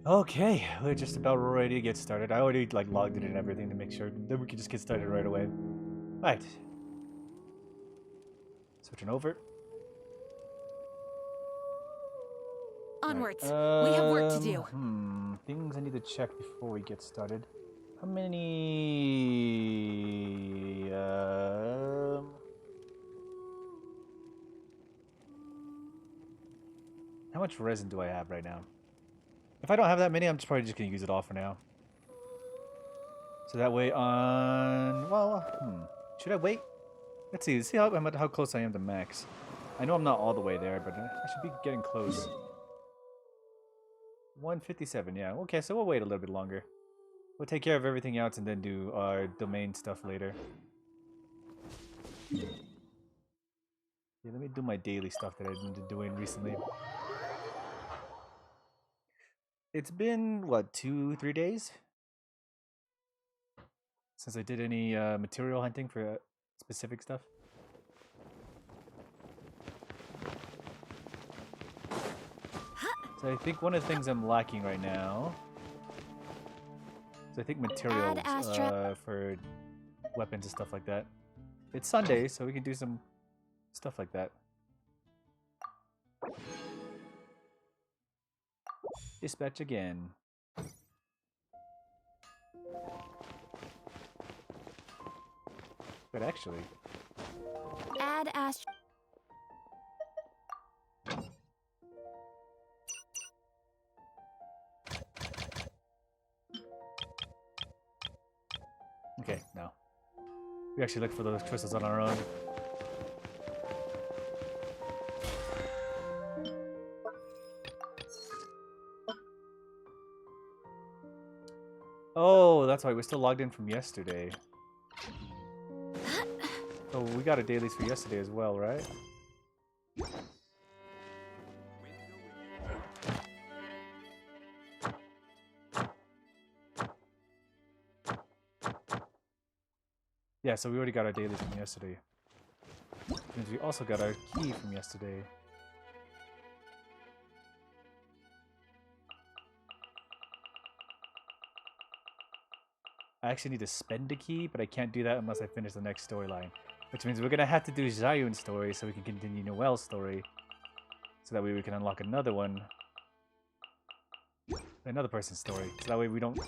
Okay, we're just about ready to get started. I already like logged it and everything to make sure that we can just get started right away. Right. Switching over. Onwards. Right. We have work to do. Things I need to check before we get started. How many? How much resin do I have right now? If I don't have that many, I'm probably just gonna use it all for now. So that way on... Well, should I wait? Let's see how close I am to max. I know I'm not all the way there, but I should be getting close. 157, yeah. Okay, so we'll wait a little bit longer. We'll take care of everything else and then do our domain stuff later. Yeah, let me do my daily stuff that I've been doing recently. It's been, what, 2-3 days? Since I did any material hunting for specific stuff. So I think one of the things I'm lacking right now is I think materials for weapons and stuff like that. It's Sunday, so we can do some stuff like that. Dispatch again. But actually... Add Astra. Okay, no. We actually look for those crystals on our own. Oh, that's right. We're still logged in from yesterday. So we got a dailies for yesterday as well, right? Yeah, so we already got our dailies from yesterday. Which means we also got our key from yesterday. I actually need to spend a key, but I can't do that unless I finish the next storyline. Which means we're gonna have to do Zayun's story so we can continue Noel's story. So that way we can unlock another one. Another person's story. So that way we don't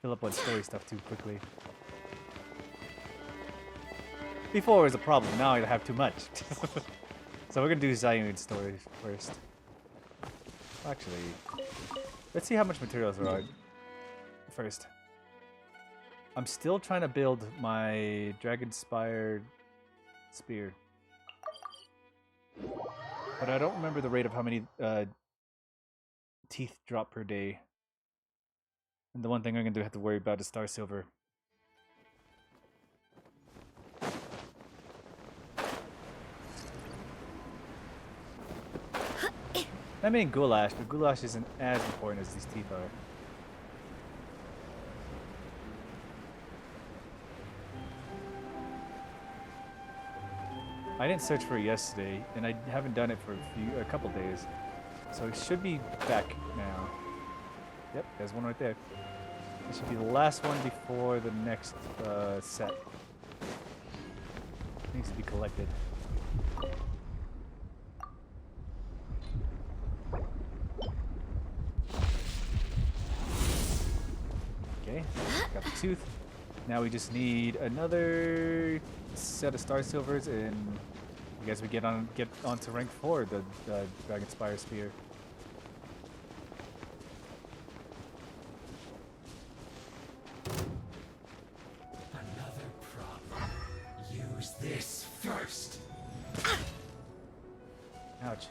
fill up on story stuff too quickly. Before it was a problem, now I have too much. So we're gonna do Zayun's story first. Actually, let's see how much materials there are first. I'm still trying to build my dragon-inspired spear. But I don't remember the rate of how many teeth drop per day. And the one thing I'm going to have to worry about is Star Silver. I mean goulash, but goulash isn't as important as these teeth are. I didn't search for it yesterday, and I haven't done it for a couple days. So it should be back now. Yep, there's one right there. It should be the last one before the next set. It needs to be collected. Okay, got the tooth. Now we just need another set of Star Silvers, and I guess we get on to rank 4, the Dragon Spire Spear. Another problem. Use this first. Ouch.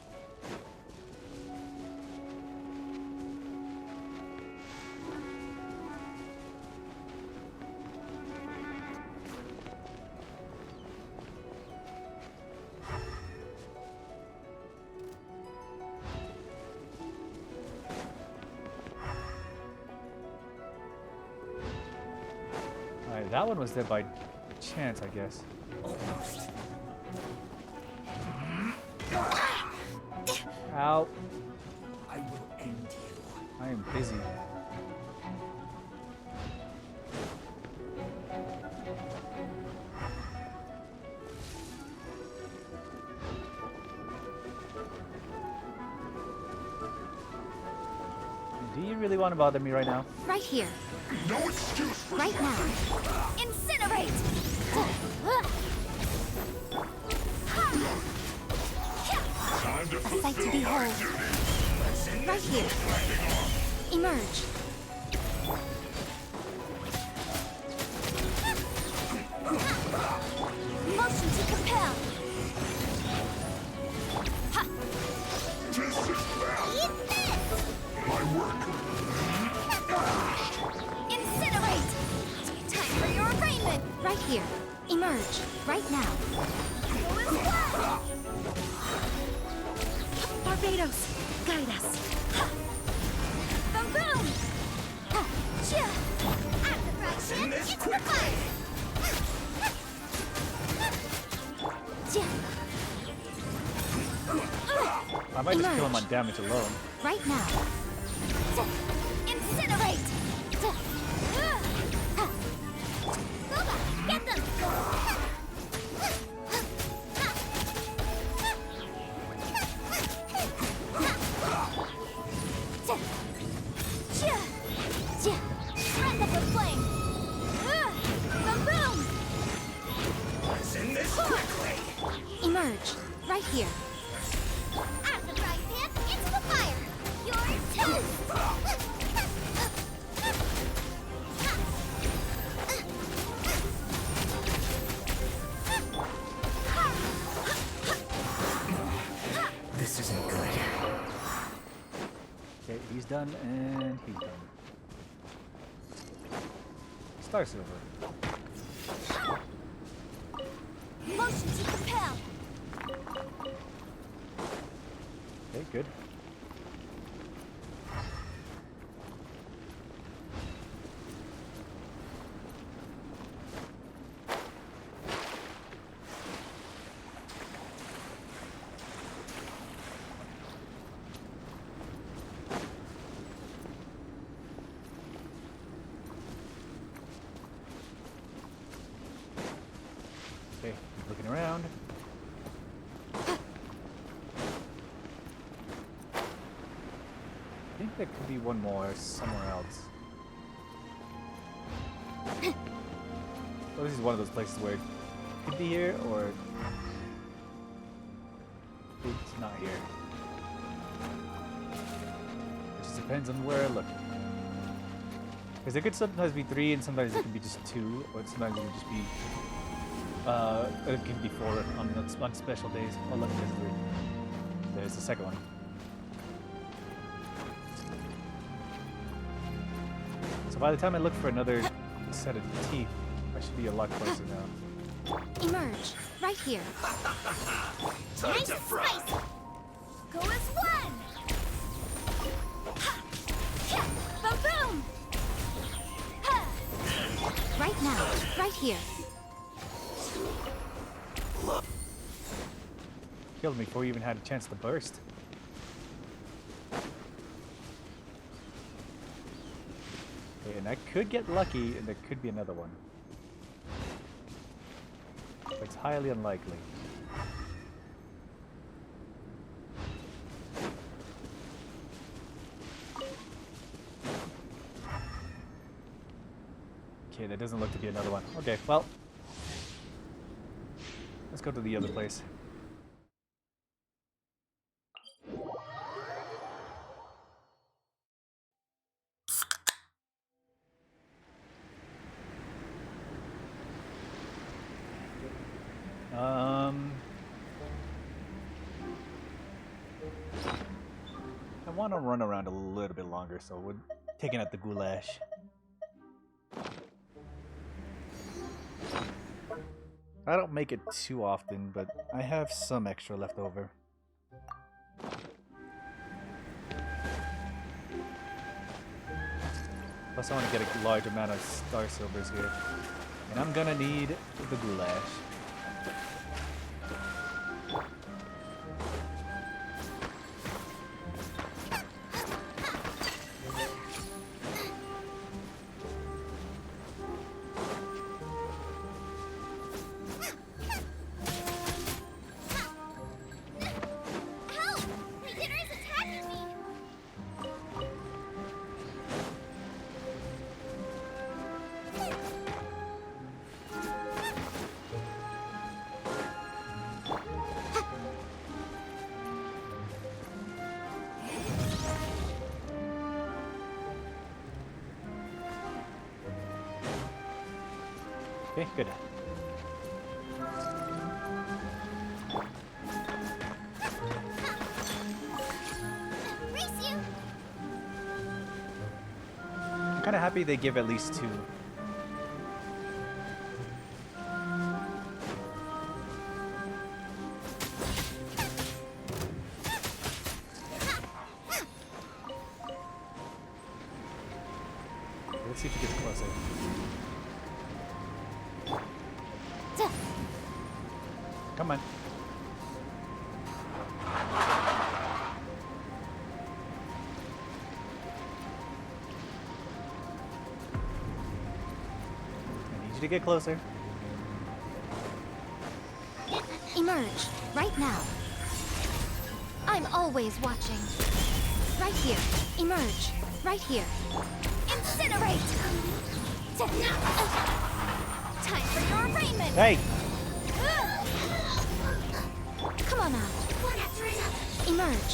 Alright, that one was there by chance, I guess. Almost. Ow. I will end you. I am busy. Do you really want to bother me right now? Right here. No excuse for Right now. Incinerate! time to A sight to behold. Right here. Emerge. Motion to compel. Ha. Eat this! my work. Incinerate! Time for your arraignment! Right here. Emerge. Right now. You as well! Barbados, guide us. Ha. Boom boom! Ha. Chia. At the right hand, this into the fire! Chia. I might just kill him on damage alone. Right now. Incinerate! Boba, get them! Rend up the flame! Boom boom! Let's end this quickly. Emerge, right here. At the right hand, into the fire! Yours too! This isn't good. Okay, he's done, and he's done. Star Silver. Motion to compel. Okay, good. Okay, keep looking around. I think there could be one more somewhere else. Oh, this is one of those places where it could be here or it's not here. It just depends on where I look. Because it could sometimes be 3 and sometimes it can be just 2, or sometimes it can just be it can be 4 on special days. Oh look, there's the second one. So by the time I look for another set of teeth, I should be a lot closer now. Emerge. Right here. Time Nice to and fry. spicy. Go as one. Ha! Yeah! Boom boom. Ha! Right now. Right here. Killed me before you even had a chance to burst. Okay, and I could get lucky, and there could be another one. But it's highly unlikely. Okay, there doesn't look to be another one. Okay, well, let's go to the other place. I want to run around a little bit longer, so we're taking out the goulash. I don't make it too often, but I have some extra left over. Plus I want to get a large amount of star silvers here. And I'm gonna need the goulash. Help! My dinner is attacking me. Okay, good. Race you. I'm kind of happy they give at least 2. Let's see if he gets closer. Come on. I need you to get closer. Emerge. Right now. I'm always watching. Right here. Emerge. Right here. Incinerate! Time for your arraignment! Hey! Come on out. One after another. Emerge.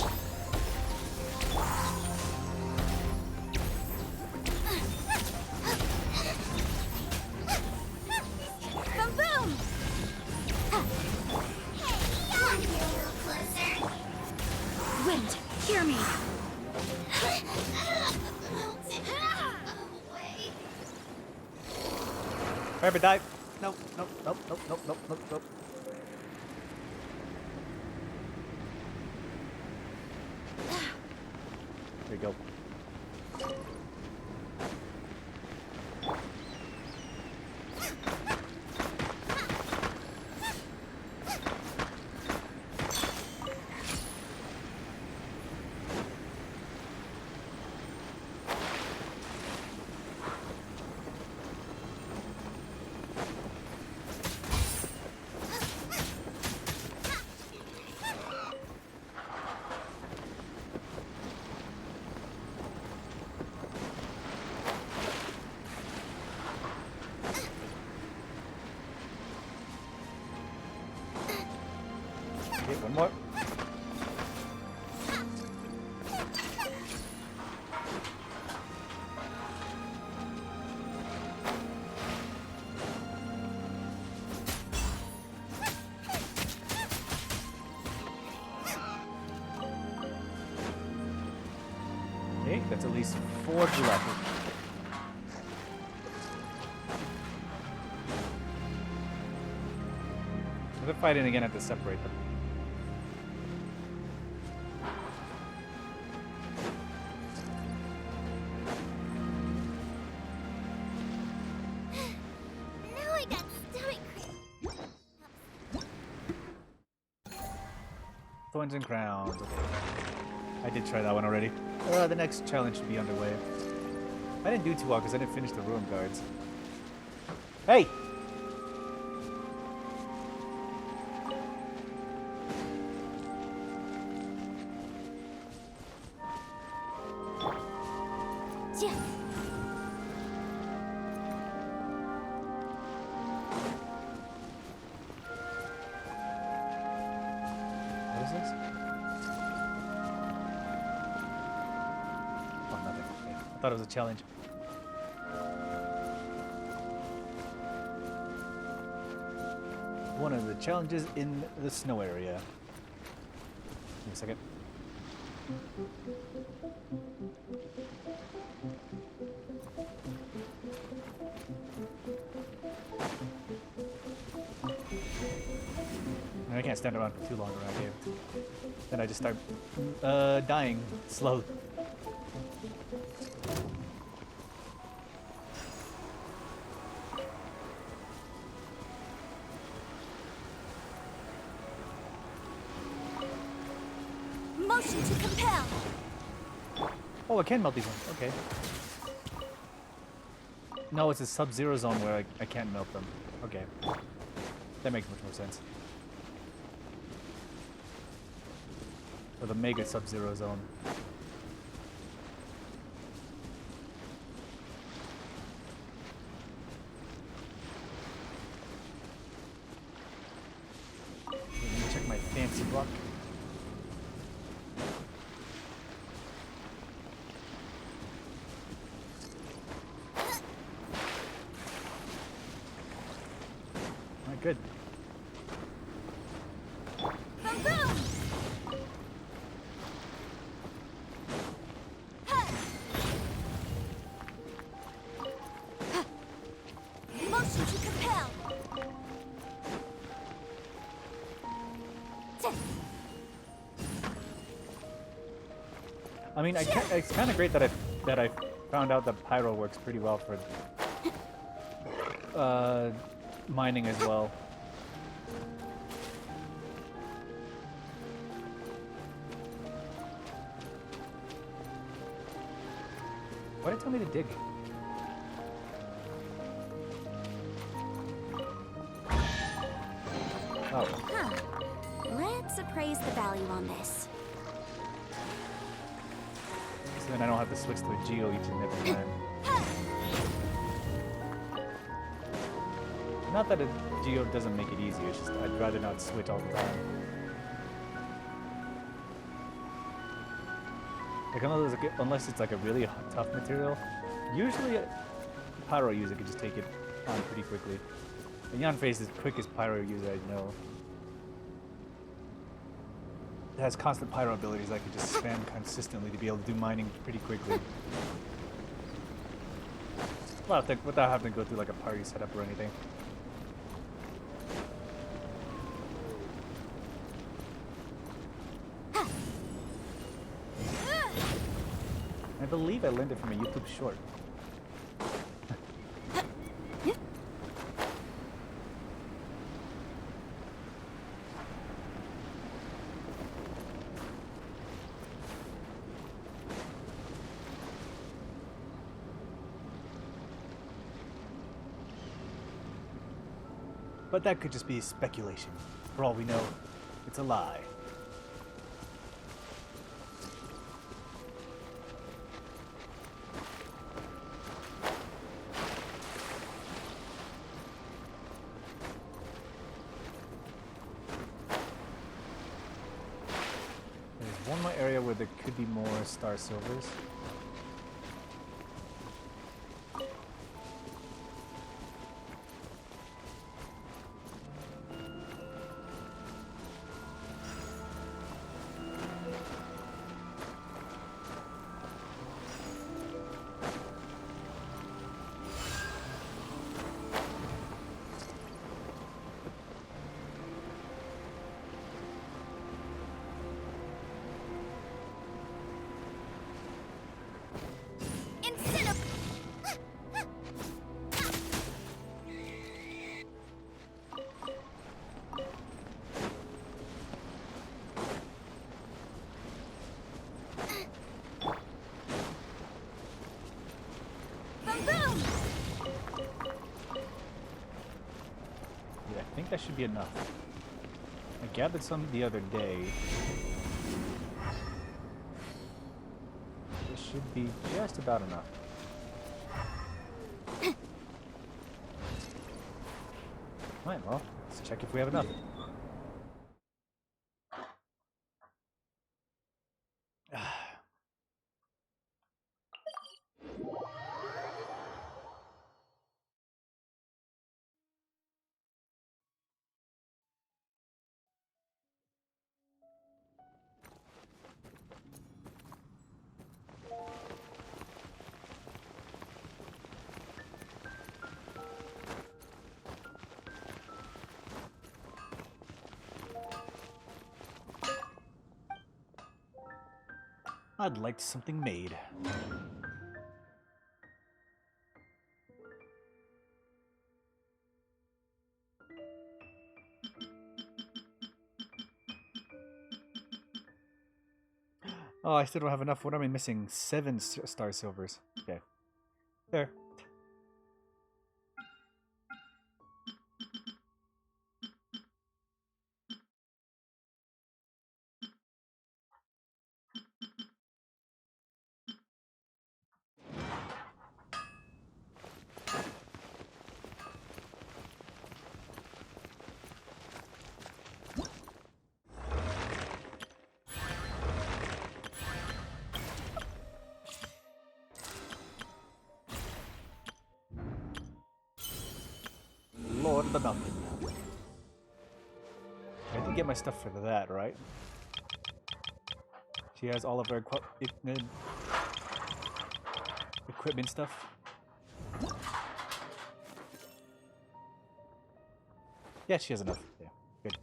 Boom boom! Hey, you're a little closer. Wind, hear me. Remember, dive. Nope, nope, nope, nope, nope, nope, nope, nope. There you go. Okay, one more. Okay, that's at least 4 left. If they're fighting again, I have to separate them. Now I got stomach cramp. Thorns and crowns. Okay. I did try that one already. The next challenge should be underway. I didn't do too well because I didn't finish the ruin guards. Hey! Yeah. What is this? Oh, nothing. Okay. I thought it was a challenge. One of the challenges in the snow area. Give me a second. I can't stand around for too long around here. Then I just start dying slowly. Motion to compel. Oh, I can melt these ones. Okay. No, it's a sub-zero zone where I can't melt them. Okay. That makes much more sense. Or the mega sub-zero zone. Let me check my fancy block. Alright, good. Boom, boom. Motion to compel. I mean, it's kind of great that I found out that pyro works pretty well for mining as well. Why did it tell me to dig? Oh. Huh. Let's appraise the value on this. So then I don't have to switch to a geo each and every time. Not that a geo doesn't make it easier, it's just I'd rather not switch all the time. Like unless it's like a really tough material, usually pyro user can just take it on pretty quickly. And Yan Face is the quickest pyro user I know. It has constant pyro abilities I can just spam consistently to be able to do mining pretty quickly. Without having to go through like a party setup or anything. I believe I learned it from a YouTube short. But that could just be speculation. For all we know, it's a lie. There's one more area where there could be more star silvers. I think that should be enough. I gathered some the other day. This should be just about enough. Alright, well, let's check if we have enough. I'd like something made. Oh, I still don't have enough. What am I missing? 7 star silvers. Okay. There. Lord of the Mountain. I did get my stuff for that, right? She has all of her equipment stuff. Yeah, she has enough. Yeah, good.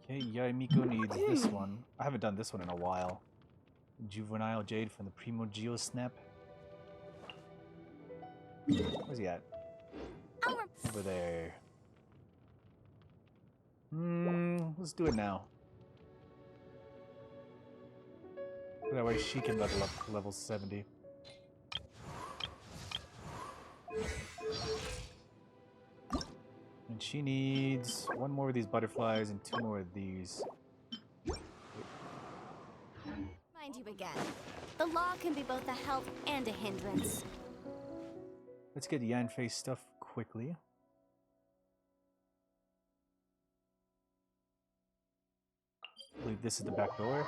Okay, Yaimiko needs this one. I haven't done this one in a while. Juvenile Jade from the Primo Geo Snap. Where's he at? Over there. Let's do it now. That way she can level up to level 70. And she needs 1 more of these butterflies and 2 more of these. Mind you again. The law can be both a help and a hindrance. Let's get Yanfei stuff quickly. I believe this is the back door.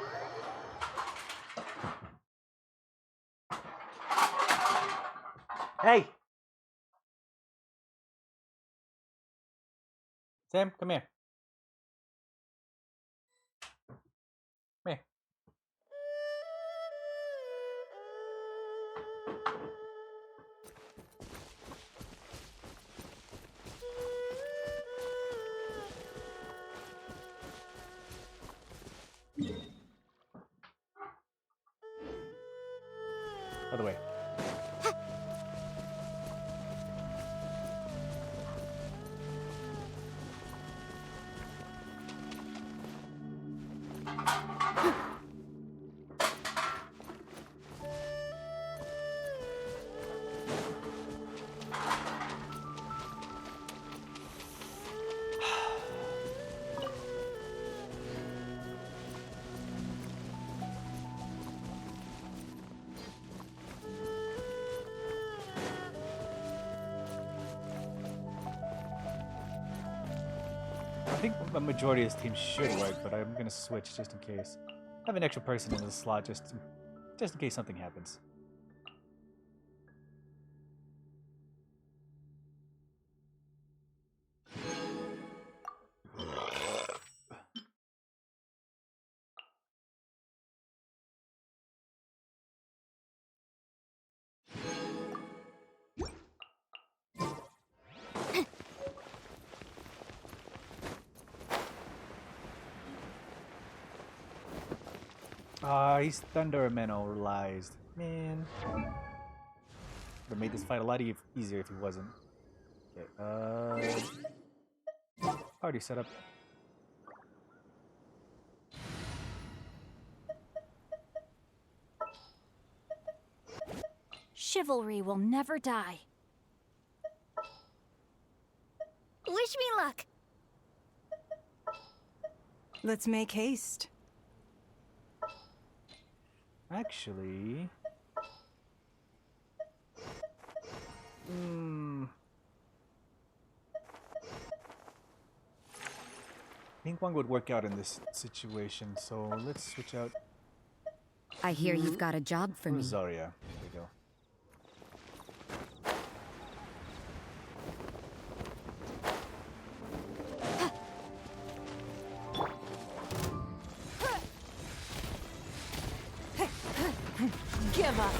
Hey! Sam, come here. Come here. Other way. I think a majority of this team should work, but I'm gonna switch just in case. I have an extra person in the slot just in case something happens. He's Thundermanalized. Man. Would have made this fight a lot easier if he wasn't. Okay, party setup. Chivalry will never die. Wish me luck. Let's make haste. Actually... I think one would work out in this situation, so let's switch out I hear you've got a job for me. Zarya. There we go. Give up.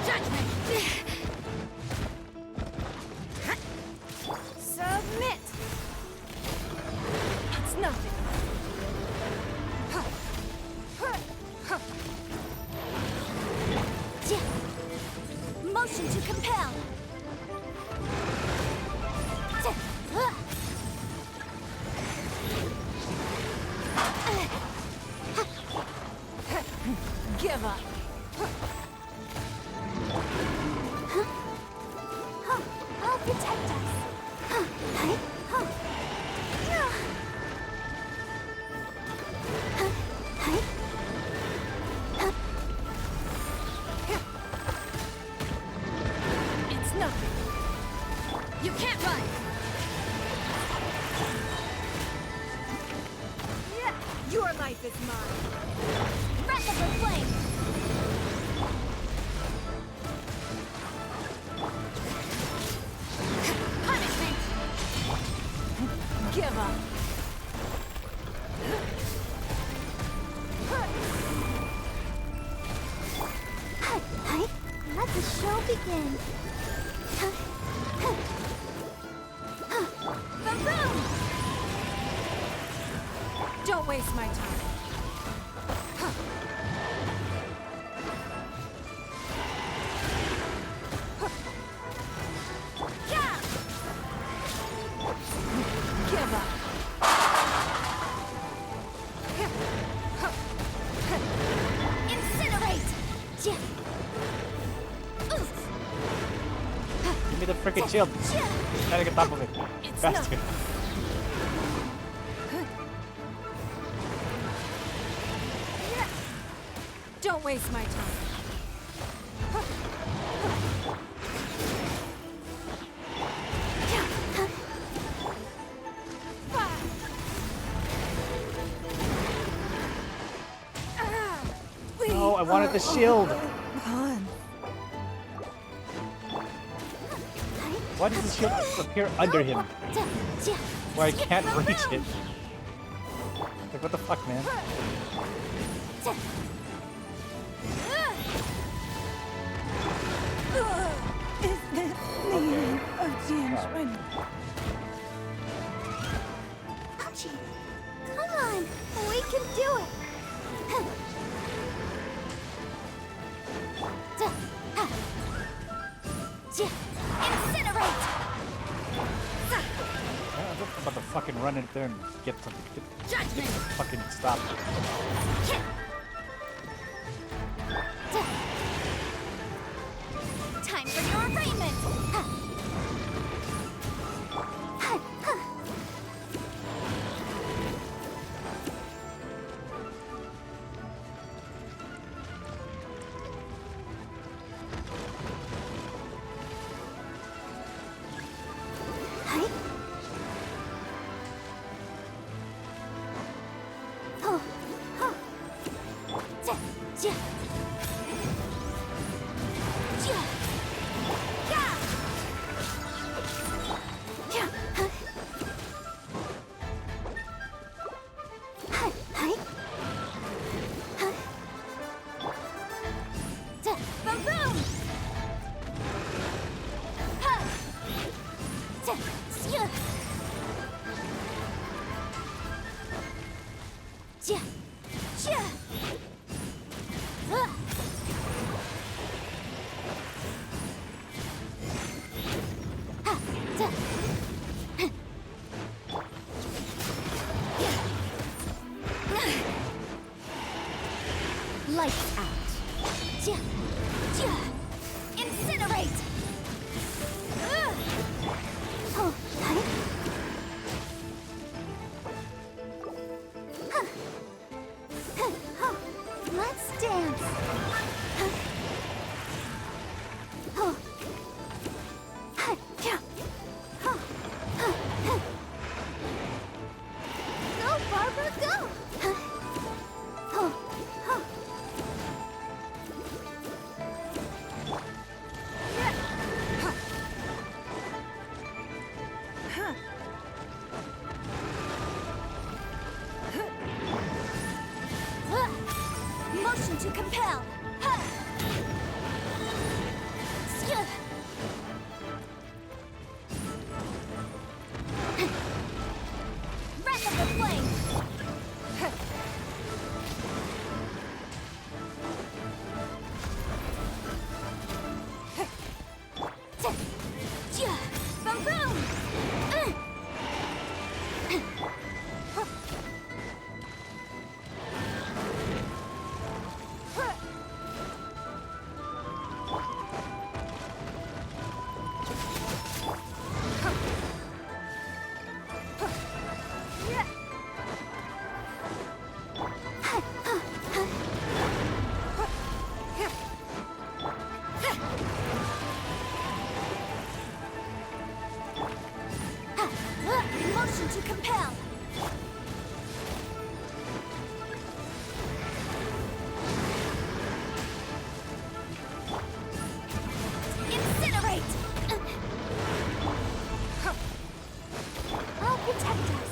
Judgment! Submit! It's nothing. Motion to compel! Give up. I'll protect us. It's nothing. You can't run! Your life is mine. Breath of the flame! Punishment! Give up. Let the show begin. Boom! Don't waste my time. Give up. Incinerate! Give me the freaking shield. Gotta get top of it. It's Faster. Don't waste my time. I wanted the shield. Han. Why does the shield appear under him where I can't reach it? Like, what the fuck, man? Is this meaning of James Rennie? Ouchie. Come on, we can do it. Incinerate. I'm about to fucking run in there and get some. Judgment. Fucking stop. Time for your arraignment. Lights out. Incinerate. Oh, let's dance. Go, Barbara, go. Motion to compel. Wreck of the flame. Boom, boom. Motion to compel. Incinerate. I'll protect us.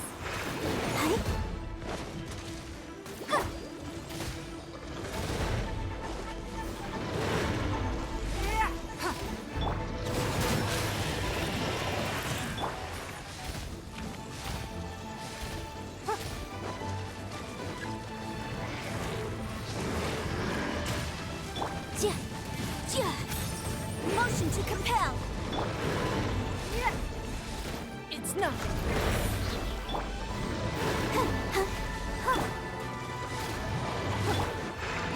Motion to compel. It's not.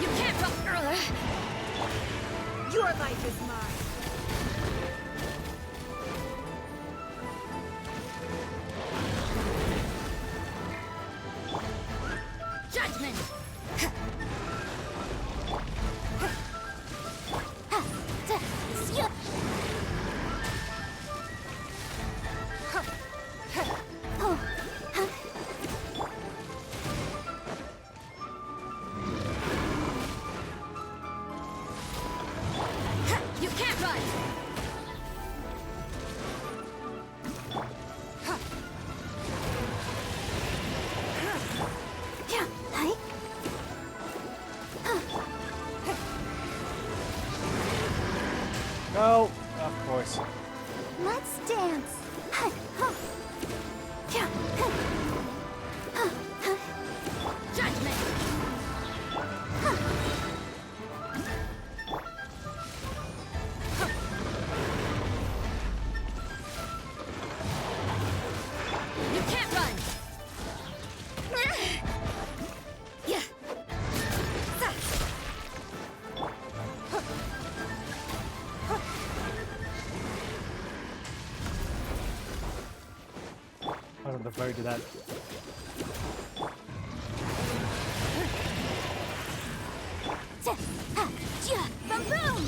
You can't go further. Your life is mine. Judgment. if I already did that. Boom boom!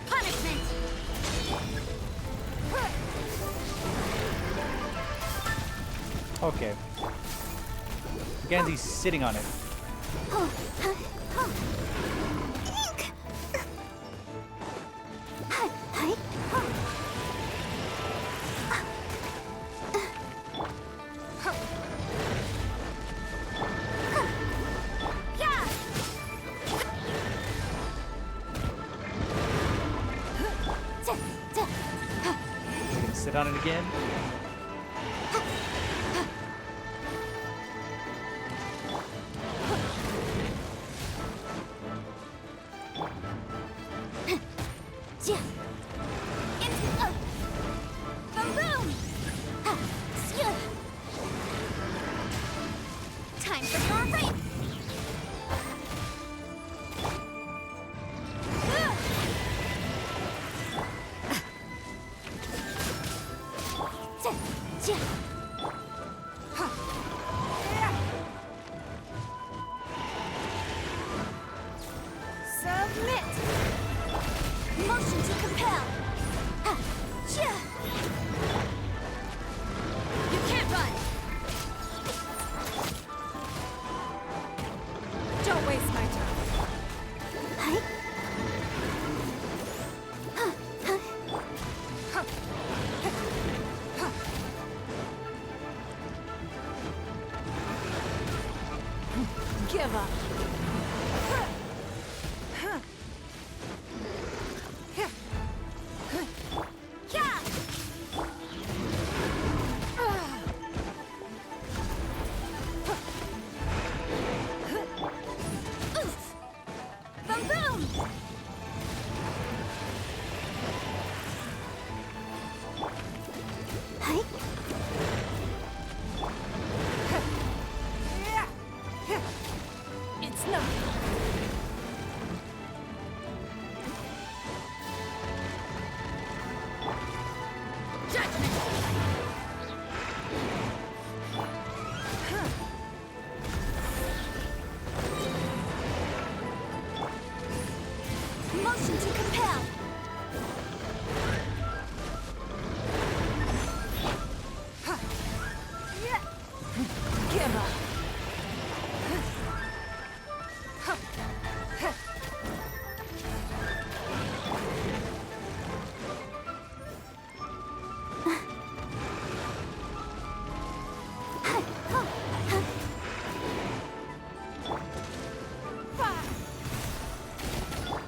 Punishment! Okay. Again, he's sitting on it. He can sit on it again. Time for your rape! Submit! Motion to compel! You can't run! Don't waste my time. Give up. Boom boom! It's not. Motion to compel! Give up.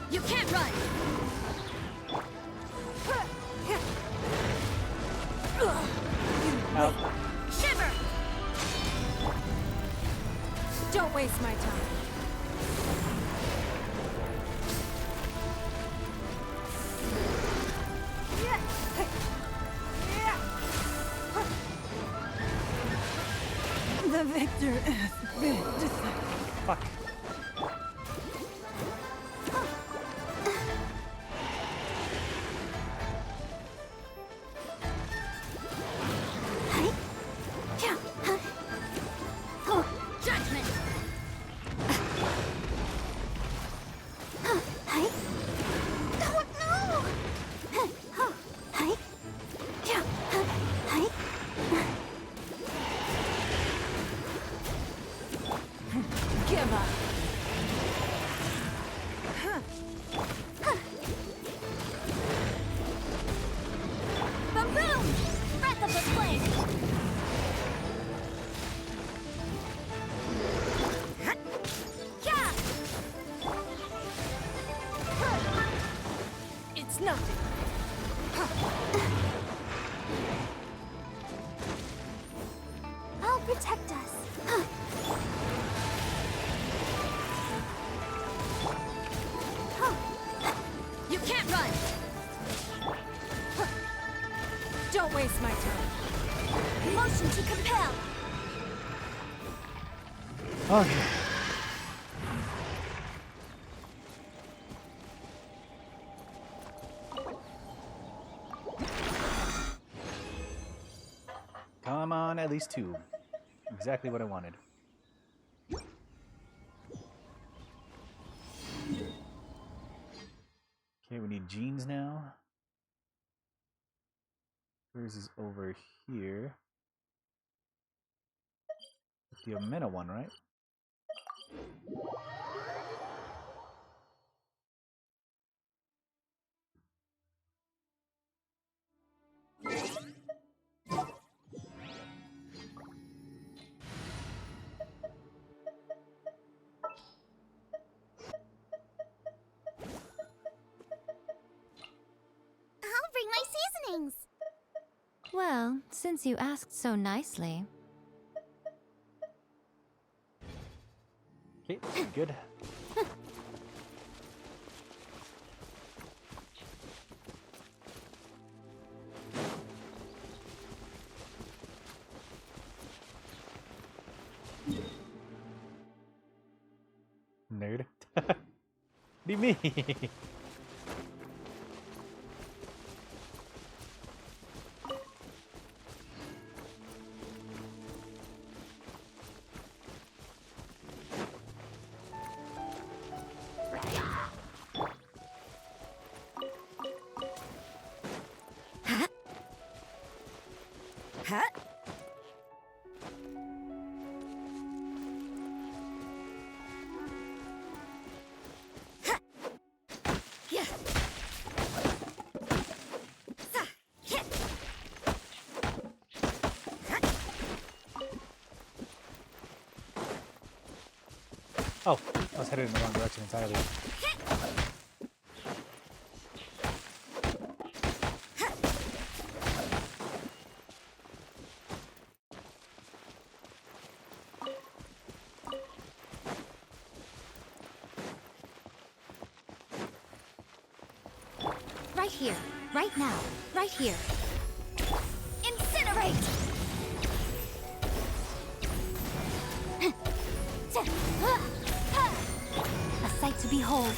You can't run! Out. Shiver! Don't waste my time. The victor has been decided. Fuck. Judgment! Give up. Boom boom! Breath of the flame! Yeah! It's nothing. I'll protect us. You can't run! Don't waste my time. Motion Motion to compel. Okay. Come on, at least 2. Exactly what I wanted. Okay, we need jeans now. Yours is over here. The Omena one, right? I'll bring my seasonings. Well, since you asked so nicely. Okay, good. Nerd. What do you mean? Huh? Yeah. Yeah. Oh, I was headed in the wrong direction entirely. Right here. Right now. Right here. Incinerate! A sight to behold.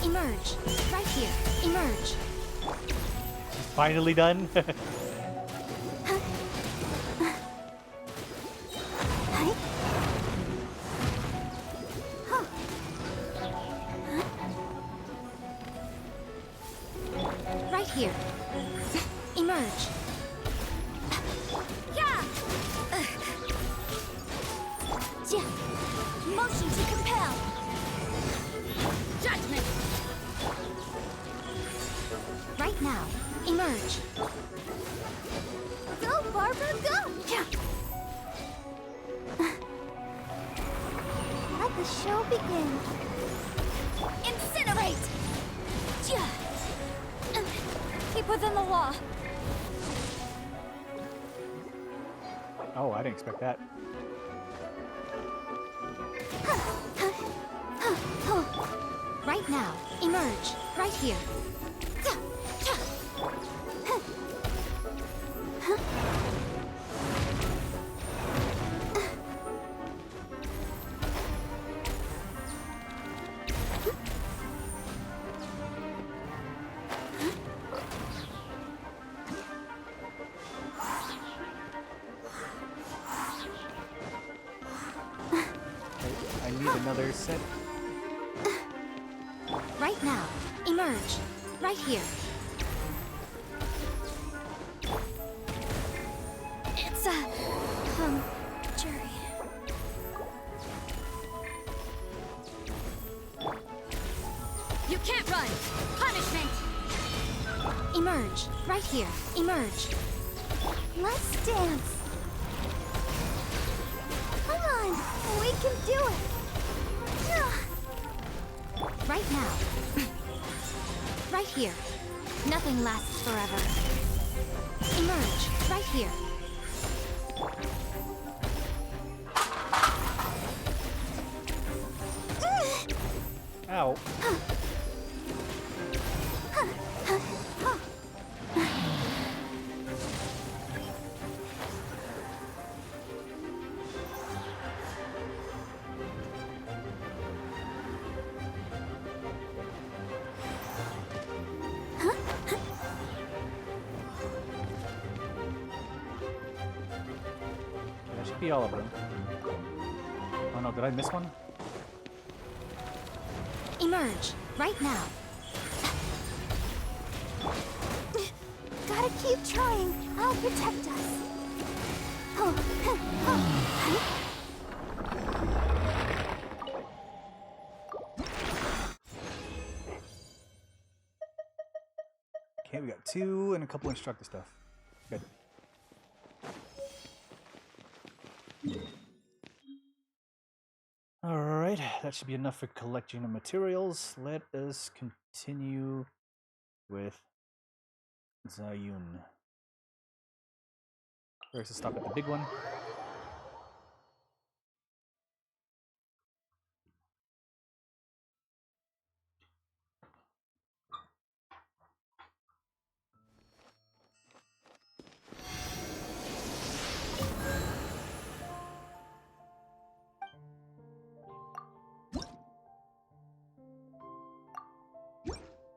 Emerge. Right here. Emerge. Finally done. Right here. Emerge. Yeah! Motion to compel. Judgment. Right now. Emerge. Go, Barbara, go! Let the show begin. Incinerate! Keep within the law. Oh, I didn't expect that. Right now. Emerge. Right here. I need another set. Right now. Emerge. Right here. It's a... jury. You can't run! Punishment! Emerge. Right here. Emerge. Let's dance! Come on! We can do it! Right now. Right here. Nothing lasts forever. Emerge. Right here. Ow. be all of them. Oh no, did I miss one? Emerge, right now. Gotta keep trying. I'll protect us. Okay, we got 2 and a couple instructor stuff. Good. Alright, that should be enough for collecting the materials. Let us continue with Zayun. First, let's stop at the big one.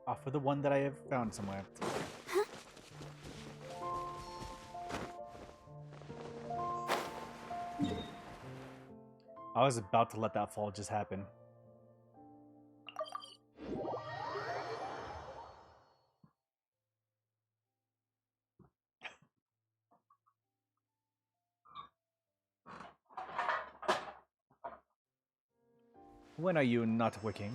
Off of the one that I have found somewhere. I was about to let that fall just happen. When are you not wicking?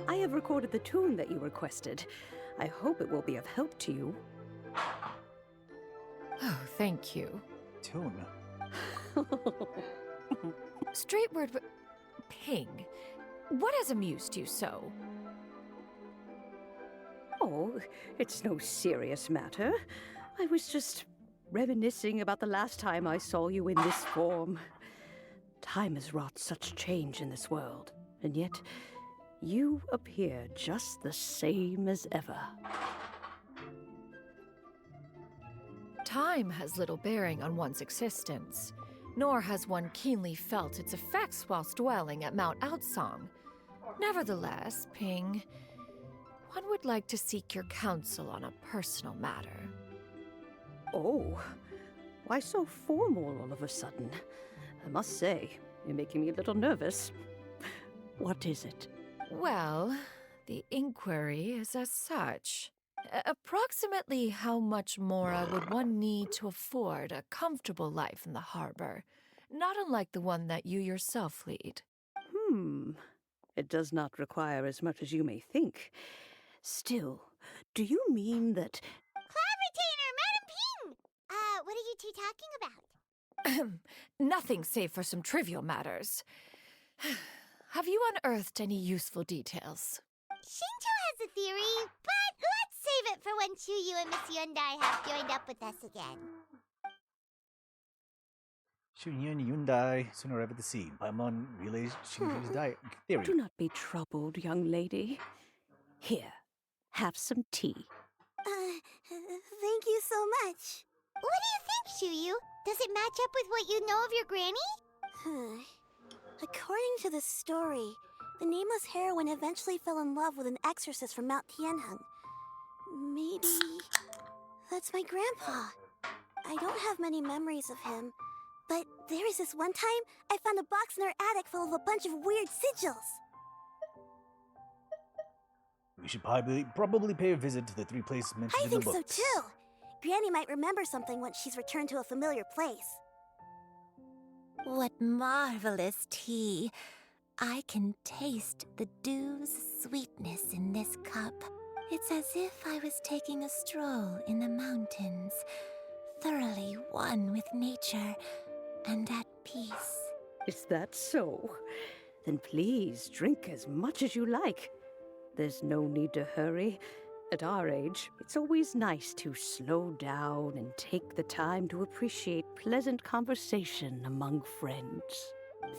I have recorded the tune that you requested. I hope it will be of help to you. Oh, thank you. Tune. Straight word, Ping. What has amused you so? Oh, it's no serious matter. I was just reminiscing about the last time I saw you in this form. Time has wrought such change in this world, and yet you appear just the same as ever. Time has little bearing on one's existence, nor has one keenly felt its effects whilst dwelling at Mount Outsong. Nevertheless, Ping, one would like to seek your counsel on a personal matter. Oh, why so formal all of a sudden? I must say, you're making me a little nervous. What is it? Well, the inquiry is as such. Approximately how much more would one need to afford a comfortable life in the harbor, not unlike the one that you yourself lead? It does not require as much as you may think. Still, do you mean that... Cloud Retainer, Madam Ping! What are you two talking about? Nothing save for some trivial matters. Have you unearthed any useful details? Shinjo has a theory, but let's save it for when Chuyu and Miss Yundai have joined up with us again. Shunyun Yundai, sooner ever the sea. Paimon relays Shinju's diet theory. Do not be troubled, young lady. Here, have some tea. Thank you so much. What do you think, Chuyu? Does it match up with what you know of your granny? According to the story, the nameless heroine eventually fell in love with an exorcist from Mount Tianheng. Maybe that's my grandpa. I don't have many memories of him, but there was this one time I found a box in her attic full of a bunch of weird sigils. We should probably pay a visit to the 3 places mentioned I in the think so books. too. Granny might remember something once she's returned to a familiar place. What marvelous tea. I can taste the dew's sweetness in this cup. It's as if I was taking a stroll in the mountains, thoroughly one with nature and at peace. Is that so? Then please drink as much as you like. There's no need to hurry. At our age, it's always nice to slow down and take the time to appreciate pleasant conversation among friends.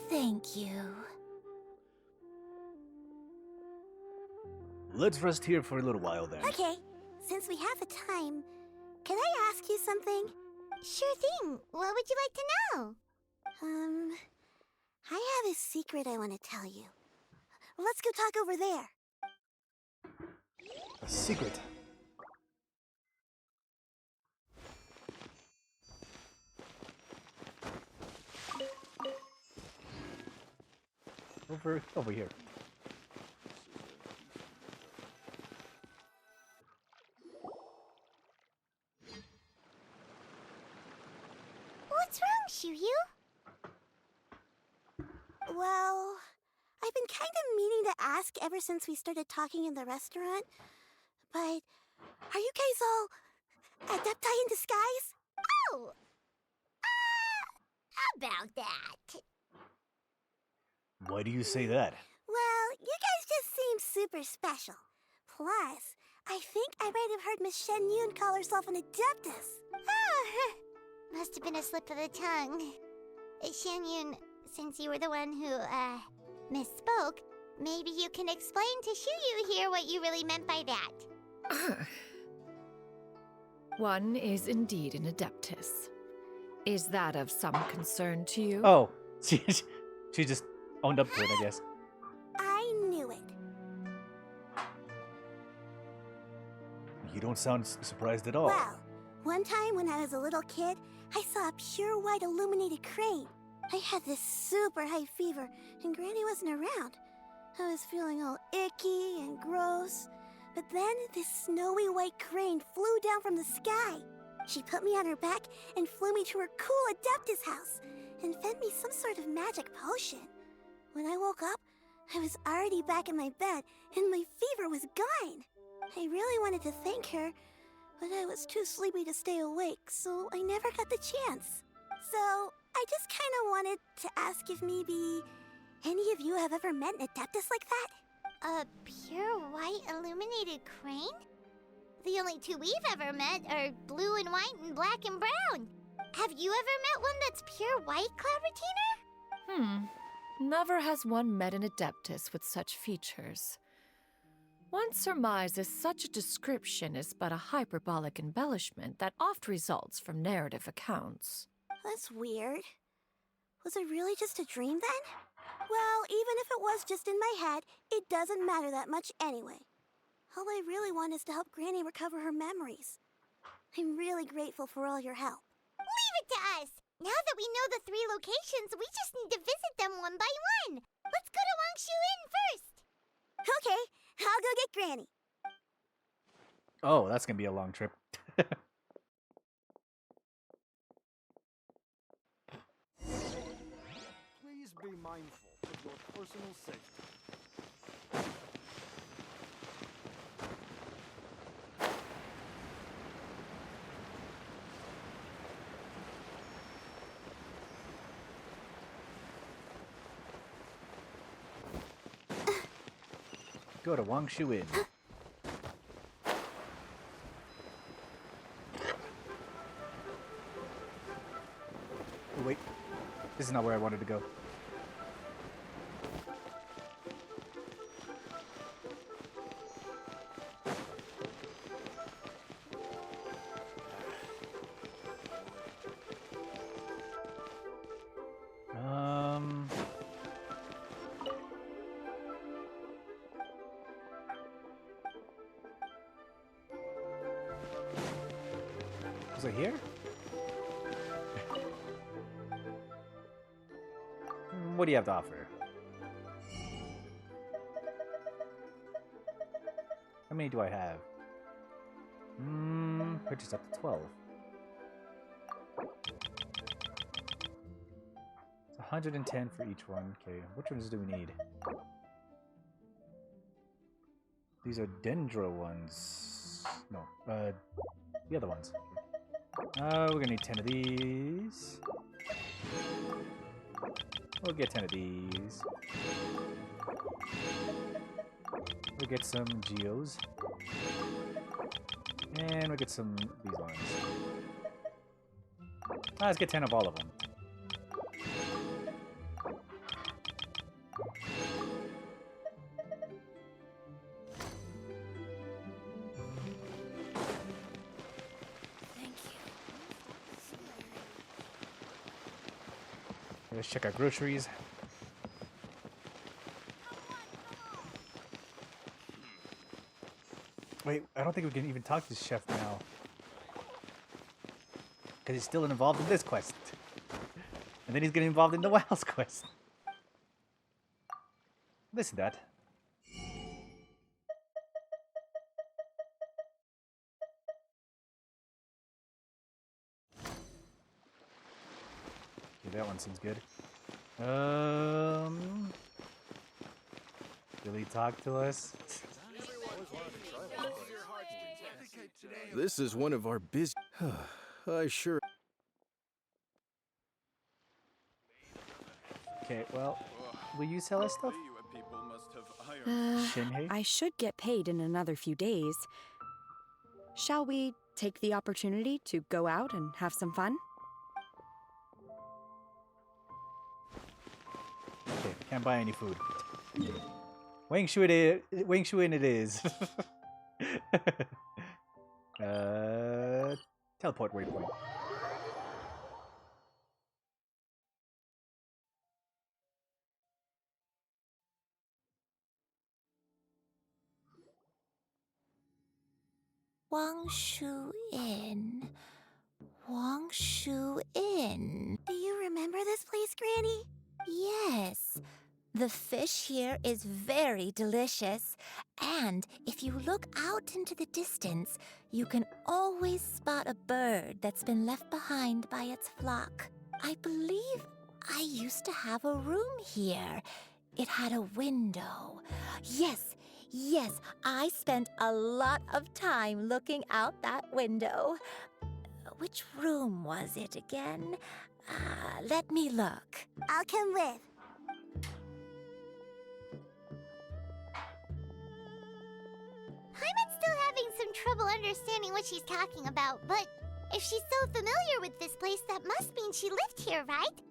Thank you. Let's rest here for a little while then. Okay, since we have the time, can I ask you something? Sure thing. What would you like to know? I have a secret I want to tell you. Let's go talk over there. A secret. Over here. What's wrong, Shiryu? Well, I've been kind of meaning to ask ever since we started talking in the restaurant, but are you guys all adepti in disguise? Oh! About that. Why do you say that? Well, you guys just seem super special. Plus, I think I might have heard Miss Shen Yun call herself an adeptus. Oh, must have been a slip of the tongue. Shen Yun, since you were the one who, misspoke, maybe you can explain to Shiryu here what you really meant by that. One is indeed an adeptus. Is that of some concern to you? Oh, she just owned up to it, I guess. I knew it. You don't sound surprised at all. Well, one time when I was a little kid, I saw a pure white illuminated crane. I had this super high fever, and Granny wasn't around. I was feeling all icky and gross. But then this snowy white crane flew down from the sky. She put me on her back and flew me to her cool Adeptus house and fed me some sort of magic potion. When I woke up, I was already back in my bed and my fever was gone. I really wanted to thank her, but I was too sleepy to stay awake, so I never got the chance. So I just kind of wanted to ask if maybe any of you have ever met an Adeptus like that? A pure white illuminated crane? The only two we've ever met are blue and white and black and brown. Have you ever met one that's pure white, Clovertina? Never has one met an adeptus with such features. One surmises such a description is but a hyperbolic embellishment that oft results from narrative accounts. That's weird. Was it really just a dream then? Well, even if it was just in my head, it doesn't matter that much anyway. All I really want is to help Granny recover her memories. I'm really grateful for all your help. Leave it to us! Now that we know the 3 locations, we just need to visit them one by one. Let's go to Wangshu Inn first. Okay, I'll go get Granny. Oh, that's gonna be a long trip. Please be mindful of your personal safety. Go to Wangshu Inn. Oh, wait. This is not where I wanted to go. Was it here? What do you have to offer? How many do I have? Purchase up to 12. It's 110 for each one. Okay, which ones do we need? These are Dendro ones. No, the other ones. We're gonna need 10 of these. We'll get 10 of these. We'll get some Geos. And we get some these ones. Let's get 10 of all of them. Thank you. Let's check our groceries. Wait, I don't think we can even talk to the chef now. Because he's still involved in this quest. And then he's getting involved in the Wild's quest. Listen to that. Okay, that one seems good. Will he talk to us? This is one of our busy. I sure. Okay, well, will you sell us stuff? Shinhei? I should get paid in another few days. Shall we take the opportunity to go out and have some fun? Okay, can't buy any food. Wang Shui it is. Teleport waypoint. Wang Shu Inn. Wang Shu Inn. Do you remember this place, Granny? Yes. The fish here is very delicious. And if you look out into the distance, you can always spot a bird that's been left behind by its flock. I believe I used to have a room here. It had a window. Yes, I spent a lot of time looking out that window. Which room was it again? Let me look. I'll come with. Paimon's still having some trouble understanding what she's talking about, but if she's so familiar with this place, that must mean she lived here, right?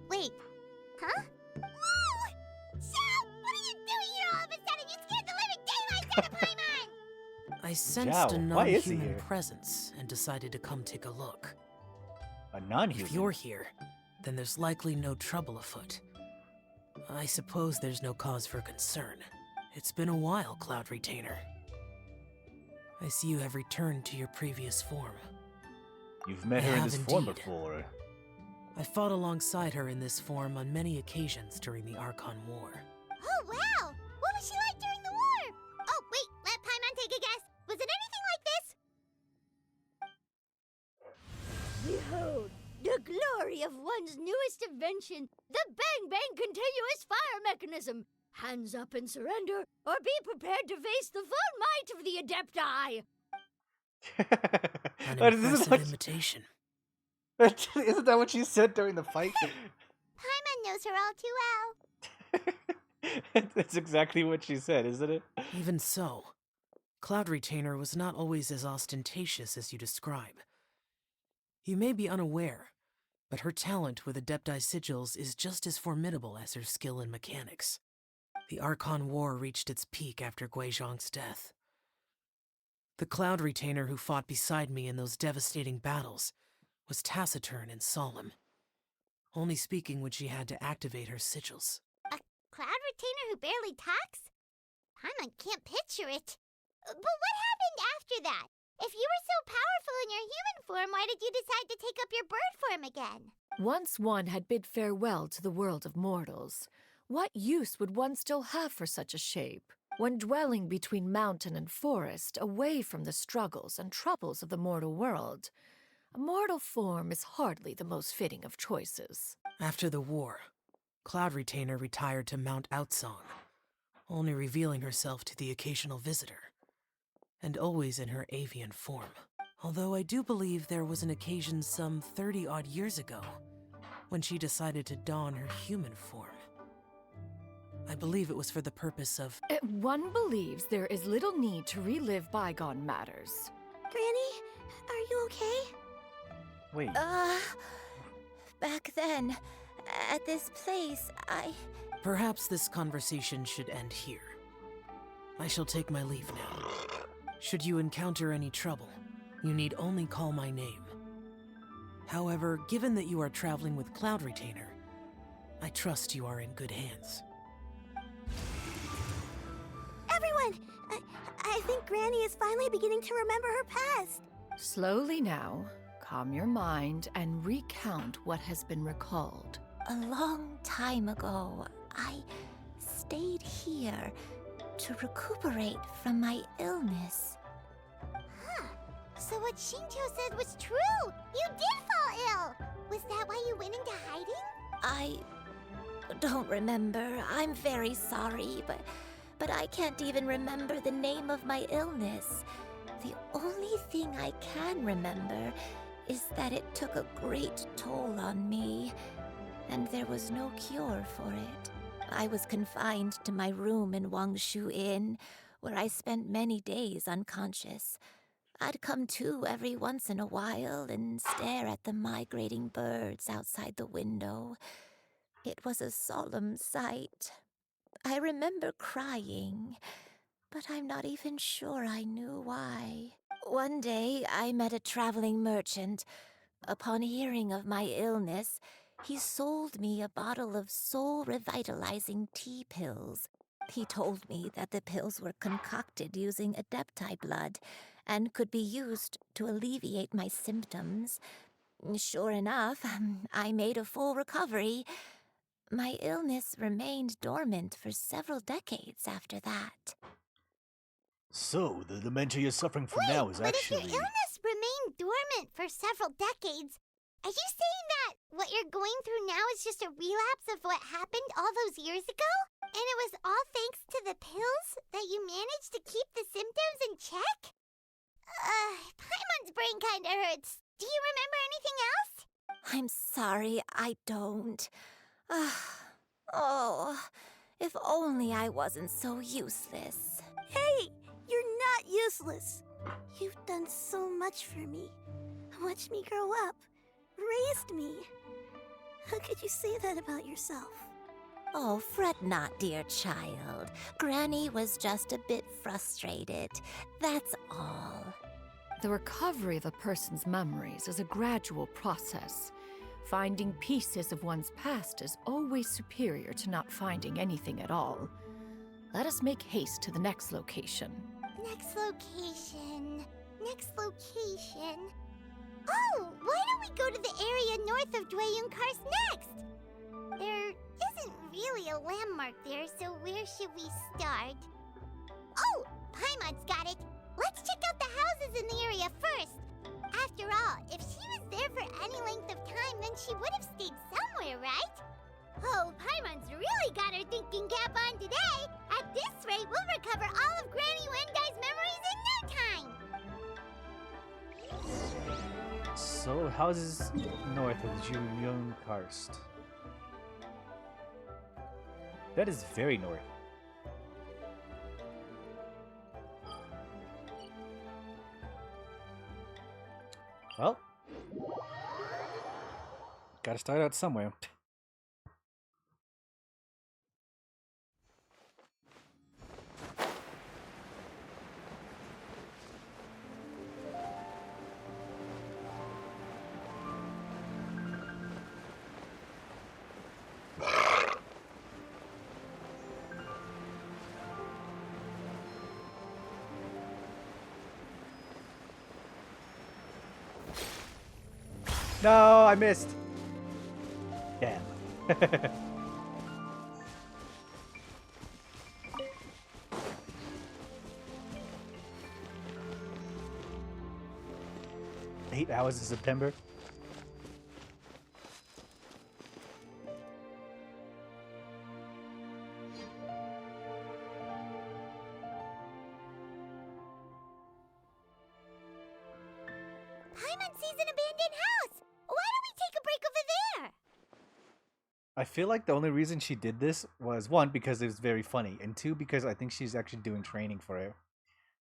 Wait, huh? Whoa! Shao! What are you doing here all of a sudden? You scared the living daylights out of Paimon! I sensed Zhao, a why is he non-human here? presence and decided to come take a look. A non-human. If you're here, then there's likely no trouble afoot. I suppose there's no cause for concern. It's been a while, Cloud Retainer. I see you have returned to your previous form. You've met I her in have this form indeed. before. I fought alongside her in this form on many occasions during the Archon War. Oh, wow! What was she like during the war? Oh, wait, let Paimon take a guess. Was it anything like this? Behold, the glory of one's newest invention, the Bang Bang Continuous Fire Mechanism. Hands up and surrender, or be prepared to face the full might of the Adepti. An What is this impressive what- invitation. Isn't that what she said during the fight? Paimon knows her all too well. That's exactly what she said, isn't it? Even so, Cloud Retainer was not always as ostentatious as you describe. You may be unaware, but her talent with Adepti sigils is just as formidable as her skill in mechanics. The Archon War reached its peak after Guizhong's death. The Cloud Retainer who fought beside me in those devastating battles was taciturn and solemn, only speaking when she had to activate her sigils. A cloud retainer who barely talks? Paimon can't picture it. But what happened after that? If you were so powerful in your human form, why did you decide to take up your bird form again? Once one had bid farewell to the world of mortals, what use would one still have for such a shape? When dwelling between mountain and forest, away from the struggles and troubles of the mortal world, a mortal form is hardly the most fitting of choices. After the war, Cloud Retainer retired to Mount Outsong, only revealing herself to the occasional visitor, and always in her avian form. Although I do believe there was an occasion some 30-odd years ago when she decided to don her human form. I believe it was for the purpose of... One believes there is little need to relive bygone matters. Granny, are you okay? Wait. Back then, at this place, Perhaps this conversation should end here. I shall take my leave now. Should you encounter any trouble, you need only call my name. However, given that you are traveling with Cloud Retainer, I trust you are in good hands. Everyone! I think Granny is finally beginning to remember her past. Slowly now, calm your mind and recount what has been recalled. a long time ago, I stayed here to recuperate from my illness. Huh. So what Shinto said was true! You did fall ill! Was that why you went into hiding? I don't remember. I'm very sorry, but I can't even remember the name of my illness. The only thing I can remember is that it took a great toll on me, and there was no cure for it. I was confined to my room in Wangshu Inn, where I spent many days unconscious. I'd come to every once in a while and stare at the migrating birds outside the window. It was a solemn sight. I remember crying, but I'm not even sure I knew why. One day, I met a traveling merchant. Upon hearing of my illness, he sold me a bottle of soul-revitalizing tea pills. He told me that the pills were concocted using Adepti blood and could be used to alleviate my symptoms. Sure enough, I made a full recovery. My illness remained dormant for several decades after that. So, the dementia you're suffering from now is actually... But if your illness remained dormant for several decades, are you saying that what you're going through now is just a relapse of what happened all those years ago? And it was all thanks to the pills that you managed to keep the symptoms in check? Paimon's brain kinda hurts. Do you remember anything else? I'm sorry, I don't. Oh, if only I wasn't so useless. Hey, you're not useless. You've done so much for me. Watched me grow up. Raised me. How could you say that about yourself? Oh, fret not, dear child. Granny was just a bit frustrated. That's all. The recovery of a person's memories is a gradual process. Finding pieces of one's past is always superior to not finding anything at all. Let us make haste to the next location. Next location. Next location. Oh, why don't we go to the area north of Dwayun Karst next? There isn't really a landmark there, so where should we start? Oh, Paimon's got it. Let's check out the houses in the area first. After all, if she was there for any length of time, then she would have stayed somewhere, right? Oh, Paimon's really got her thinking cap on today. At this rate, we'll recover all of Granny Wendai's memories in no time. So, houses north of Dwayun Karst. That is very north. Well, gotta start out somewhere. No, I missed. Damn. Eight hours in September. Paimon sees an abandoned house. Why don't we take a break over there? I feel like the only reason she did this was, one, because it was very funny, and two, because I think she's actually doing training for it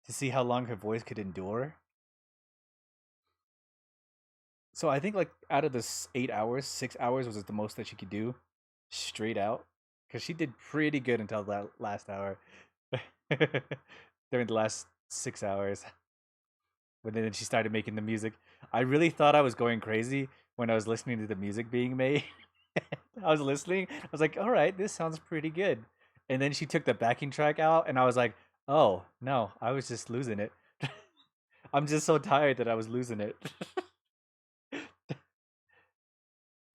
to see how long her voice could endure. So I think like out of this 8 hours, 6 hours was the most that she could do straight out. Because she did pretty good until that last hour. During the last 6 hours. But then she started making the music. I really thought I was going crazy when I was listening to the music being made. I was listening. I was like, all right, this sounds pretty good. And then she took the backing track out, and I was like, oh, no, I was just losing it. I'm just so tired that I was losing it.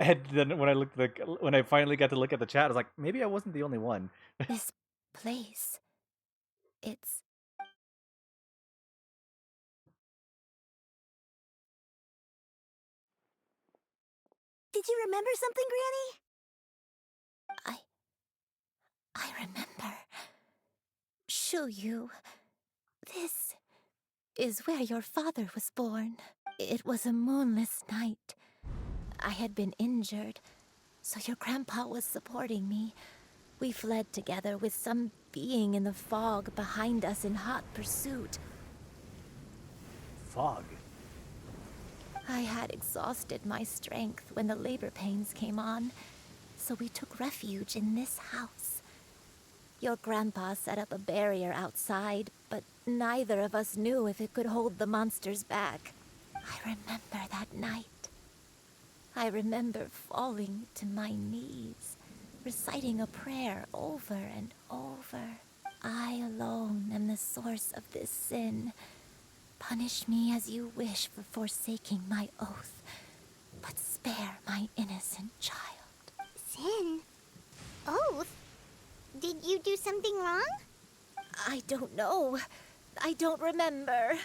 And then when I finally got to look at the chat, I was like, maybe I wasn't the only one. This place. It's. Did you remember something, Granny? I remember. Shuyu. This is where your father was born. It was a moonless night. I had been injured, so your grandpa was supporting me. We fled together with some being in the fog behind us in hot pursuit. Fog? I had exhausted my strength when the labor pains came on, so we took refuge in this house. Your grandpa set up a barrier outside, but neither of us knew if it could hold the monsters back. I remember that night. I remember falling to my knees, reciting a prayer over and over. I alone am the source of this sin. Punish me as you wish for forsaking my oath, but spare my innocent child. Sin? Oath? Did you do something wrong? I don't know. I don't remember.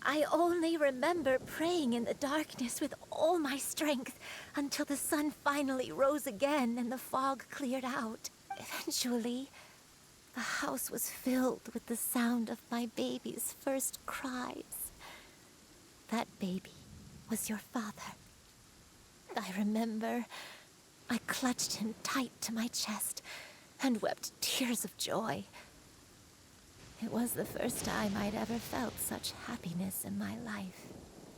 I only remember praying in the darkness with all my strength until the sun finally rose again and the fog cleared out. Eventually, the house was filled with the sound of my baby's first cries. That baby was your father. I remember I clutched him tight to my chest and wept tears of joy. It was the first time I'd ever felt such happiness in my life.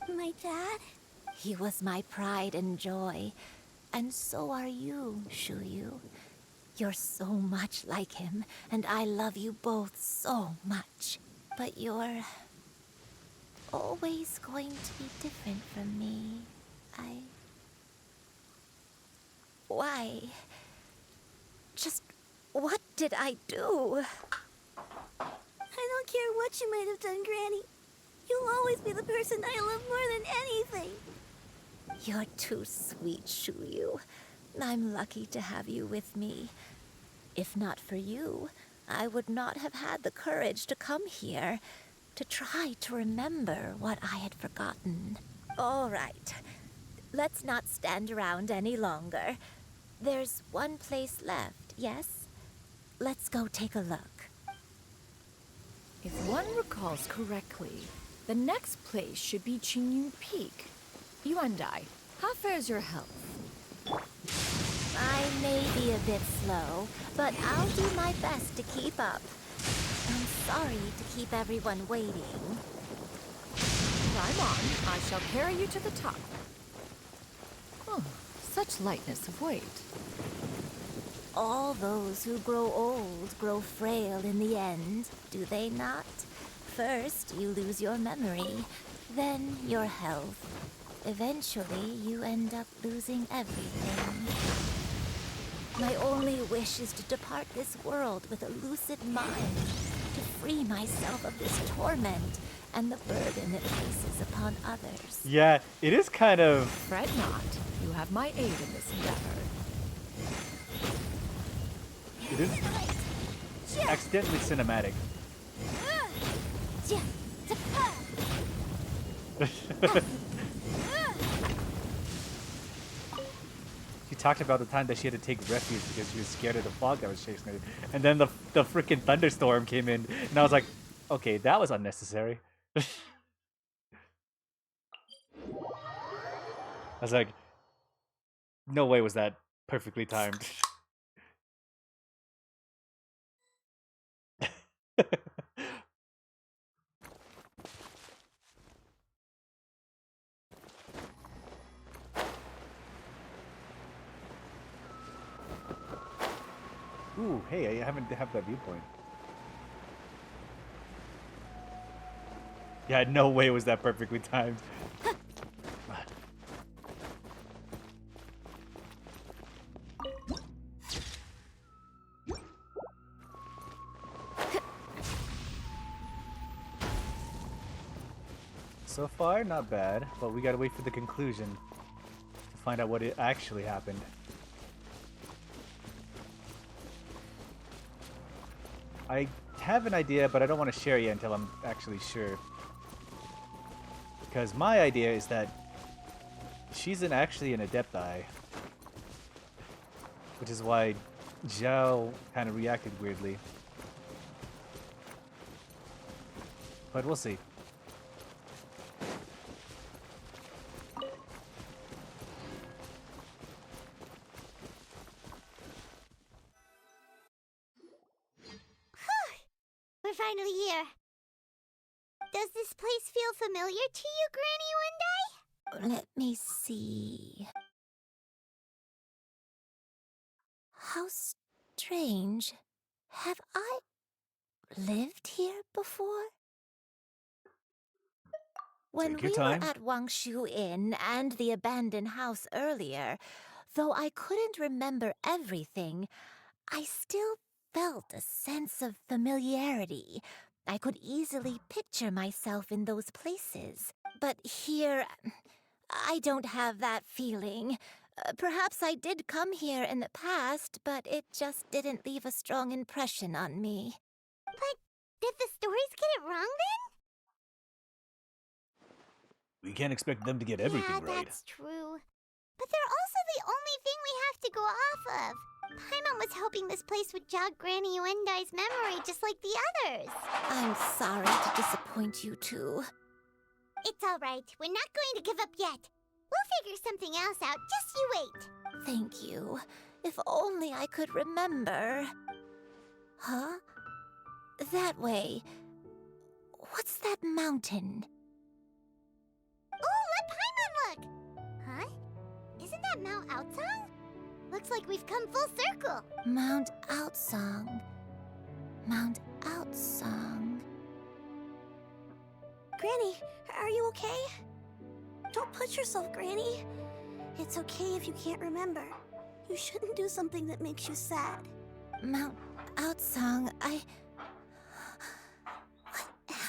My dad? He was my pride and joy, and so are you, Shuyu. You're so much like him, and I love you both so much. But you're always going to be different from me. Why? Just what did I do? I don't care what you might have done, Granny. You'll always be the person I love more than anything. You're too sweet, Shuyu. I'm lucky to have you with me. If not for you, I would not have had the courage to come here, to try to remember what I had forgotten. All right. Let's not stand around any longer. There's one place left, yes? Let's go take a look. If one recalls correctly, the next place should be Chinyu Peak. Yuandai, how fares your health? I may be a bit slow, but I'll do my best to keep up. I'm sorry to keep everyone waiting. Climb on. I shall carry you to the top. Oh, such lightness of weight. All those who grow old grow frail in the end, do they not? First, you lose your memory, then your health. Eventually, you end up losing everything. My only wish is to depart this world with a lucid mind, to free myself of this torment and the burden it places upon others. Yeah, it is kind of... Fret not. You have my aid in this endeavor. It is accidentally cinematic. She talked about the time that she had to take refuge because she was scared of the fog that was chasing her. And then the freaking thunderstorm came in. And I was like, okay, that was unnecessary. I was like, no way was that perfectly timed. Ooh, hey, I haven't have that viewpoint. Yeah, no way was that perfectly timed. So far, not bad, but we gotta wait for the conclusion to find out what it actually happened. I have an idea, but I don't want to share it yet until I'm actually sure. Because my idea is that she's actually an Adepti. Which is why Zhao kind of reacted weirdly. But we'll see. We're finally here. Does this place feel familiar to you, Granny One Day? Let me see. How strange. Have I lived here before? When Take your we time. were at Wangshu Inn and the abandoned house earlier, though I couldn't remember everything, I still felt a sense of familiarity. I could easily picture myself in those places. But here, I don't have that feeling. Perhaps I did come here in the past, but it just didn't leave a strong impression on me. But did the stories get it wrong then? We can't expect them to get everything Yeah, right. that's true. But they're also the only thing we have to go off of. Paimon was hoping this place would jog Granny Uendai's memory just like the others. I'm sorry to disappoint you two. It's all right. We're not going to give up yet. We'll figure something else out. Just you wait. Thank you. If only I could remember. Huh? That way. What's that mountain? Oh, let Paimon look! Huh? Isn't that Mount Outsong? Looks like we've come full circle. Mount Outsong. Mount Outsong. Granny, are you okay? Don't push yourself, Granny. It's okay if you can't remember. You shouldn't do something that makes you sad. Mount Outsong, What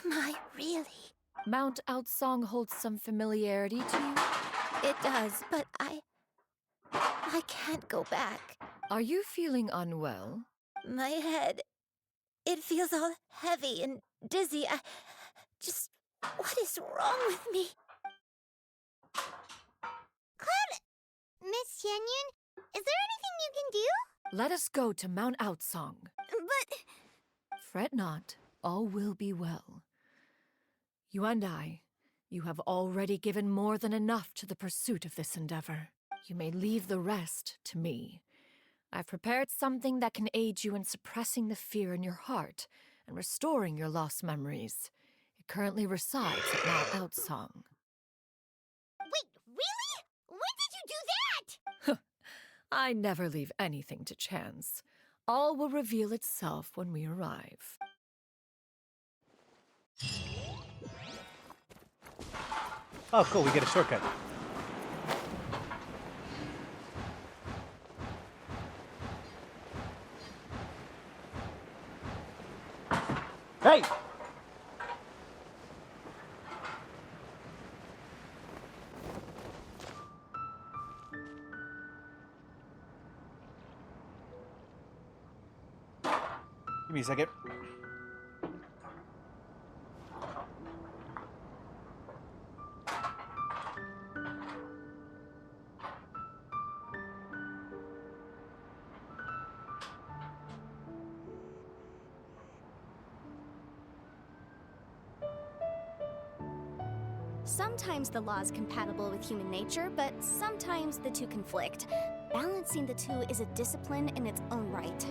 am I really? Mount Outsong holds some familiarity to you? It does, but I can't go back. Are you feeling unwell? My head, it feels all heavy and dizzy. What is wrong with me? Cloud... Miss Xianyun, is there anything you can do? Let us go to Mount Outsong. But... Fret not, all will be well. You and I, you have already given more than enough to the pursuit of this endeavor. You may leave the rest to me. I've prepared something that can aid you in suppressing the fear in your heart and restoring your lost memories. It currently resides at Mount Outsong. Wait, really? When did you do that? I never leave anything to chance. All will reveal itself when we arrive. Oh, cool, we get a shortcut. Hey! Give me a second. Sometimes the law is compatible with human nature, but sometimes the two conflict. Balancing the two is a discipline in its own right.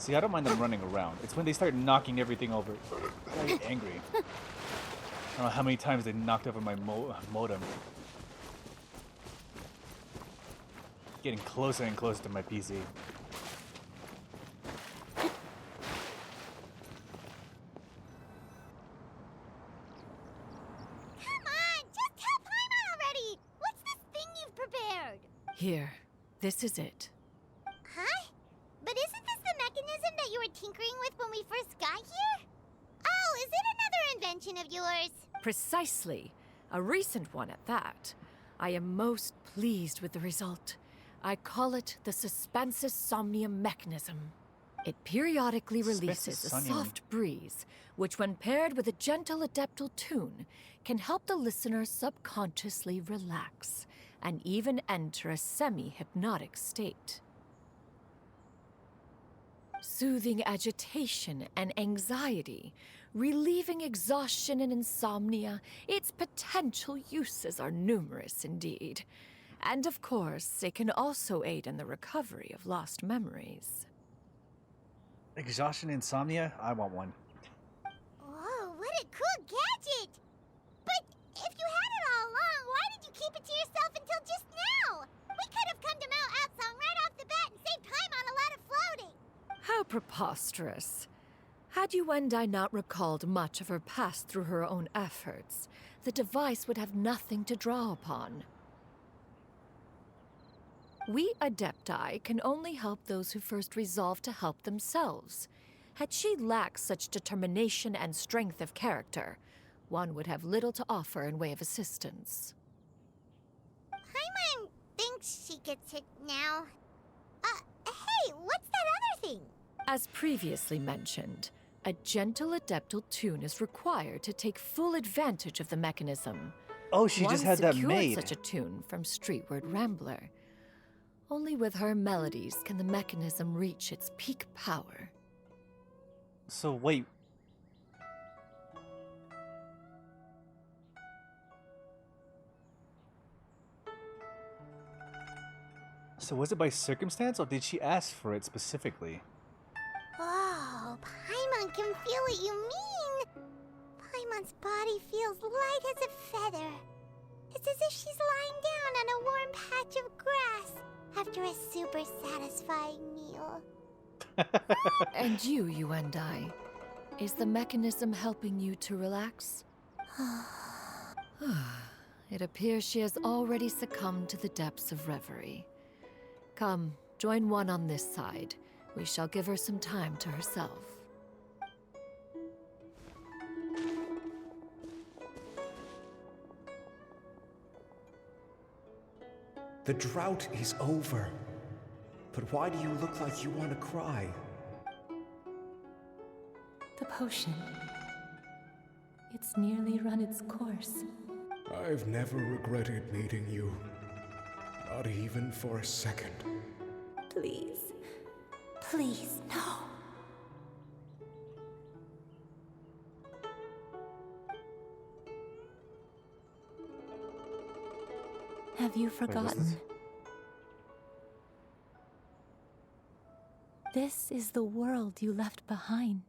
See, I don't mind them running around. It's when they start knocking everything over. I get angry. I don't know how many times they knocked over my modem. Getting closer and closer to my PC. Here, this is it. Huh? But isn't this the mechanism that you were tinkering with when we first got here? Oh, is it another invention of yours? Precisely. A recent one at that. I am most pleased with the result. I call it the Suspensus Somnium mechanism. It periodically releases a soft breeze, which when paired with a gentle adeptal tune, can help the listener subconsciously relax and even enter a semi-hypnotic state. Soothing agitation and anxiety, relieving exhaustion and insomnia, its potential uses are numerous indeed. And of course, it can also aid in the recovery of lost memories. Exhaustion, insomnia? I want one. Whoa, what a cool gadget! But if you had it all along, why did you keep it to yourself until just now? We could have come to Mount Outsong right off the bat and saved time on a lot of floating. How preposterous. Had you and I not recalled much of her past through her own efforts, the device would have nothing to draw upon. We Adepti can only help those who first resolve to help themselves. Had she lacked such determination and strength of character, one would have little to offer in way of assistance. Paimon thinks she gets it now. Hey, what's that other thing? As previously mentioned, a gentle adeptal tune is required to take full advantage of the mechanism. Oh, she just had that made. Such a tune from Streetward Rambler. Only with her melodies can the mechanism reach its peak power. So wait. So was it by circumstance, or did she ask for it specifically? Oh, Paimon can feel what you mean. Paimon's body feels light as a feather. It's as if she's lying down on a warm patch of grass after a super satisfying meal. And you and I, is the mechanism helping you to relax? It appears she has already succumbed to the depths of reverie. Come, join one on this side. We shall give her some time to herself. The drought is over. But why do you look like you want to cry? The potion. It's nearly run its course. I've never regretted meeting you. Not even for a second. Please. Please, no. Have you forgotten? This is the world you left behind.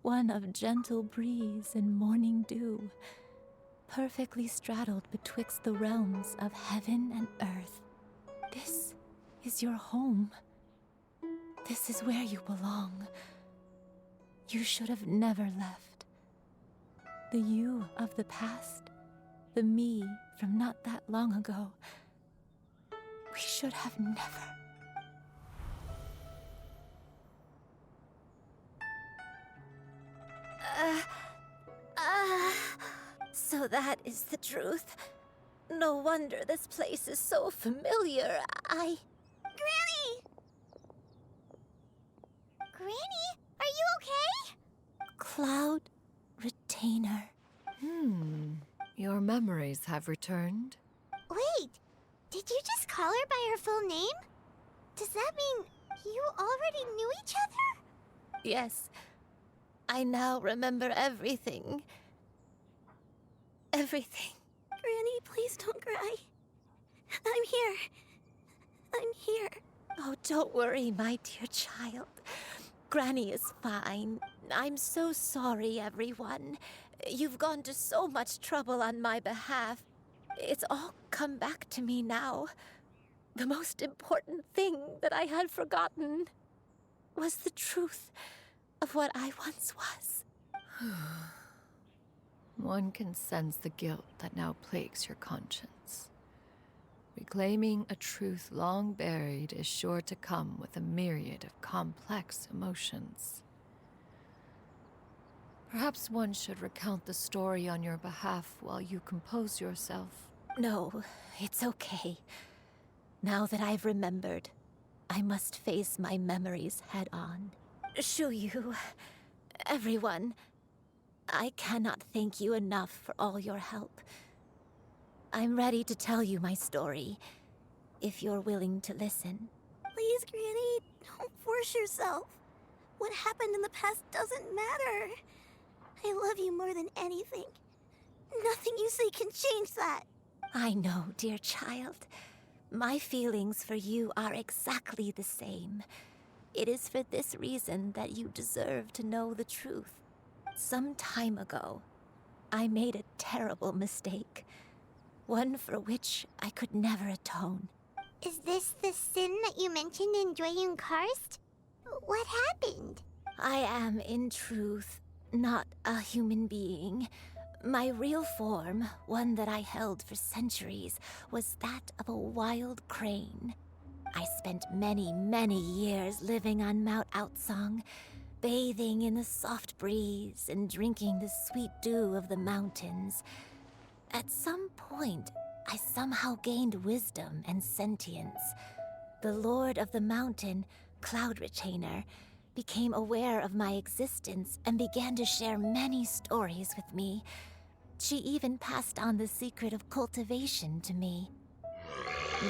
One of gentle breeze and morning dew, perfectly straddled betwixt the realms of heaven and earth. This is your home. This is where you belong. You should have never left. The you of the past, the me from not that long ago, we should have never. So that is the truth. No wonder this place is so familiar. Granny! Granny, are you okay? Cloud Retainer. Your memories have returned. Wait, did you just call her by her full name? Does that mean you already knew each other? Yes. I now remember everything. Everything. Granny, please don't cry. I'm here. I'm here. Oh, don't worry, my dear child. Granny is fine. I'm so sorry, everyone. You've gone to so much trouble on my behalf. It's all come back to me now. The most important thing that I had forgotten was the truth of what I once was. One can sense the guilt that now plagues your conscience. Reclaiming a truth long buried is sure to come with a myriad of complex emotions. Perhaps one should recount the story on your behalf while you compose yourself. No, it's okay. Now that I've remembered, I must face my memories head on. Shuyu, everyone, I cannot thank you enough for all your help. I'm ready to tell you my story, if you're willing to listen. Please, Granny, don't force yourself. What happened in the past doesn't matter. I love you more than anything. Nothing you say can change that. I know, dear child. My feelings for you are exactly the same. It is for this reason that you deserve to know the truth. Some time ago, I made a terrible mistake. One for which I could never atone. Is this the sin that you mentioned in Dwayne Karst? What happened? I am, in truth, not a human being. My real form, one that I held for centuries, was that of a wild crane. I spent many, many years living on Mount Outsong, bathing in the soft breeze and drinking the sweet dew of the mountains. At some point, I somehow gained wisdom and sentience. The Lord of the Mountain, Cloud Retainer, became aware of my existence and began to share many stories with me. She even passed on the secret of cultivation to me.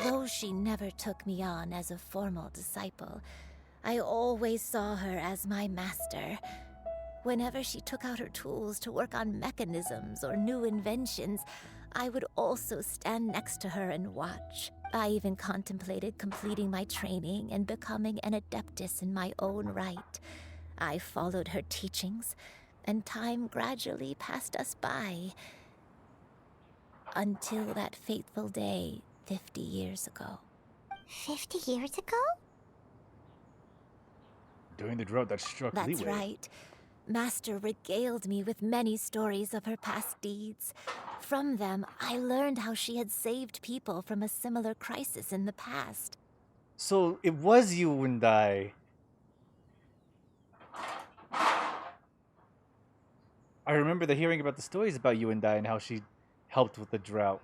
Though she never took me on as a formal disciple, I always saw her as my master. Whenever she took out her tools to work on mechanisms or new inventions, I would also stand next to her and watch. I even contemplated completing my training and becoming an adeptus in my own right. I followed her teachings, and time gradually passed us by. Until that fateful day 50 years ago. 50 years ago? During the drought that struck That's Leeway. right. Master regaled me with many stories of her past deeds. From them, I learned how she had saved people from a similar crisis in the past. So it was you and I. I remember hearing about the stories about you and I and how she helped with the drought.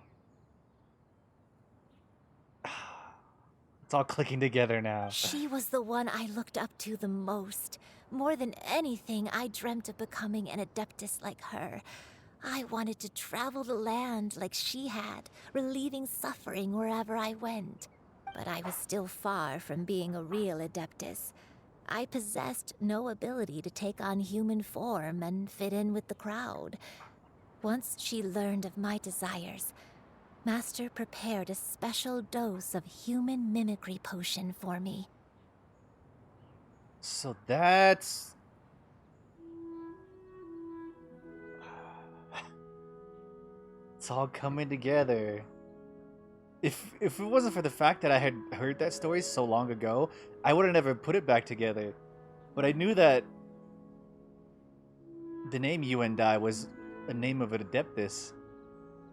It's all clicking together now. She was the one I looked up to the most. More than anything, I dreamt of becoming an adeptus like her. I wanted to travel the land like she had, relieving suffering wherever I went. But I was still far from being a real adeptus. I possessed no ability to take on human form and fit in with the crowd. Once she learned of my desires, Master prepared a special dose of human mimicry potion for me. So that's... It's all coming together. If it wasn't for the fact that I had heard that story so long ago, I would have never put it back together. But I knew that the name You and I was a name of an adeptus.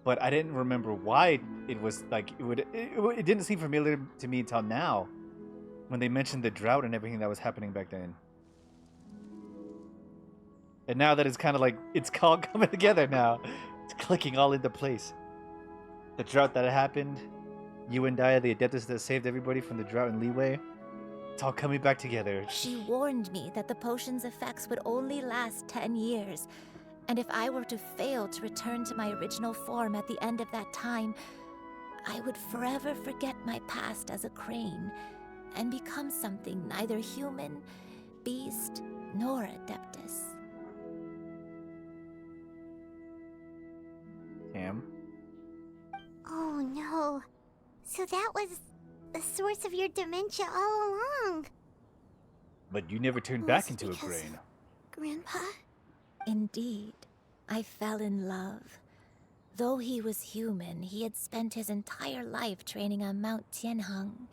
But I didn't remember why it was like it didn't seem familiar to me until now, when they mentioned the drought and everything that was happening back then. And now that it's kind of like it's all coming together now, it's clicking all into place. The drought that happened, you and I, the adeptus that saved everybody from the drought in Leeway, it's all coming back together. She warned me that the potion's effects would only last 10 years. And if I were to fail to return to my original form at the end of that time, I would forever forget my past as a crane and become something neither human, beast, nor adeptus. Cam? Oh no. So that was the source of your dementia all along. But you never turned Was back it into a because grain. Grandpa? Indeed, I fell in love. Though he was human, he had spent his entire life training on Mount Tianheng.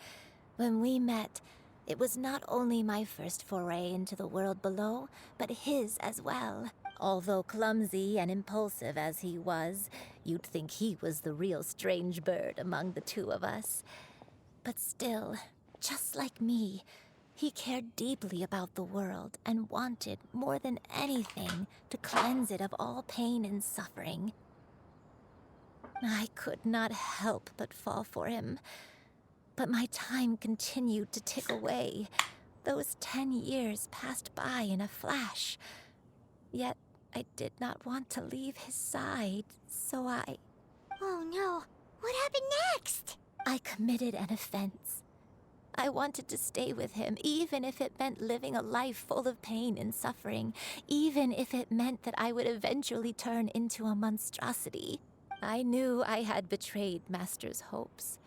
When we met, it was not only my first foray into the world below, but his as well. Although clumsy and impulsive as he was, you'd think he was the real strange bird among the two of us. But still, just like me, he cared deeply about the world and wanted, more than anything, to cleanse it of all pain and suffering. I could not help but fall for him. But my time continued to tick away. Those 10 years passed by in a flash. Yet I did not want to leave his side, so I... Oh no, what happened next? I committed an offense. I wanted to stay with him, even if it meant living a life full of pain and suffering, even if it meant that I would eventually turn into a monstrosity. I knew I had betrayed Master's hopes,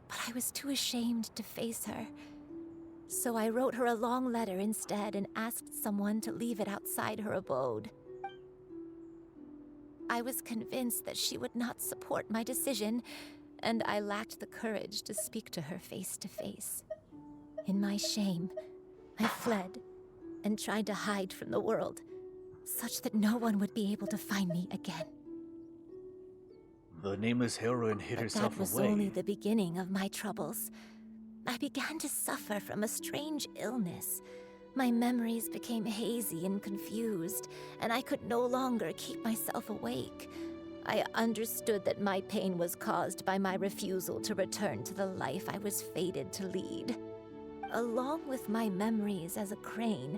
but I was too ashamed to face her. So I wrote her a long letter instead and asked someone to leave it outside her abode. I was convinced that she would not support my decision, and I lacked the courage to speak to her face to face. In my shame, I fled and tried to hide from the world, such that no one would be able to find me again. The nameless heroine hid But herself that was away. only the beginning of my troubles. I began to suffer from a strange illness. My memories became hazy and confused, and I could no longer keep myself awake. I understood that my pain was caused by my refusal to return to the life I was fated to lead. Along with my memories as a crane,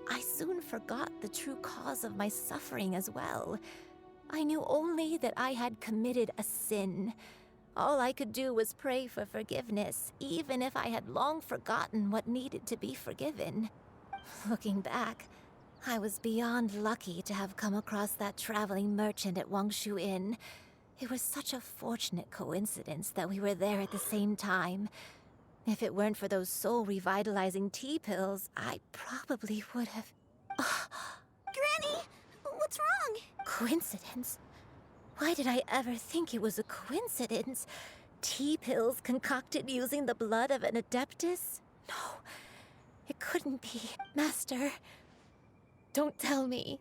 I soon forgot the true cause of my suffering as well. I knew only that I had committed a sin. All I could do was pray for forgiveness, even if I had long forgotten what needed to be forgiven. Looking back, I was beyond lucky to have come across that traveling merchant at Wangshu Inn. It was such a fortunate coincidence that we were there at the same time. If it weren't for those soul-revitalizing tea pills, I probably would have... Granny, what's wrong? Coincidence? Why did I ever think it was a coincidence? Tea pills concocted using the blood of an adeptus? No, it couldn't be. Master, don't tell me.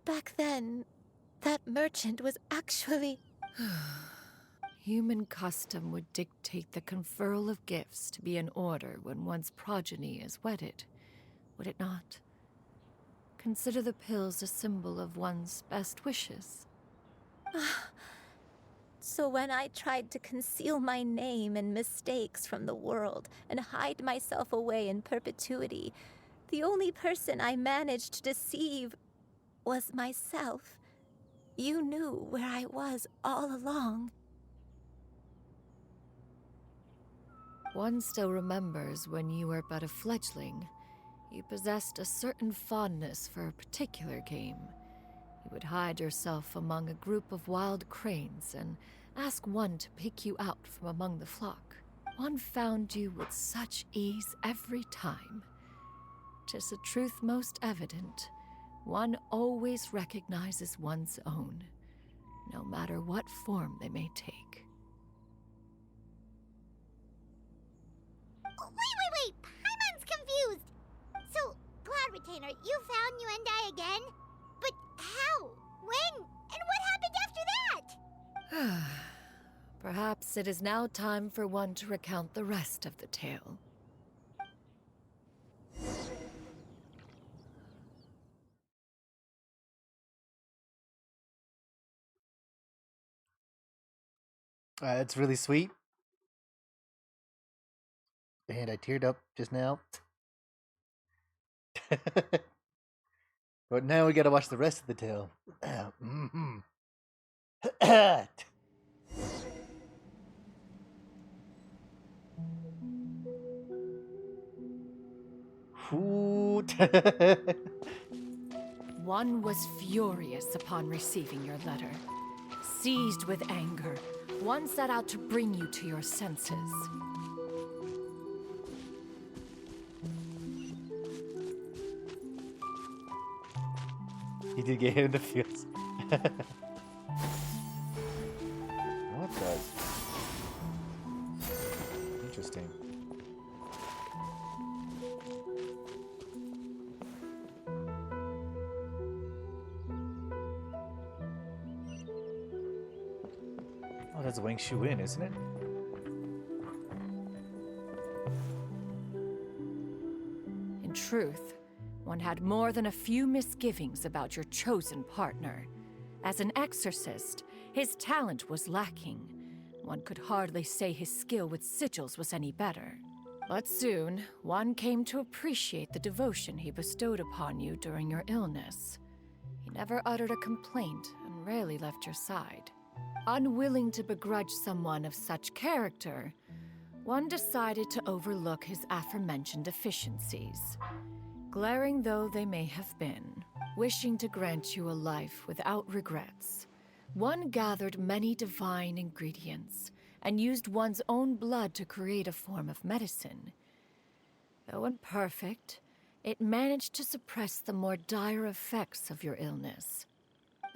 Back then, that merchant was actually... Human custom would dictate the conferral of gifts to be in order when one's progeny is wedded, would it not? Consider the pills a symbol of one's best wishes. So when I tried to conceal my name and mistakes from the world and hide myself away in perpetuity, the only person I managed to deceive was myself. You knew where I was all along. One still remembers when you were but a fledgling. You possessed a certain fondness for a particular game. You would hide yourself among a group of wild cranes and ask one to pick you out from among the flock. One found you with such ease every time. 'Tis a truth most evident. One always recognizes one's own, no matter what form they may take. Wait! Paimon's confused! So, Cloud Retainer, you found Yuendai again? But how? When? And what happened after that? Perhaps it is now time for one to recount the rest of the tale. It's really sweet. And I teared up just now. But now we gotta watch the rest of the tale. One was furious upon receiving your letter. Seized with anger, one set out to bring you to your senses. He did get hit in the feels. What the? Interesting. Oh, that's Wang Shu in, isn't it? In truth, one had more than a few misgivings about your chosen partner. As an exorcist, his talent was lacking. One could hardly say his skill with sigils was any better. But soon, one came to appreciate the devotion he bestowed upon you during your illness. He never uttered a complaint and rarely left your side. Unwilling to begrudge someone of such character, one decided to overlook his aforementioned deficiencies. Glaring though they may have been, wishing to grant you a life without regrets, one gathered many divine ingredients and used one's own blood to create a form of medicine. Though imperfect, it managed to suppress the more dire effects of your illness.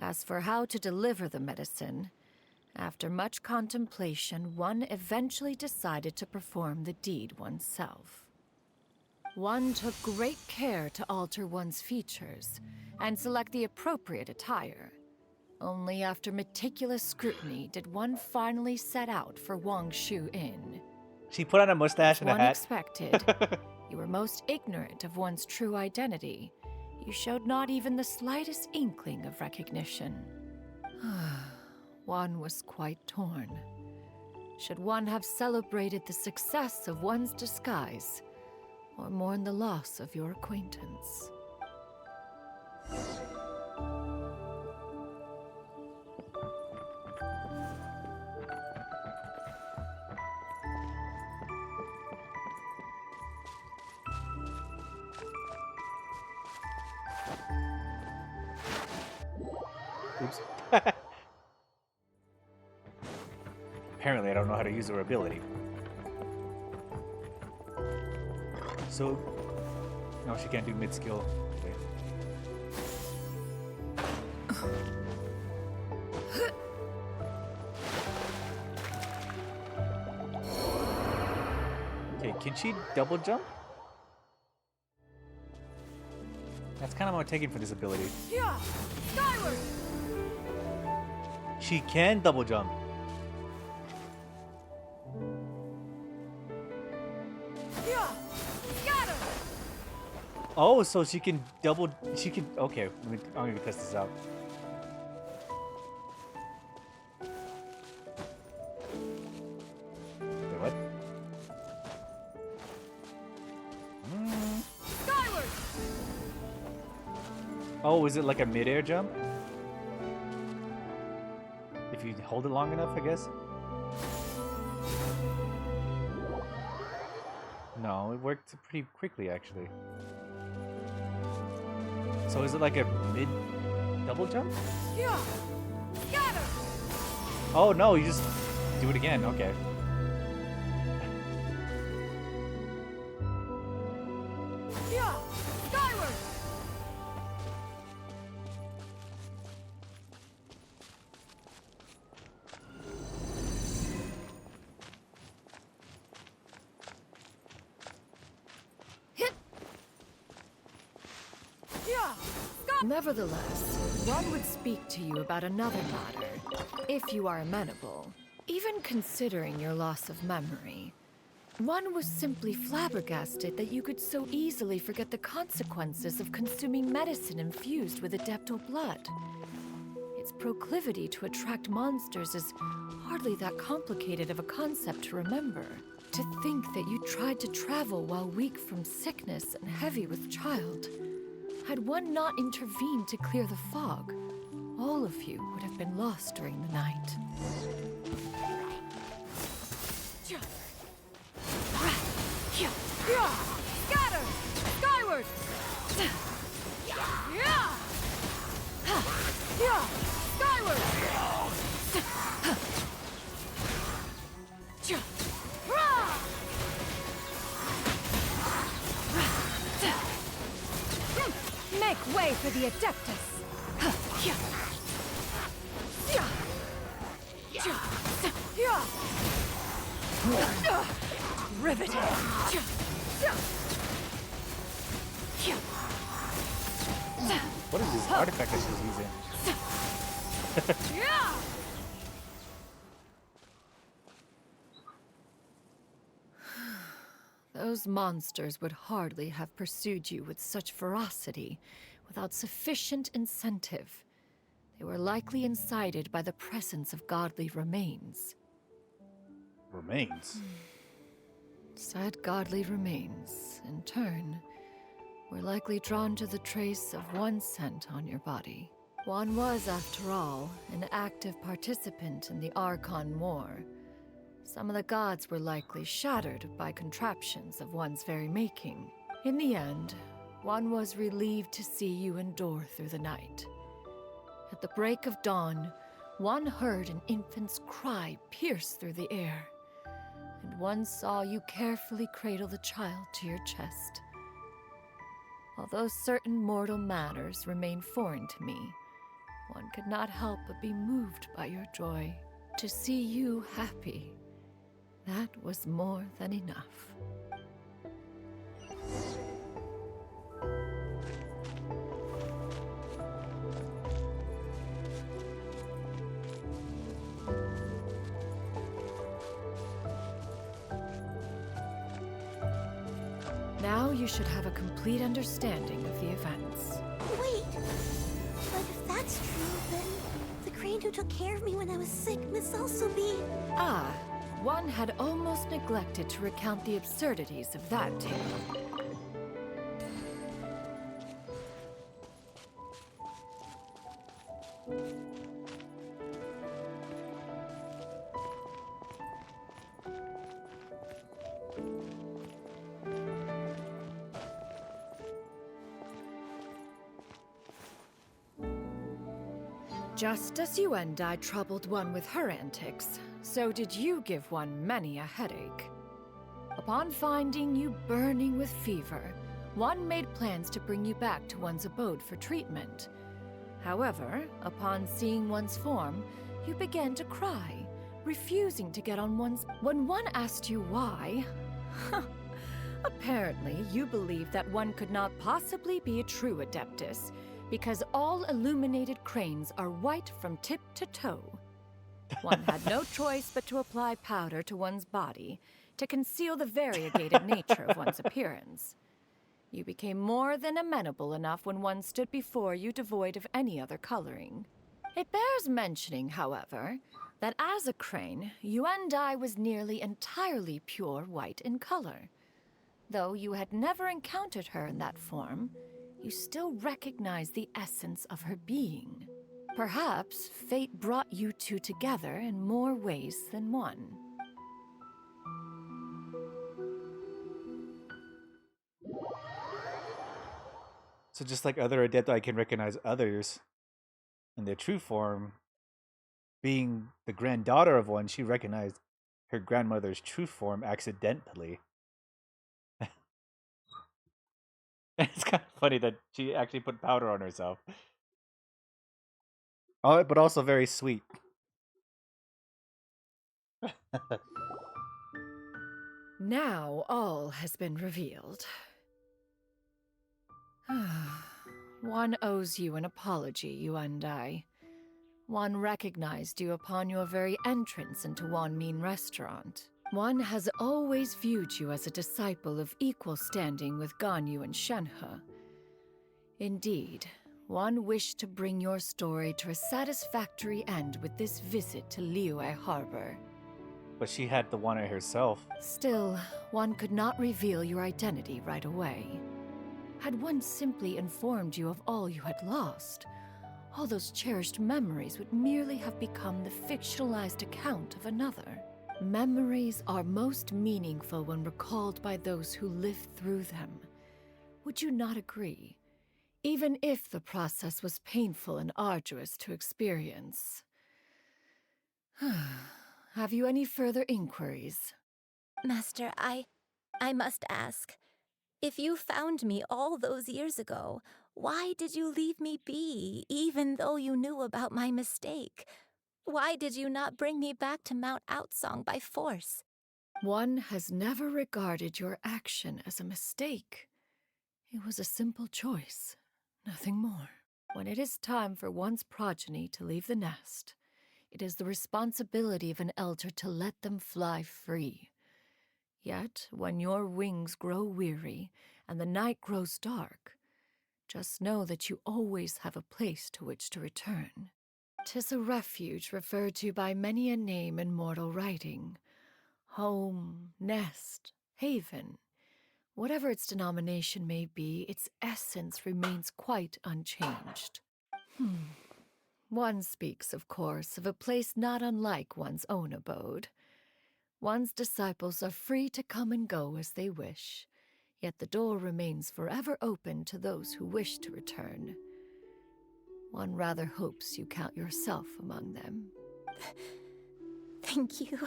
As for how to deliver the medicine, after much contemplation, one eventually decided to perform the deed oneself. One took great care to alter one's features and select the appropriate attire. Only after meticulous scrutiny did one finally set out for Wang Shu Inn. She put on a mustache and a One hat. expected. You were most ignorant of one's true identity. You showed not even the slightest inkling of recognition. One was quite torn. Should one have celebrated the success of one's disguise, or mourn the loss of your acquaintance? Oops. Apparently, I don't know how to use her ability. So, no, she can't do mid-skill. Okay. Okay, can she double jump? That's kind of what I'm taking for this ability. Yeah, skyward! She can double jump. Yeah, scatter! Oh, so she can double. She can. Okay, I'm gonna test this out. Wait, what? Skyward! Oh, is it like a mid-air jump? If you hold it long enough, I guess. No, it worked pretty quickly, actually. So is it like a mid double jump? Yeah, scatter! Oh no, you just do it again. Okay. Yeah, skyward! Nevertheless, one would speak to you about another matter, if you are amenable. Even considering your loss of memory, one was simply flabbergasted that you could so easily forget the consequences of consuming medicine infused with adeptal blood. Its proclivity to attract monsters is hardly that complicated of a concept to remember. To think that you tried to travel while weak from sickness and heavy with child. Had one not intervened to clear the fog, all of you would have been lost during the night. Scatter! Skyward! Skyward! Make way for the Adeptus! Riveting. What is this artifact that she's using? Those monsters would hardly have pursued you with such ferocity without sufficient incentive. They were likely incited by the presence of godly remains. Remains? Said godly remains, in turn, were likely drawn to the trace of one scent on your body. One was, after all, an active participant in the Archon War. Some of the gods were likely shattered by contraptions of one's very making. In the end, one was relieved to see you endure through the night. At the break of dawn, one heard an infant's cry pierce through the air, and one saw you carefully cradle the child to your chest. Although certain mortal matters remain foreign to me, one could not help but be moved by your joy. To see you happy, that was more than enough. Now you should have a complete understanding of the events. Wait! But if that's true, then the crane who took care of me when I was sick must also be... Ah, one had almost neglected to recount the absurdities of that tale. Just as you and I troubled one with her antics, so did you give one many a headache. Upon finding you burning with fever, one made plans to bring you back to one's abode for treatment. However, upon seeing one's form, you began to cry, refusing to get on one's... When one asked you why, apparently you believed that one could not possibly be a true Adeptus, because all illuminated cranes are white from tip to toe. One had no choice but to apply powder to one's body to conceal the variegated nature of one's appearance. You became more than amenable enough when one stood before you devoid of any other coloring. It bears mentioning, however, that as a crane, Yuendai was nearly entirely pure white in color. Though you had never encountered her in that form, you still recognize the essence of her being. Perhaps fate brought you two together in more ways than one. So just like other Adepti, I can recognize others in their true form. Being the granddaughter of one, she recognized her grandmother's true form accidentally. It's kind of funny that she actually put powder on herself. Oh, but also very sweet. Now all has been revealed. One owes you an apology, you and I. One recognized you upon your very entrance into Wanmin Restaurant. One has always viewed you as a disciple of equal standing with Ganyu and Shenhe. Indeed, one wished to bring your story to a satisfactory end with this visit to Liyue Harbor. But she had the one herself. Still, one could not reveal your identity right away. Had one simply informed you of all you had lost, all those cherished memories would merely have become the fictionalized account of another. Memories are most meaningful when recalled by those who lived through them. Would you not agree? Even if the process was painful and arduous to experience. Have you any inquiries? Inquiries? Master, I must ask. If you found me all those years ago, why did you leave me be, even though you knew about my mistake? Why did you not bring me back to Mount Outsong by force? One has never regarded your action as a mistake. It was a simple choice, nothing more. When it is time for one's progeny to leave the nest, it is the responsibility of an elder to let them fly free. Yet, when your wings grow weary and the night grows dark, just know that you always have a place to which to return. 'Tis a refuge referred to by many a name in mortal writing. Home, nest, haven. Whatever its denomination may be, its essence remains quite unchanged. One speaks, of course, of a place not unlike one's own abode. One's disciples are free to come and go as they wish, yet the door remains forever open to those who wish to return. One rather hopes you count yourself among them. Thank you.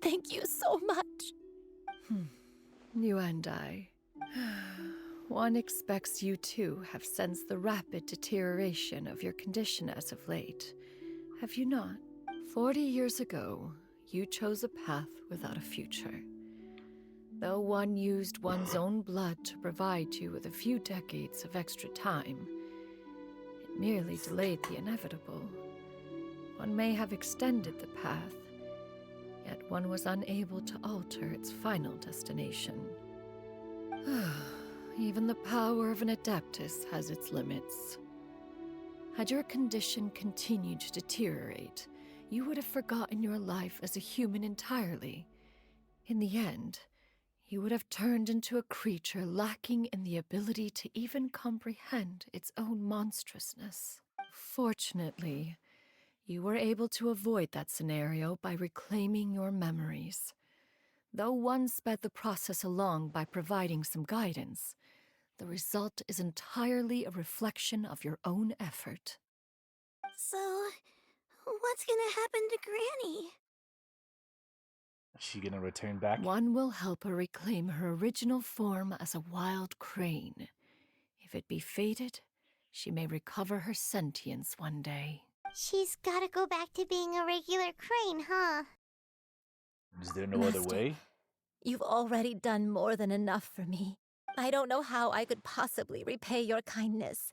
Thank you so much. You and I. One expects you too have sensed the rapid deterioration of your condition as of late. Have you not? 40 years ago, you chose a path without a future. Though one used one's own blood to provide you with a few decades of extra time, it merely delayed the inevitable. One may have extended the path, yet one was unable to alter its final destination. Even the power of an adeptus has its limits. Had your condition continued to deteriorate, you would have forgotten your life as a human entirely. In the end, you would have turned into a creature lacking in the ability to even comprehend its own monstrousness. Fortunately, you were able to avoid that scenario by reclaiming your memories. Though one sped the process along by providing some guidance, the result is entirely a reflection of your own effort. So, what's gonna happen to Granny? Is she gonna return back? One will help her reclaim her original form as a wild crane. If it be fated, she may recover her sentience one day. She's gotta go back to being a regular crane, huh? Is there no other Master, way? You've already done more than enough for me. I don't know how I could possibly repay your kindness.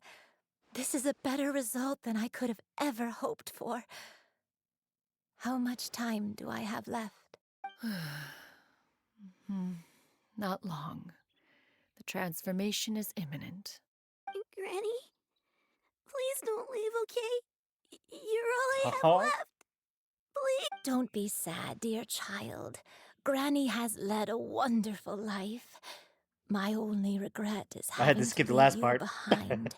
This is a better result than I could have ever hoped for. How much time do I have left? Not long. The transformation is imminent. Granny? Please don't leave, okay? You're all I have Uh-huh. left. Please. Don't be sad, dear child. Granny has led a wonderful life. My only regret is I had to having skip the leave last you part. behind.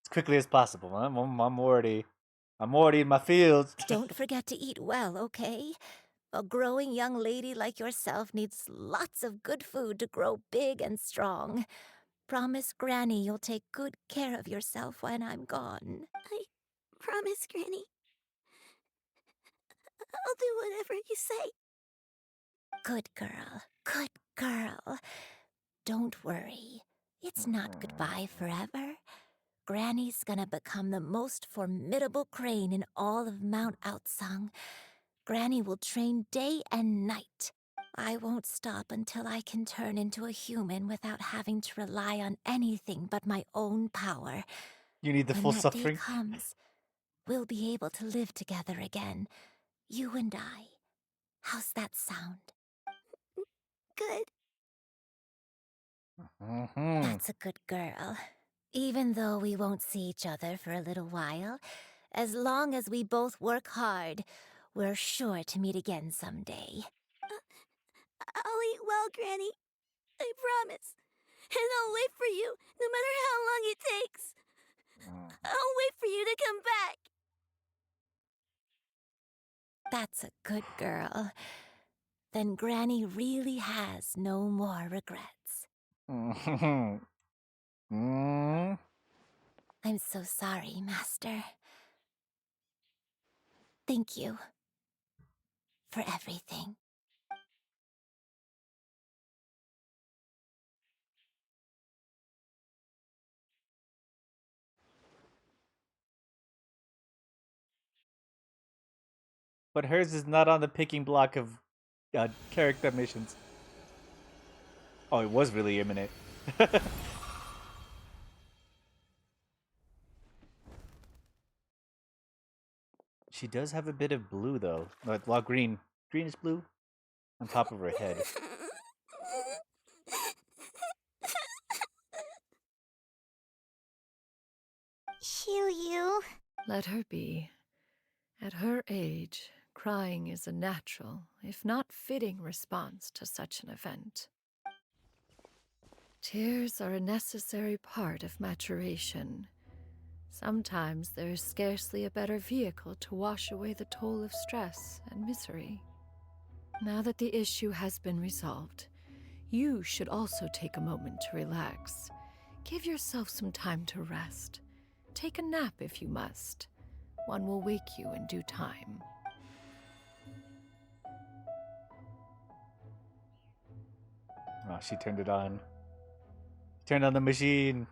As quickly as possible. I'm already in my fields. Don't forget to eat well, okay? A growing young lady like yourself needs lots of good food to grow big and strong. Promise Granny you'll take good care of yourself when I'm gone. I promise, Granny. I'll do whatever you say. Good girl, good girl. Don't worry. It's not goodbye forever. Granny's gonna become the most formidable crane in all of Mount Outsung. Granny will train day and night. I won't stop until I can turn into a human without having to rely on anything but my own power. You need the When full that day suffering. comes, we'll be able to live together again. You and I. How's that sound? Good. That's a good girl. Even though we won't see each other for a little while, as long as we both work hard, we're sure to meet again someday. I'll eat well, Granny. I promise. And I'll wait for you, no matter how long it takes. I'll wait for you to come back. That's a good girl. Then Granny really has no more regrets. I'm so sorry, Master. Thank you for everything. But hers is not on the picking block of character missions. Oh, it was really imminent. She does have a bit of blue, though. Well, green. Greenish blue on top of her head. Shiryu. Let her be. At her age, crying is a natural, if not fitting, response to such an event. Tears are a necessary part of maturation. Sometimes there is scarcely a better vehicle to wash away the toll of stress and misery. Now that the issue has been resolved, you should also take a moment to relax. Give yourself some time to rest. Take a nap if you must. One will wake you in due time. Oh, she turned it on. Turned on the machine.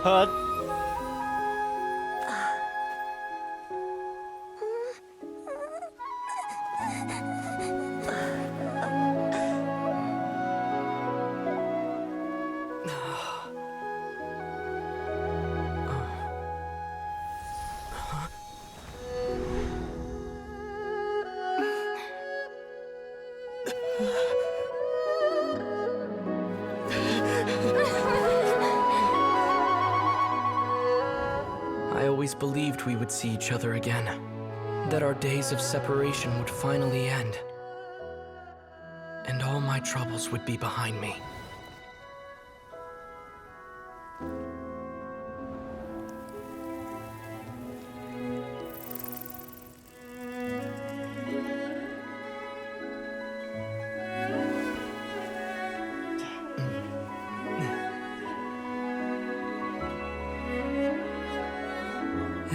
Hut. I always believed we would see each other again, that our days of separation would finally end, and all my troubles would be behind me.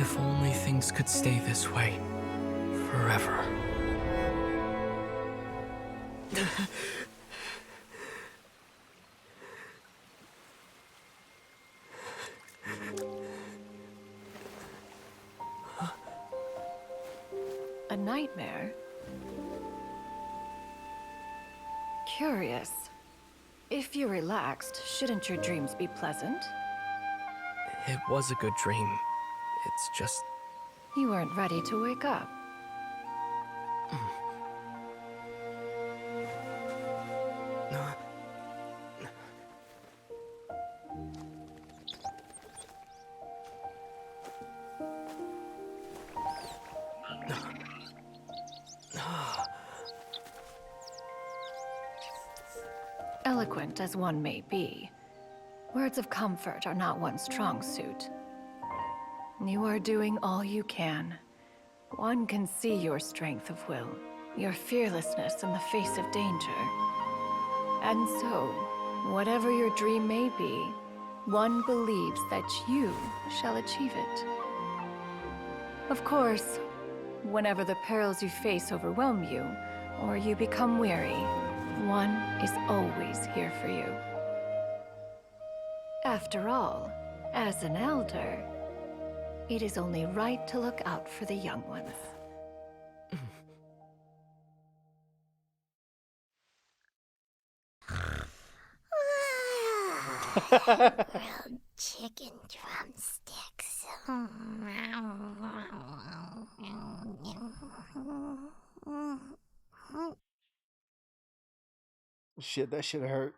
If only things could stay this way forever. A nightmare? Curious. If you're relaxed, shouldn't your dreams be pleasant? It was a good dream. It's just... You weren't ready to wake up. Eloquent as one may be, words of comfort are not one's strong suit. You are doing all you can. One can see your strength of will, your fearlessness in the face of danger. And so, whatever your dream may be, one believes that you shall achieve it. Of course, whenever the perils you face overwhelm you, or you become weary, one is always here for you. After all, as an elder, it is only right to look out for the young ones. Grilled chicken drumsticks. Shit, that shit hurt.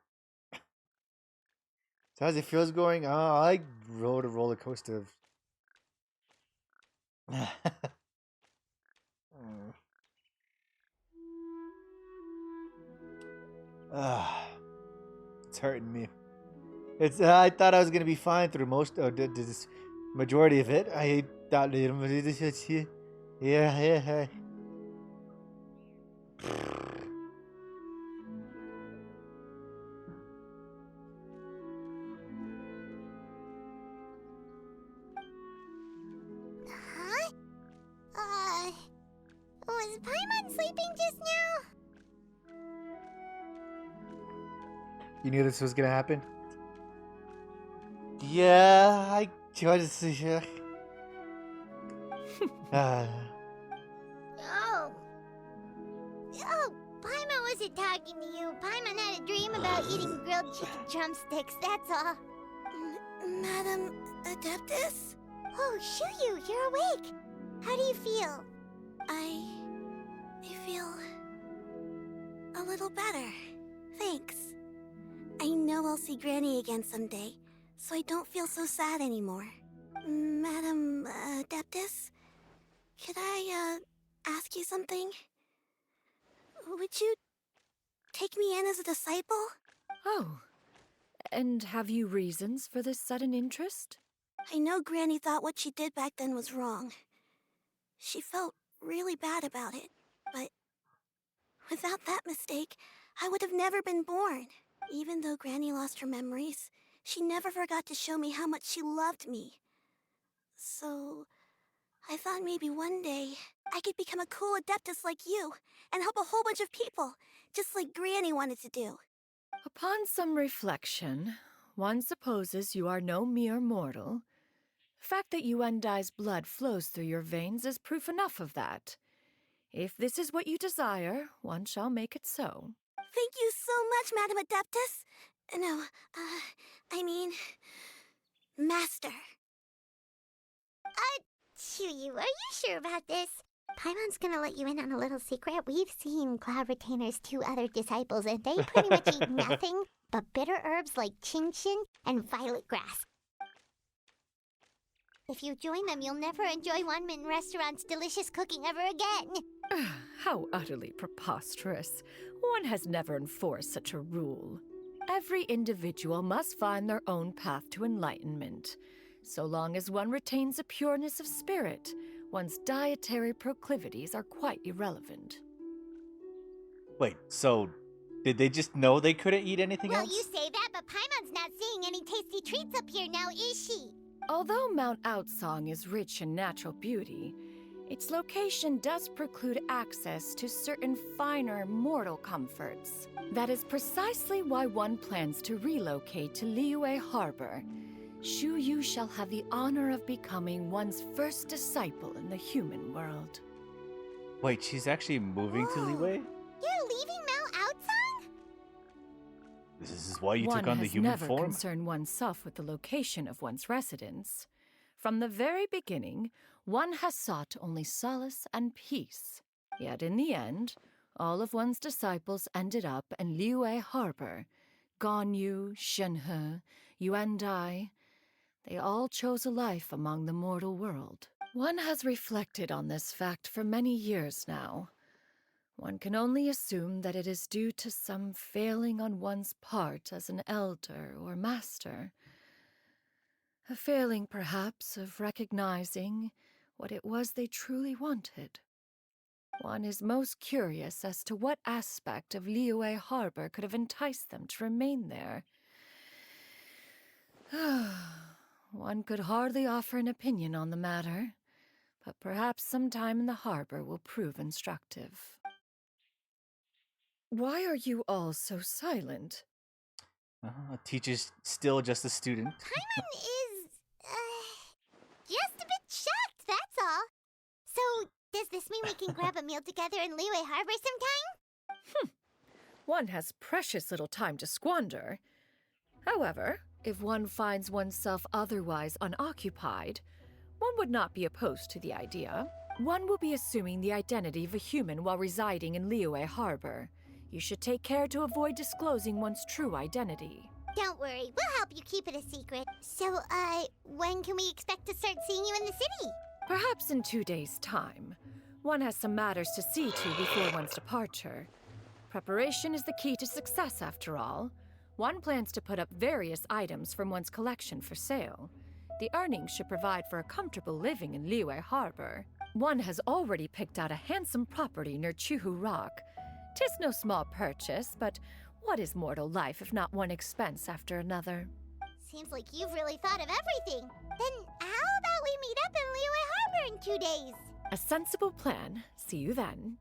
So how's it feels going? I rode a roller coaster of... Mm. 。 。 。 。 。 。 。 . 。 。 . 。 。 . 。 . 。 。 . 。 。 . 。 。 . 。 。 . 。 。 。 . 。 。 . 。 。 . 。 。 。 。 。 。 。 。 。 . 。 。 . 。 . 。 Eloquent as one may be, words of comfort are not one's strong suit. hurting me. It's I thought I was gonna be fine through most this majority of it. I thought yeah. Huh? Was Paimon sleeping just now? You knew this was gonna happen? Yeah, I just Oh. Oh, Paimon wasn't talking to you. Paimon had a dream about eating grilled chicken drumsticks, that's all. Madam Adeptus? Oh, Shuyu, you're awake. How do you feel? I feel a little better. Thanks. I know I'll see Granny again someday, so I don't feel so sad anymore. Madam Adeptus, could I ask you something? Would you take me in as a disciple? Oh, and have you reasons for this sudden interest? I know Granny thought what she did back then was wrong. She felt really bad about it, but without that mistake, I would have never been born. Even though Granny lost her memories, she never forgot to show me how much she loved me. So, I thought maybe one day I could become a cool Adeptus like you and help a whole bunch of people, just like Granny wanted to do. Upon some reflection, one supposes you are no mere mortal. The fact that Yuendai's blood flows through your veins is proof enough of that. If this is what you desire, one shall make it so. Thank you so much, Madam Adeptus. No, I mean, Master. Chuyu, are you sure about this? Paimon's gonna let you in on a little secret. We've seen Cloud Retainer's 2 other disciples, and they pretty much eat nothing but bitter herbs like chinchin and violet grass. If you join them, you'll never enjoy Wanmin Restaurant's delicious cooking ever again. How utterly preposterous. One has never enforced such a rule. Every individual must find their own path to enlightenment. So long as one retains a pureness of spirit, one's dietary proclivities are quite irrelevant. Wait, so did they just know they couldn't eat anything Well, else? you say that, but Paimon's not seeing any tasty treats up here now, is she? Although Mount Outsong is rich in natural beauty, its location does preclude access to certain finer mortal comforts. That is precisely why one plans to relocate to Liyue Harbor. Shuyu shall have the honor of becoming one's first disciple in the human world. Wait, she's actually moving to Liyue? You're leaving Mount Outsong? This is why you One took on the has human never form? concerned oneself with the location of one's residence. From the very beginning, one has sought only solace and peace. Yet in the end, all of one's disciples ended up in Liyue Harbor. Ganyu, Shenhe, Yuendai. They all chose a life among the mortal world. One has reflected on this fact for many years now. One can only assume that it is due to some failing on one's part as an elder or master. A failing, perhaps, of recognizing what it was they truly wanted. One is most curious as to what aspect of Liyue Harbor could have enticed them to remain there. One could hardly offer an opinion on the matter, but perhaps some time in the harbor will prove instructive. Why are you all so silent? A teacher's still just a student. Paimon is, just a bit shocked, that's all. So, does this mean we can grab a meal together in Liyue Harbor sometime? One has precious little time to squander. However, if one finds oneself otherwise unoccupied, one would not be opposed to the idea. One will be assuming the identity of a human while residing in Liyue Harbor. You should take care to avoid disclosing one's true identity. Don't worry, we'll help you keep it a secret. So, when can we expect to start seeing you in the city? Perhaps in 2 days' time. One has some matters to see to before one's departure. Preparation is the key to success, after all. One plans to put up various items from one's collection for sale. The earnings should provide for a comfortable living in Liyue Harbor. One has already picked out a handsome property near Chuhu Rock. 'Tis no small purchase, but what is mortal life if not one expense after another? Seems like you've really thought of everything. Then how about we meet up in Liyue Harbor in 2 days? A sensible plan. See you then.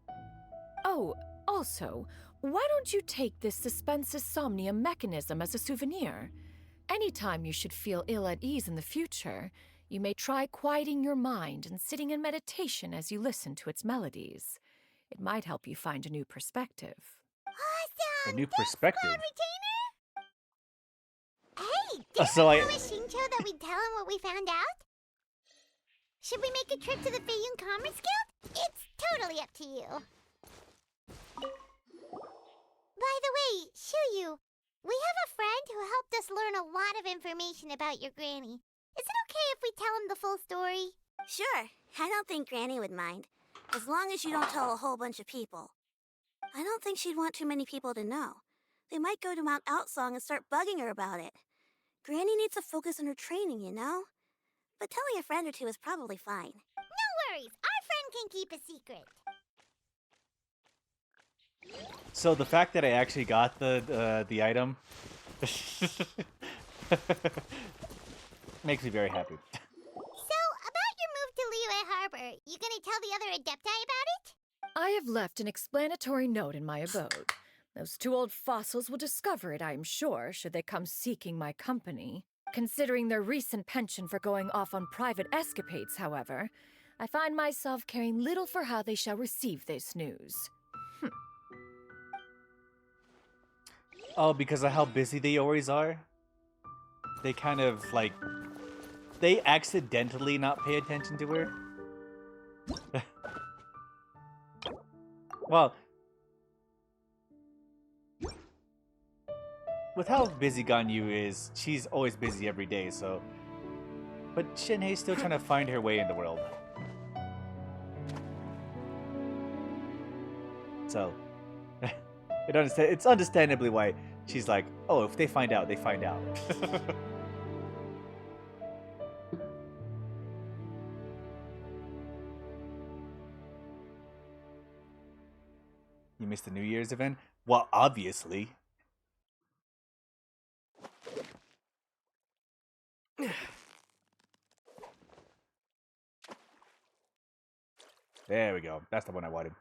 Oh, also, why don't you take this suspensus somnium mechanism as a souvenir? Anytime you should feel ill at ease in the future, you may try quieting your mind and sitting in meditation as you listen to its melodies. It might help you find a new perspective. Awesome! A new perspective. Hey, didn't So I promise Shincho that we'd tell him what we found out? Should we make a trip to the Feiyun Commerce Guild? It's totally up to you. By the way, Shuyu, we have a friend who helped us learn a lot of information about your granny. Is it okay if we tell him the full story? Sure. I don't think Granny would mind. As long as you don't tell a whole bunch of people. I don't think she'd want too many people to know. They might go to Mount Outsong and start bugging her about it. Granny needs to focus on her training, you know? But telling a friend or two is probably fine. No worries. Our friend can keep a secret. So the fact that I actually got the item makes me very happy. So, about your move to Liyue Harbor, you gonna tell the other Adepti about it? I have left an explanatory note in my abode. Those two old fossils will discover it, I am sure, should they come seeking my company. Considering their recent penchant for going off on private escapades, however, I find myself caring little for how they shall receive this news. Oh, because of how busy they always are? They kind of, like... They accidentally not pay attention to her? Well... With how busy Ganyu is, she's always busy every day, so... But Shinhei's still trying to find her way in the world. So... It's understandably why she's like, oh, if they find out, they find out. You missed the New Year's event? Well, obviously. There we go. That's the one I wanted.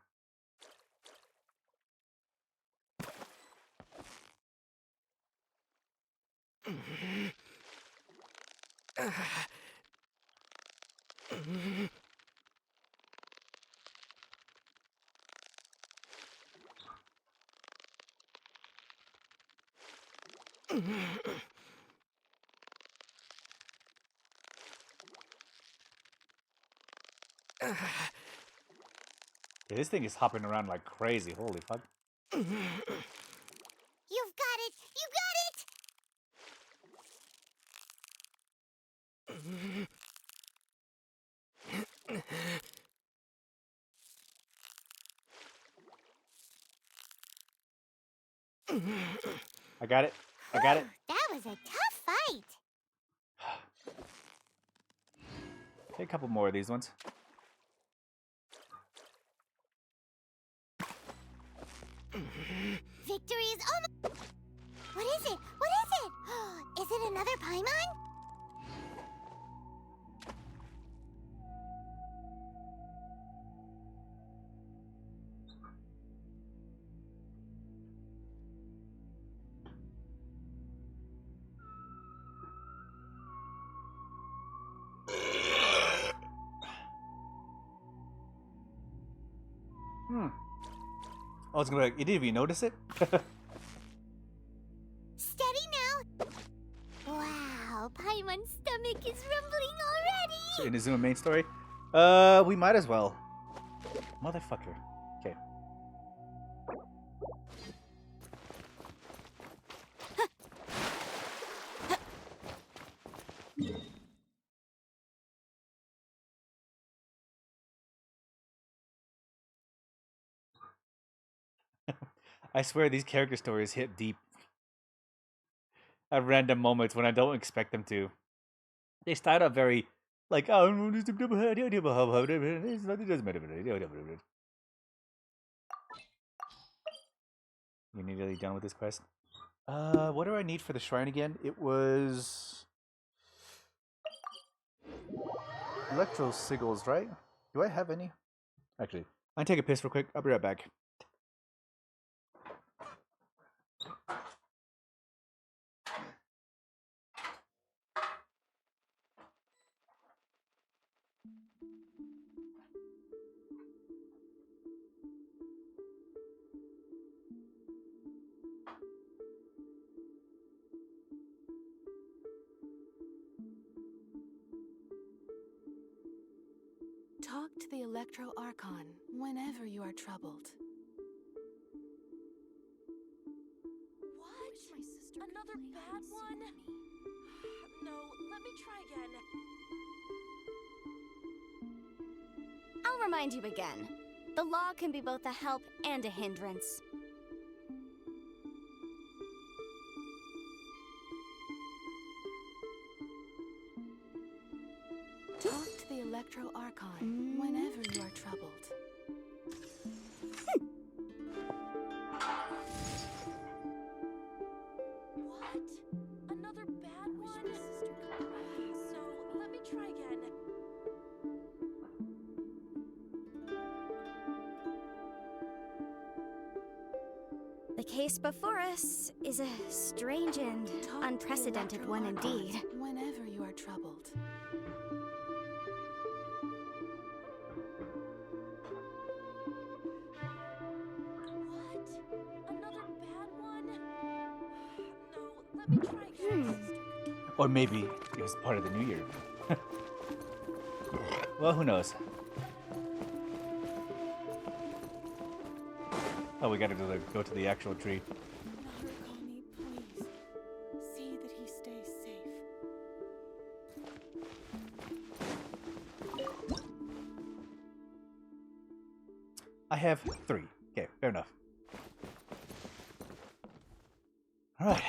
Yeah, this thing is hopping around like crazy. Holy fuck. You've got it! You got it! I got it. I got it. That was a tough fight. Take a couple more of these ones. Victory is almost... What is it? What is it? Is it another Paimon? I was gonna be like, you didn't even notice it? Steady now. Wow, Paimon's stomach is rumbling already. So inazuma main story? We might as well. Motherfucker. Okay. I swear these character stories hit deep. at random moments when I don't expect them to. They start out very like, oh, you nearly done with this quest. What do I need for the shrine again? It was electro sigils, right? Do I have any? Actually, I'm gonna take a piss real quick. I'll be right back. Talk to the Electro Archon whenever you are troubled. What? Another bad one? No, let me try again. I'll remind you again. The law can be both a help and a hindrance. Talk to the Electro Archon whenever you are troubled. What? Another bad one? So, let me try again. The case before us is a strange and unprecedented one indeed. Whenever you are troubled. Another bad one? No, let me try again. Or maybe it was part of the New Year. Well, who knows? Oh, we gotta go to the actual tree. Narukami, please. See that he stays safe. I have 3. Okay, fair enough. Alright.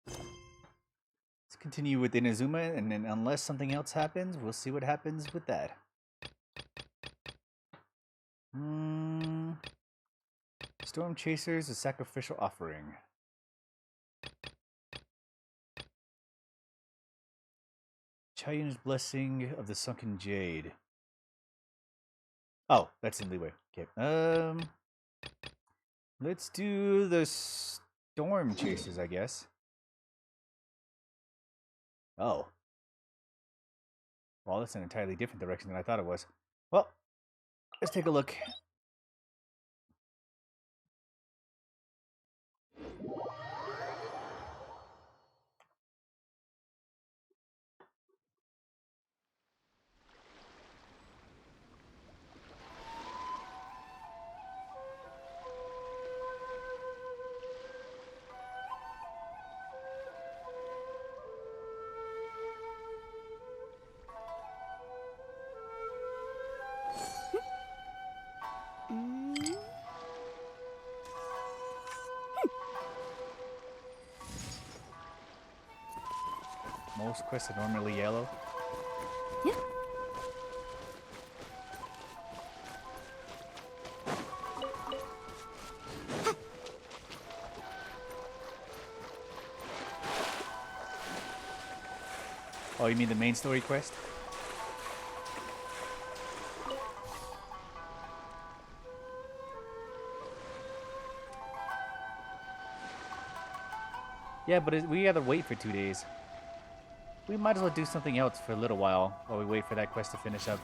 Let's continue with Inazuma, and then unless something else happens, we'll see what happens with that. Storm Chasers, a sacrificial offering. Chayun's Blessing of the Sunken Jade. Oh, that's in leeway. Okay. Let's do the Storm Chasers, I guess. Oh. Well, that's an entirely different direction than I thought it was. Well, let's take a look. Most quests are normally yellow. Yeah. Oh, you mean the main story quest? Yeah, but we gotta wait for 2 days. We might as well do something else for a little while we wait for that quest to finish up.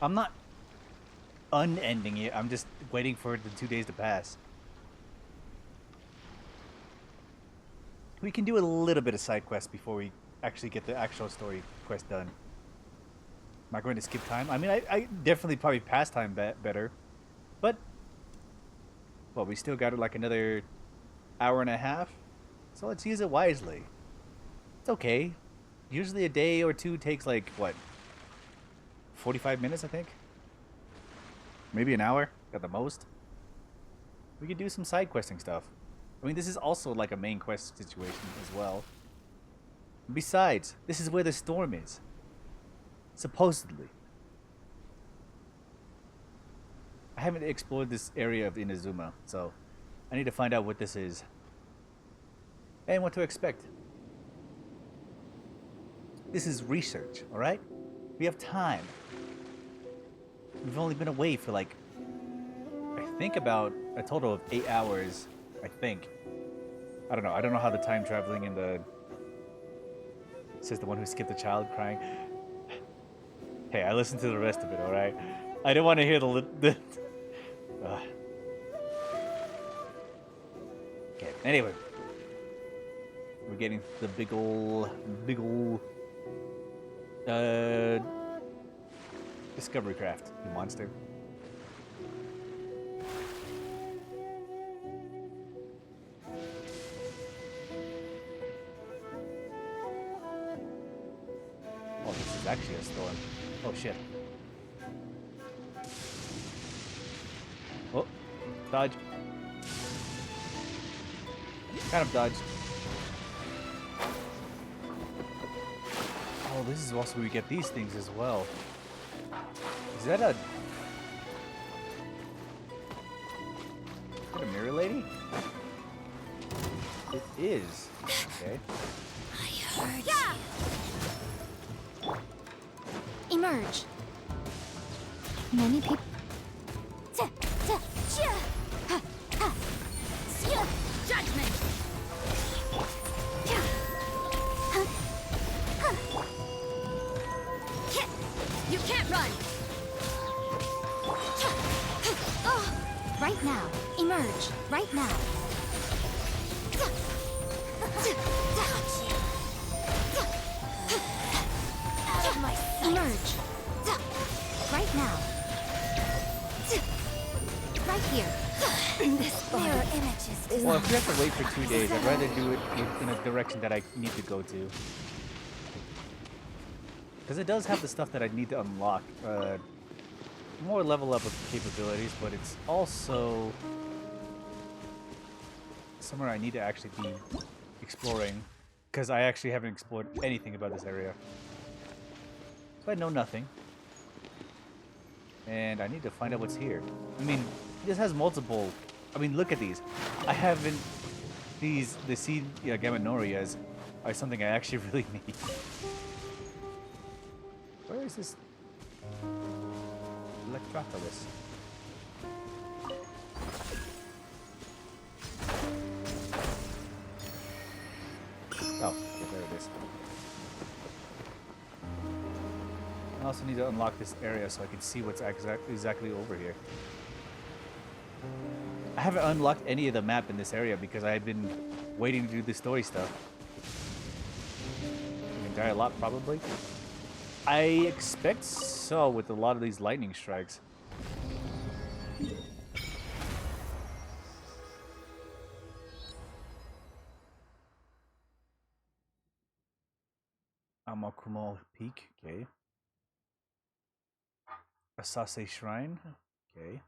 I'm not unending it, I'm just waiting for the 2 days to pass. We can do a little bit of side quest before we actually get the actual story quest done. Am I going to skip time? I mean, I definitely probably pass time better. But, well, we still got like another hour and a half. So let's use it wisely. It's okay. Usually a day or two takes like, what? 45 minutes, I think? Maybe an hour at the most. We could do some side questing stuff. I mean, this is also like a main quest situation as well. Besides, this is where the storm is. Supposedly. I haven't explored this area of Inazuma, so I need to find out what this is. And what to expect. This is research, alright? We have time. We've only been away for like, I think about a total of 8 hours, I think. I don't know. I don't know how the time traveling in the... Says the one who skipped a child crying. Hey, I listened to the rest of it, alright? I didn't want to hear the Okay, anyway. We're getting the big ol' Discovery craft, you monster. Oh, this is actually a storm. Oh shit. Oh, dodge. Kind of dodged. Oh, this is also where we get these things as well. Is that a mirror lady? It is. Okay. I heard you. Emerge. Many people. Judgment. You can't run. Right now. Emerge. Right now. Out of my sight. Emerge. Right now. Right here. This mirror image is Well, if we have to wait for 2 days, I'd rather do it in a direction that I need to go to. Because it does have the stuff that I need to unlock. More level up of capabilities, but it's also somewhere I need to actually be exploring. Because I actually haven't explored anything about this area. So I know nothing. And I need to find out what's here. I mean, this has multiple... I mean, look at these. I haven't... The seed Gaminorias are something I actually really need. Where is this? Electropolis. Oh, yeah, there it is. I also need to unlock this area so I can see what's exactly over here. I haven't unlocked any of the map in this area because I've been waiting to do the story stuff. The entire lot, probably. I expect so with a lot of these lightning strikes. Amakumo Peak, okay. Asase Shrine, okay.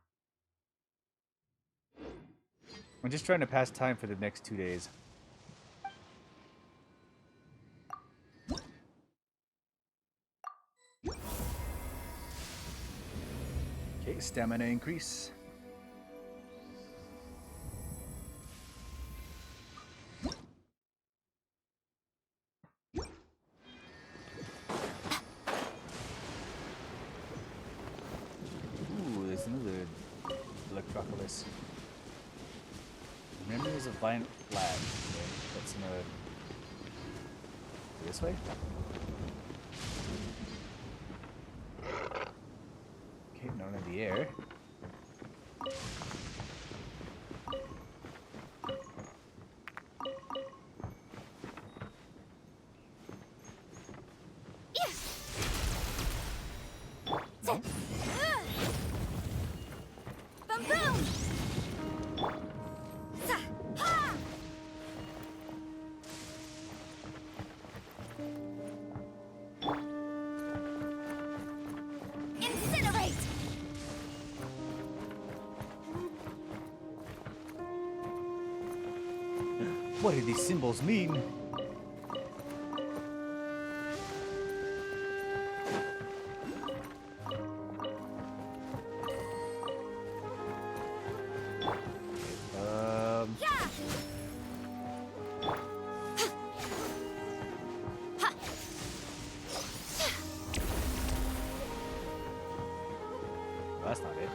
I'm just trying to pass time for the next 2 days. Okay, stamina increase. Ooh, there's another Electropolis. Memories of Violent Flag. Okay, that's in a... This way? Okay, none in the air. No? Boom! What do these symbols mean? That's not it.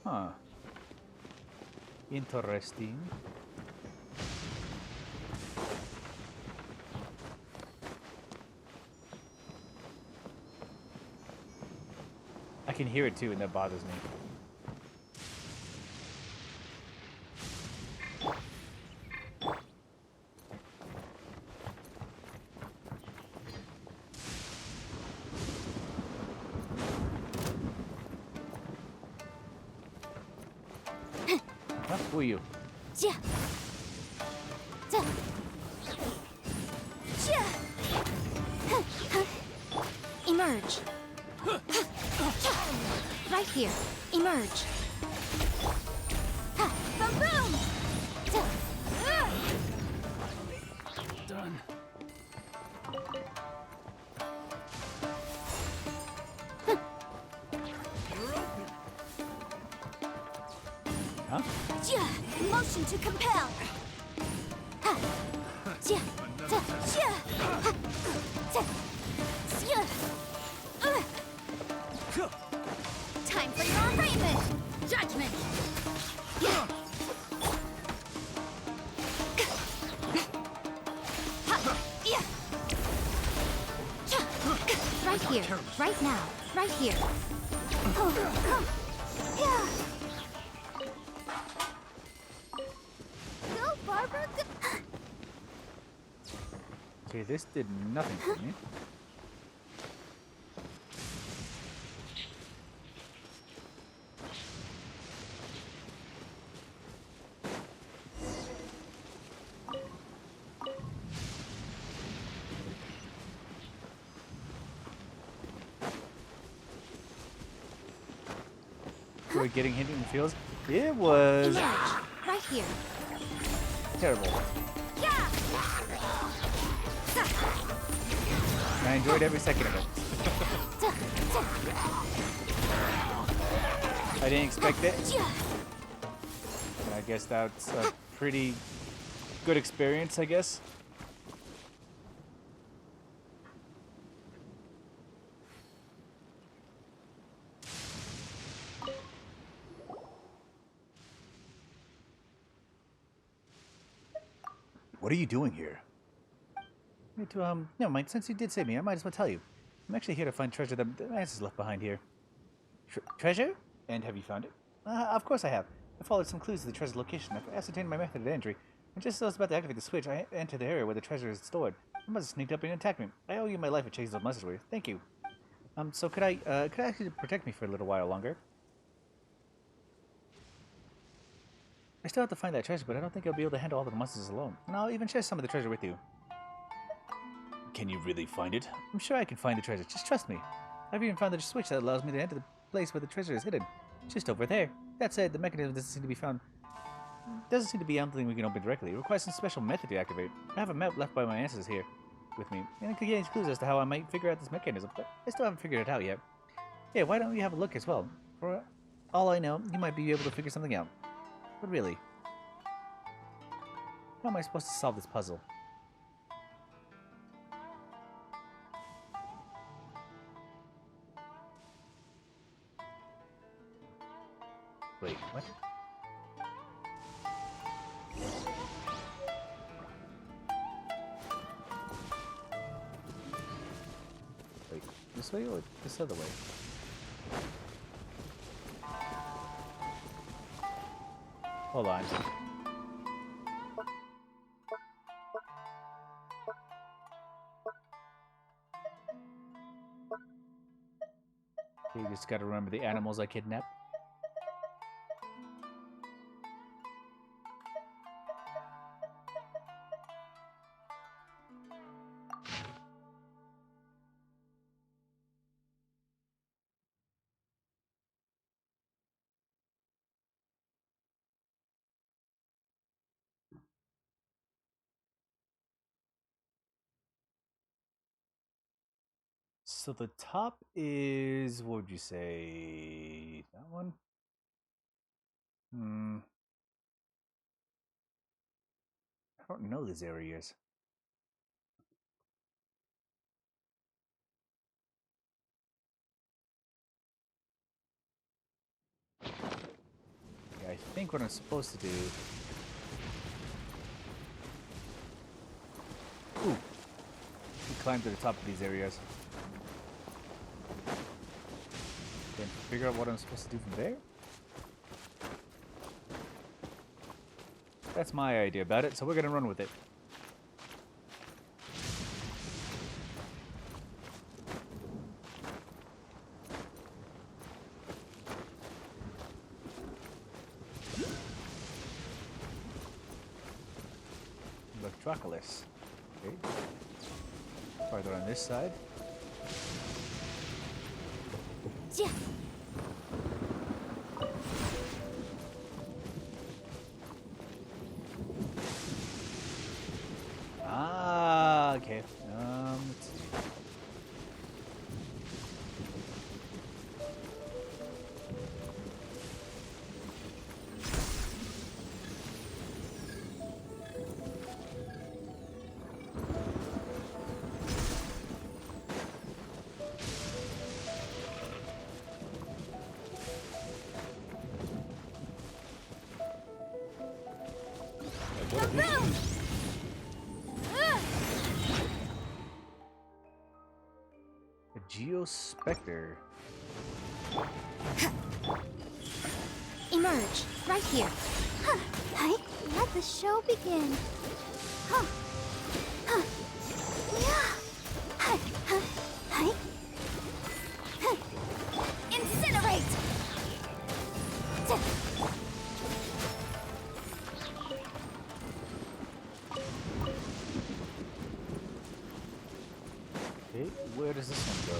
Huh. Interesting. I can hear it too, and that bothers me. Huh? Who are you? Emerge. Right here. Emerge. Boom! Done. Huh? Motion to compel. Time for your arraignment! Judgment! Right here, right now, right here. Go, Barbara. Go. Okay, this did nothing for me. We're getting hit in the fields. It was Right here. terrible. I enjoyed every second of it. I didn't expect it. And I guess that's a pretty good experience, I guess. What are you doing here? Never mind. Since you did save me, I might as well tell you. I'm actually here to find treasure that the Mance has left behind here. Treasure? And have you found it? Of course I have. I followed some clues to the treasure's location. I've ascertained my method of entry. And just as I was about to activate the switch, I entered the area where the treasure is stored. I must have sneaked up and attacked me. I owe you my life at Chasing of Monsters. Thank you. So could I ask you to protect me for a little while longer? I still have to find that treasure, but I don't think I'll be able to handle all the monsters alone. And I'll even share some of the treasure with you. Can you really find it? I'm sure I can find the treasure. Just trust me. I've even found the switch that allows me to enter the place where the treasure is hidden. Just over there. That said, the mechanism doesn't seem to be something we can open directly. It requires some special method to activate. I have a map left by my ancestors here with me, and it contains clues as to how I might figure out this mechanism, but I still haven't figured it out yet. Yeah, why don't you have a look as well? For all I know, you might be able to figure something out. But really, how am I supposed to solve this puzzle? Wait, what? Wait, this way or this other way? Hold on. You just gotta remember the animals I kidnapped. So the top is, what would you say? That one? I don't know these areas. Yeah, I think what I'm supposed to do. Ooh. Climb to the top of these areas. Then figure out what I'm supposed to do from there. That's my idea about it, so we're gonna run with it. Electroculus. Okay. Farther on this side. Yeah. Ah, okay. Let's see. A Geospectre. Emerge, right here. Huh. Hi. Let the show begin. Huh. Huh. Yeah. Hi. Huh. Hi. Huh. Incinerate! Okay, where does this one go?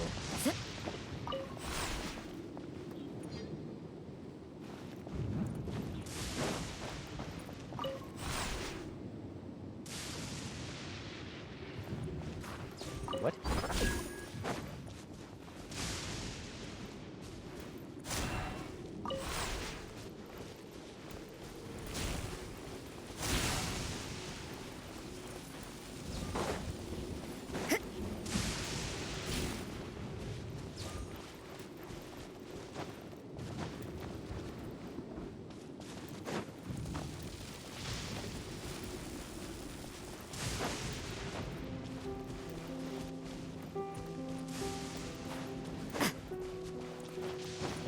What?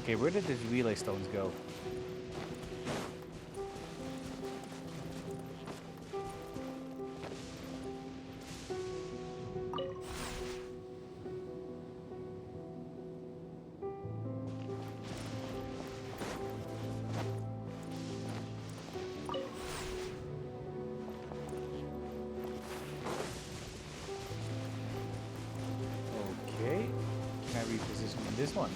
Okay, where did the relay stones go? Okay, can I reposition this one?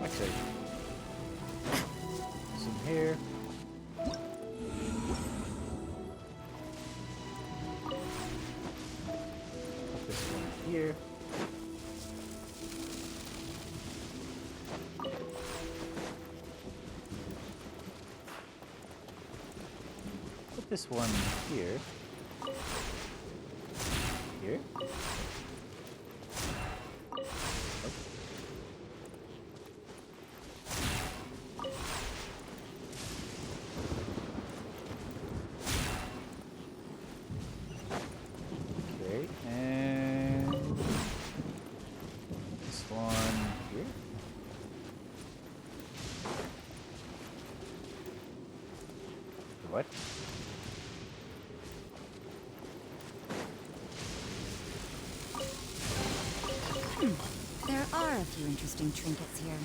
Actually, some here. Put this one here. Put this one here. Here. what? There are a few interesting trinkets here.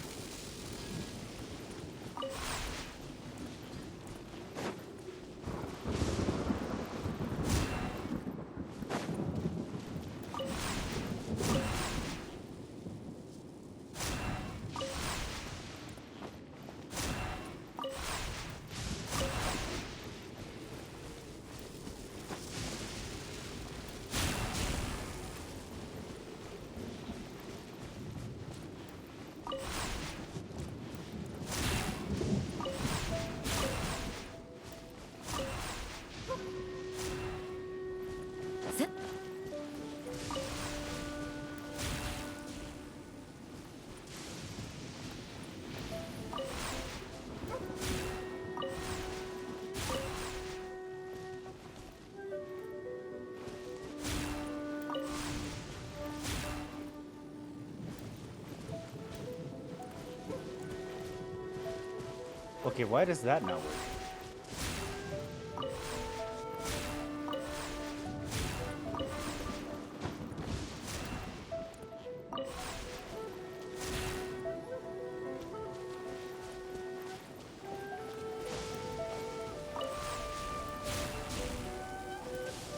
Okay, why does that not work?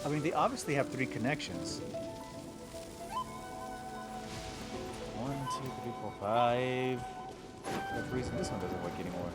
I mean, they obviously have 3 connections. 1, 2, 3, 4, 5. For whatever reason, this one doesn't work anymore.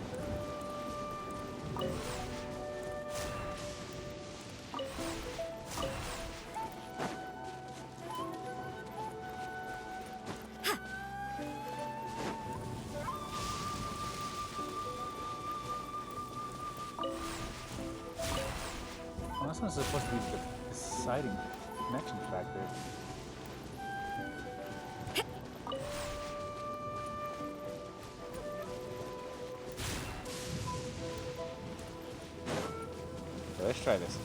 Well, this one's supposed to be the deciding connection factor. So let's try this.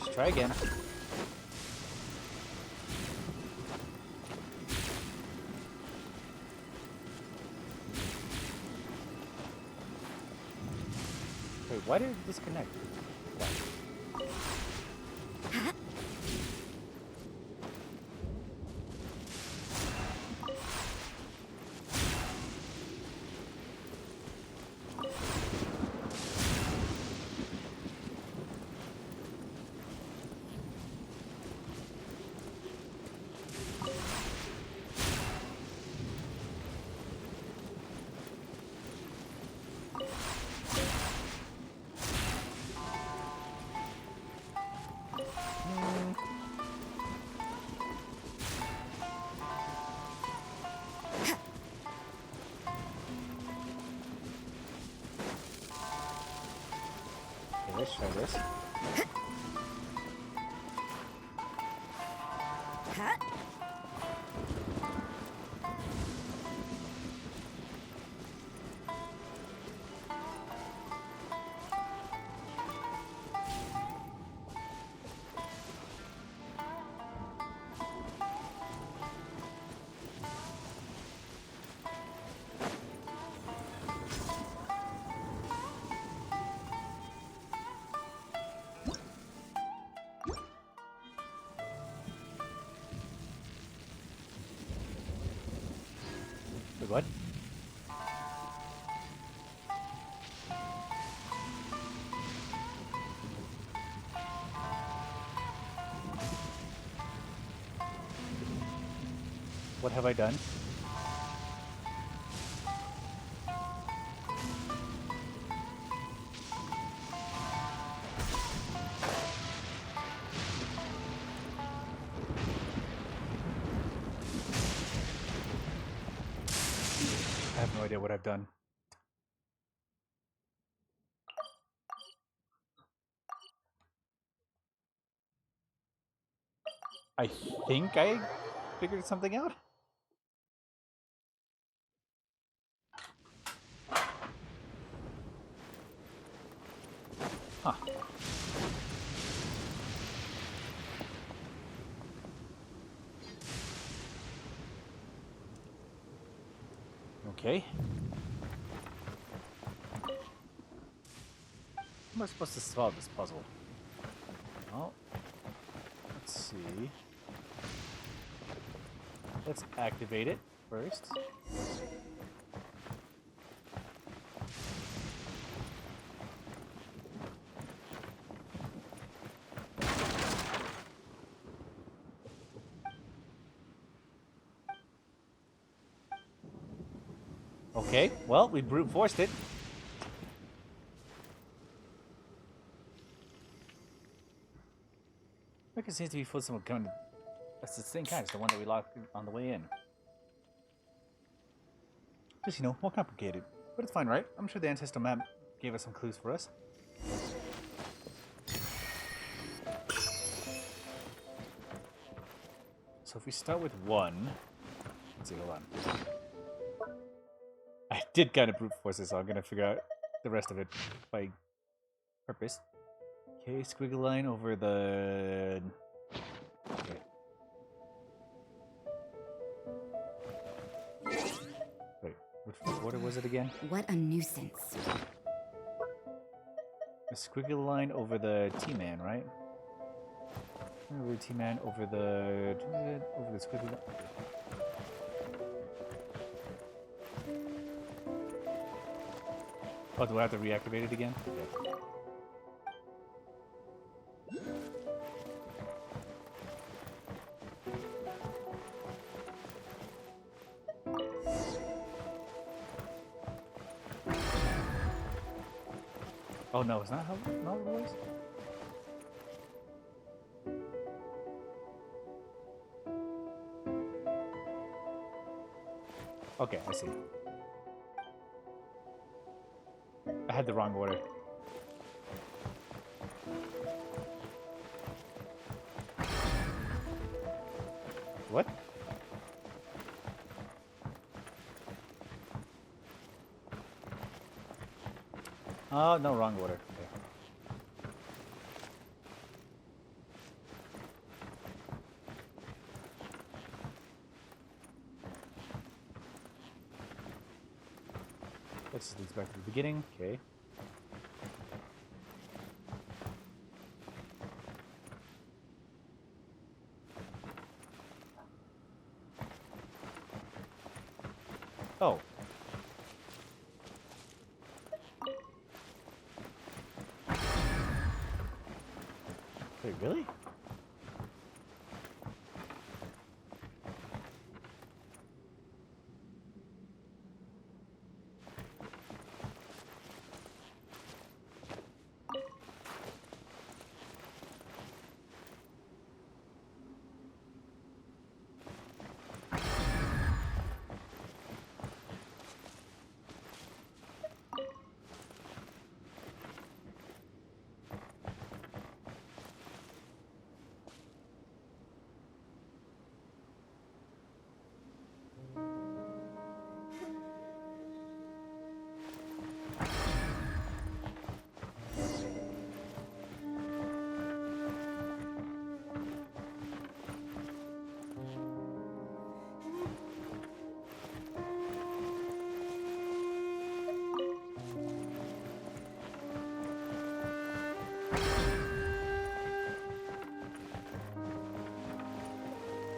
Let's try again. Wait, why did it disconnect? Why? Okay, let's try this. Wait, what? What have I done? I have no idea what I've done. I think I figured something out. Huh. Okay. How am I supposed to solve this puzzle? Well, let's see. Let's activate it first. Okay, well, we brute forced it. It seems to be full of someone coming. That's the same kind. It's the one that we locked on the way in. Just, you know, more complicated. But it's fine, right? I'm sure the ancestral map gave us some clues for us. So if we start with 1... Let's see, hold on. I did kind of brute force this, so I'm going to figure out the rest of it by purpose. Okay, squiggle line over the... Okay. Wait, which order was it again? What a nuisance. A squiggle line over the T-man, right? Over the T-man, over the squiggle line. Oh, do I have to reactivate it again? Okay. Oh no, it's not how it was? Okay, I see. I had the wrong order. What? Oh, no, wrong order. Okay. Let's just leads back to the beginning. Okay. Oh. Wait, really?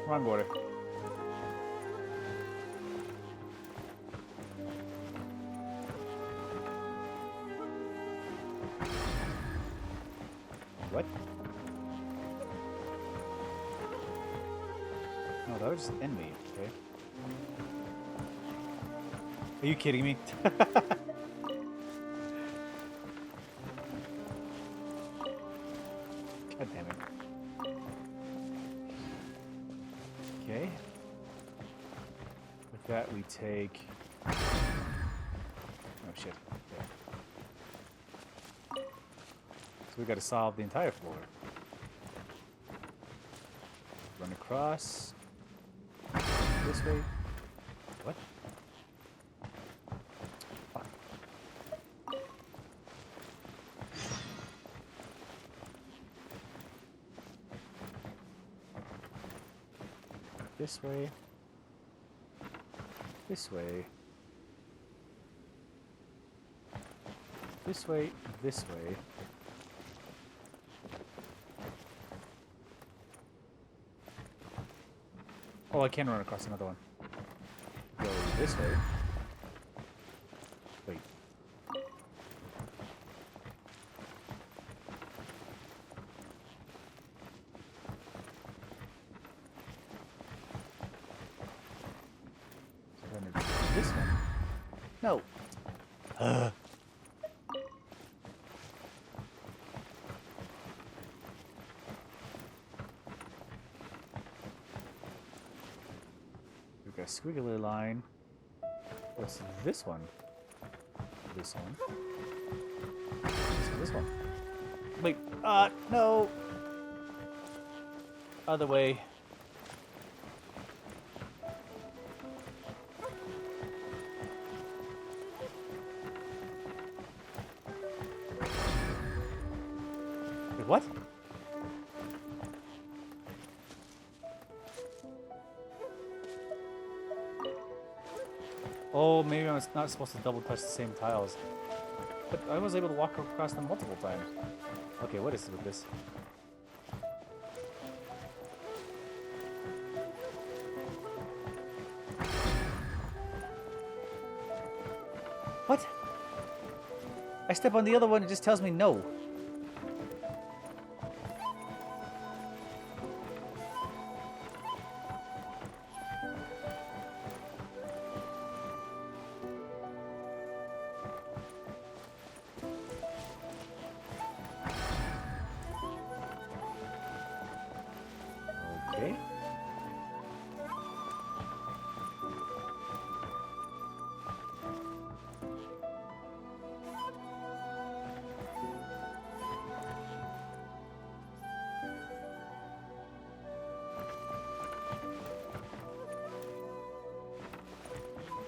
Wrong order. What? No, that was just enemy, okay? Are you kidding me? God damn it. Okay. With that, we take... Oh, shit. Okay. So we gotta solve the entire floor. Run across. This way. What? Fuck. This way. This way. This way. This way. Oh, I can run across another one. Go this way. Wait. So then it's this one. No. We've got a squiggly line. What's this one? This one. This one. Wait, no! Other way. Wait, what? Oh, maybe I'm not supposed to double touch the same tiles. But I was able to walk across them multiple times. Okay, what is it with this? What? I step on the other one, it just tells me no. Okay.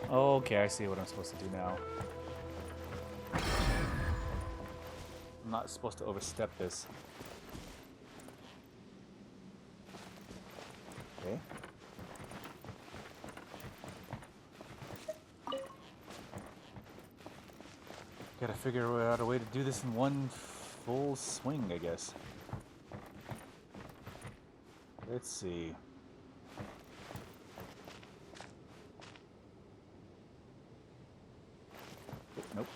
Okay, I see what I'm supposed to do now. I'm not supposed to overstep this. Okay. Gotta figure out a way to do this in one full swing, I guess. Let's see. Nope.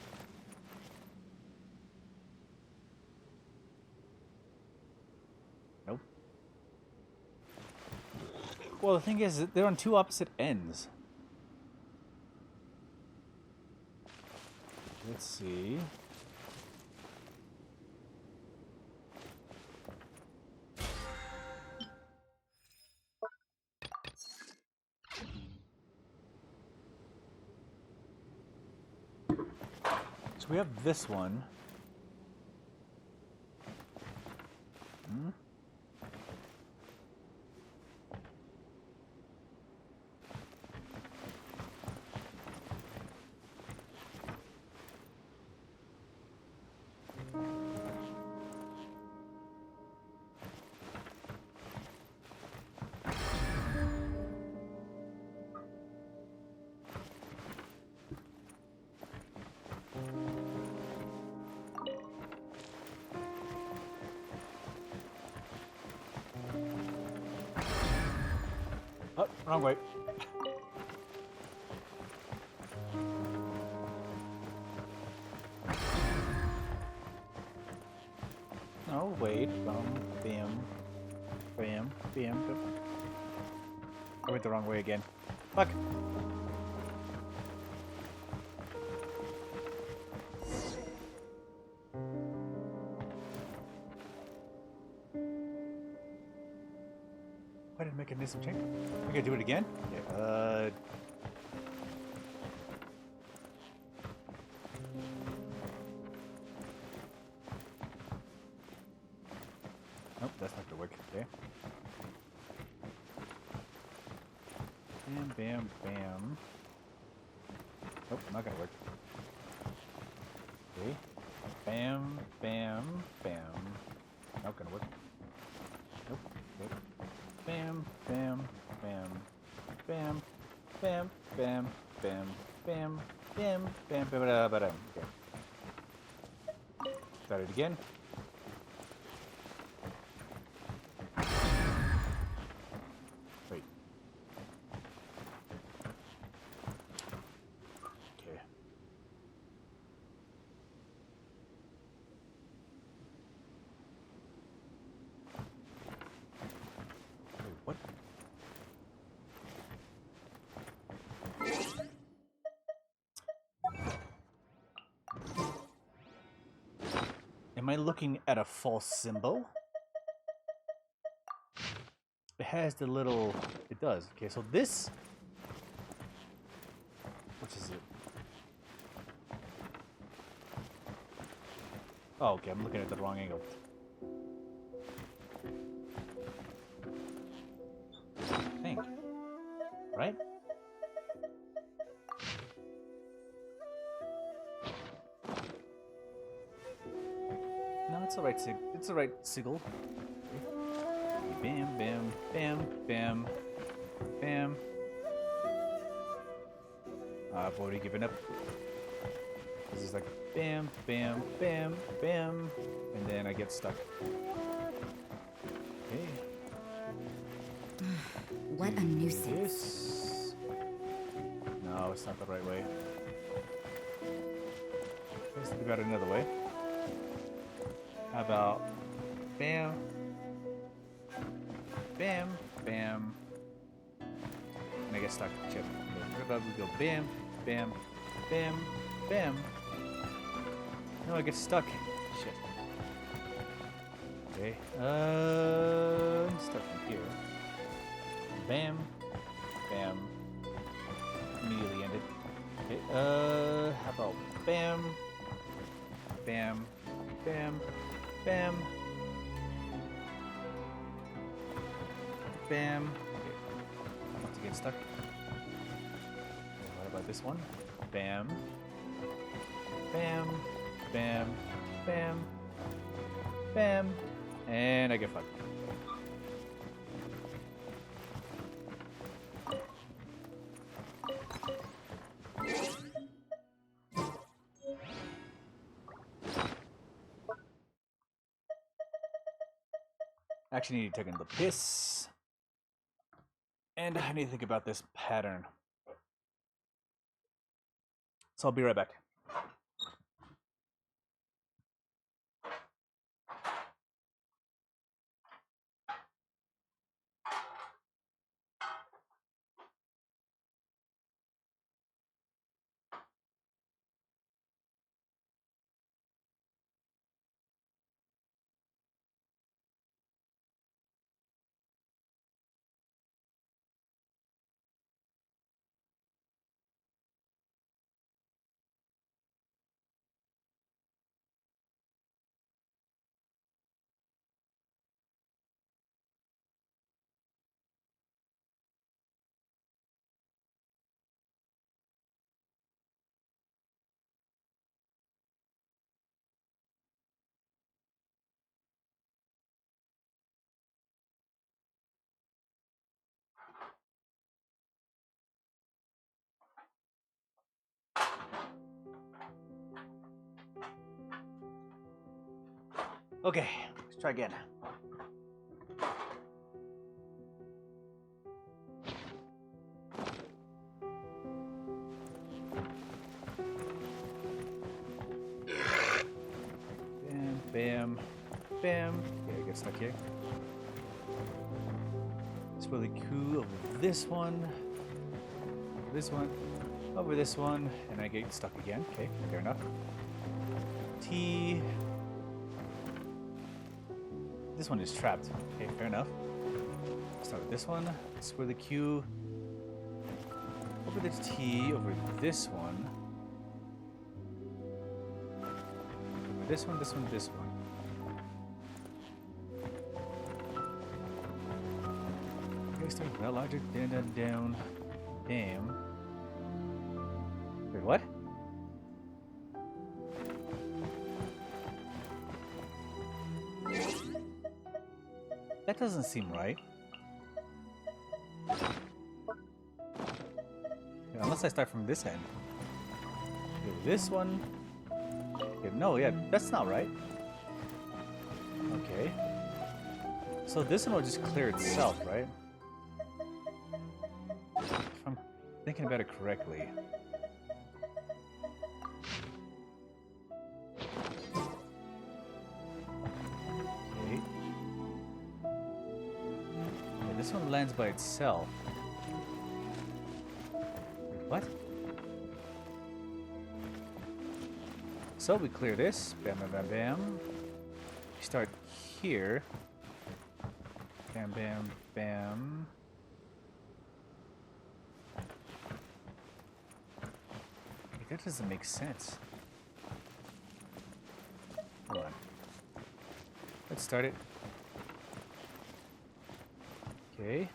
Nope. Well, the thing is, they're on two opposite ends. Let's see. So we have this one. Hmm? Oh, wrong way. Oh, wait. Bam. Bam. Bam. I went the wrong way again. Fuck. I didn't make a missing change. We gotta do it again? Yeah, Nope, that's not gonna work. Okay. Bam, bam, bam. Nope, not gonna work. Okay. Bam, bam, bam. Not gonna work. Nope. Okay. Bam, bam, bam, bam, bam, bam, bam, bam, bam, bam, bam, bam. Okay. Start it again. Wait. Okay. Wait, what? Am I looking at a false symbol? It has the little... It does. Okay, so this... Which is it? Oh, okay, I'm looking at the wrong angle. I think. Right? No, it's alright, it's alright, Sigil. Bam, bam, bam, bam, bam. I've already given up. This is like bam, bam, bam, bam, and then I get stuck. Okay. What a nuisance. This. No, it's not the right way. Let's think about it another way. How about bam, bam, bam, and I get stuck. Chip. What about we go bam, bam, bam, bam. No, I get stuck. Shit. Okay. I'm stuck in here. Bam, bam. Immediately ended. Okay. How about bam, bam, bam, bam, bam. Okay. I'm about to get stuck. Okay, what about this one? Bam, bam, bam, bam, bam, and I get fucked. Actually need to take another piss. And I need to think about this pattern. So I'll be right back. Okay, let's try again. Bam, bam, bam. Okay, I get stuck here. It's really cool. Over this one, over this one, over this one, and I get stuck again. Okay, fair enough. T. This one is trapped. Okay, fair enough. Start with this one. Square the Q. Over the T. Over this one. Over this one, this one, this one. Okay, start with that logic. Down, down, down. bam. Wait, what? That doesn't seem right. Yeah, unless I start from this end. Okay, this one. Okay, no, yeah, that's not right. Okay. So this one will just clear itself, right? If I'm thinking about it correctly. Okay. Yeah, this one lands by itself. Wait, what? So we clear this. Bam, bam, bam, bam. We start here. Bam, bam, bam. Wait, that doesn't make sense. Hold on. Let's start it. Okay.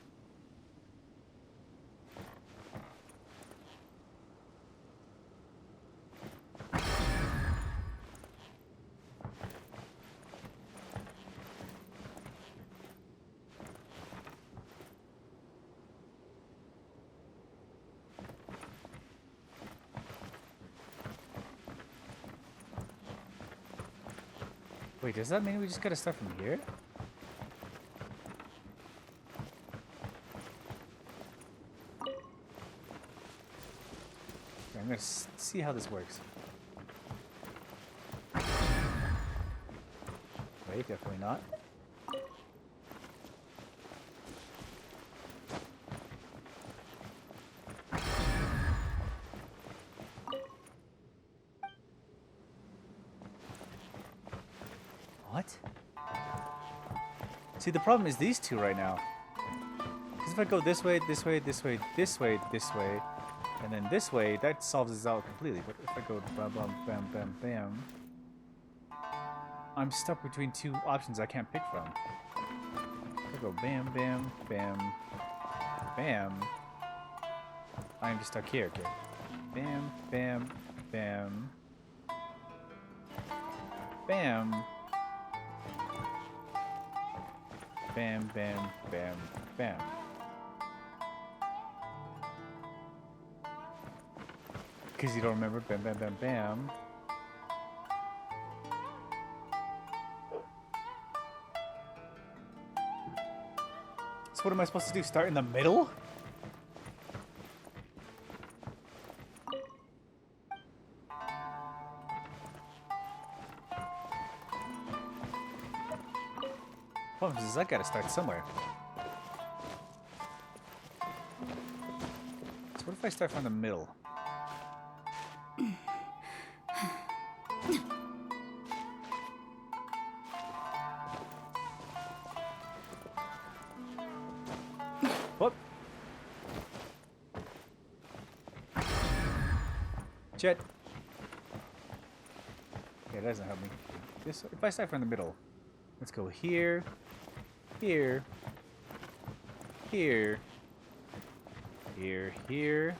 Wait, does that mean we just gotta start from here? Okay, I'm gonna see how this works. Wait, definitely not. What? See, the problem is these two right now. Because if I go this way, this way, this way, this way, this way, and then this way, that solves this out completely. But if I go bam, bam, bam, bam, bam, I'm stuck between two options I can't pick from. If I go bam, bam, bam, bam, I'm just stuck here. Okay. Bam, bam, bam, bam. Bam, bam, bam, bam. Because you don't remember bam, bam, bam, bam. So what am I supposed to do? Start in the middle? Problem is I gotta start somewhere. So what if I start from the middle? What? Jet. Okay, that doesn't help me. This, if I start from the middle, let's go here. Here, here, here, here,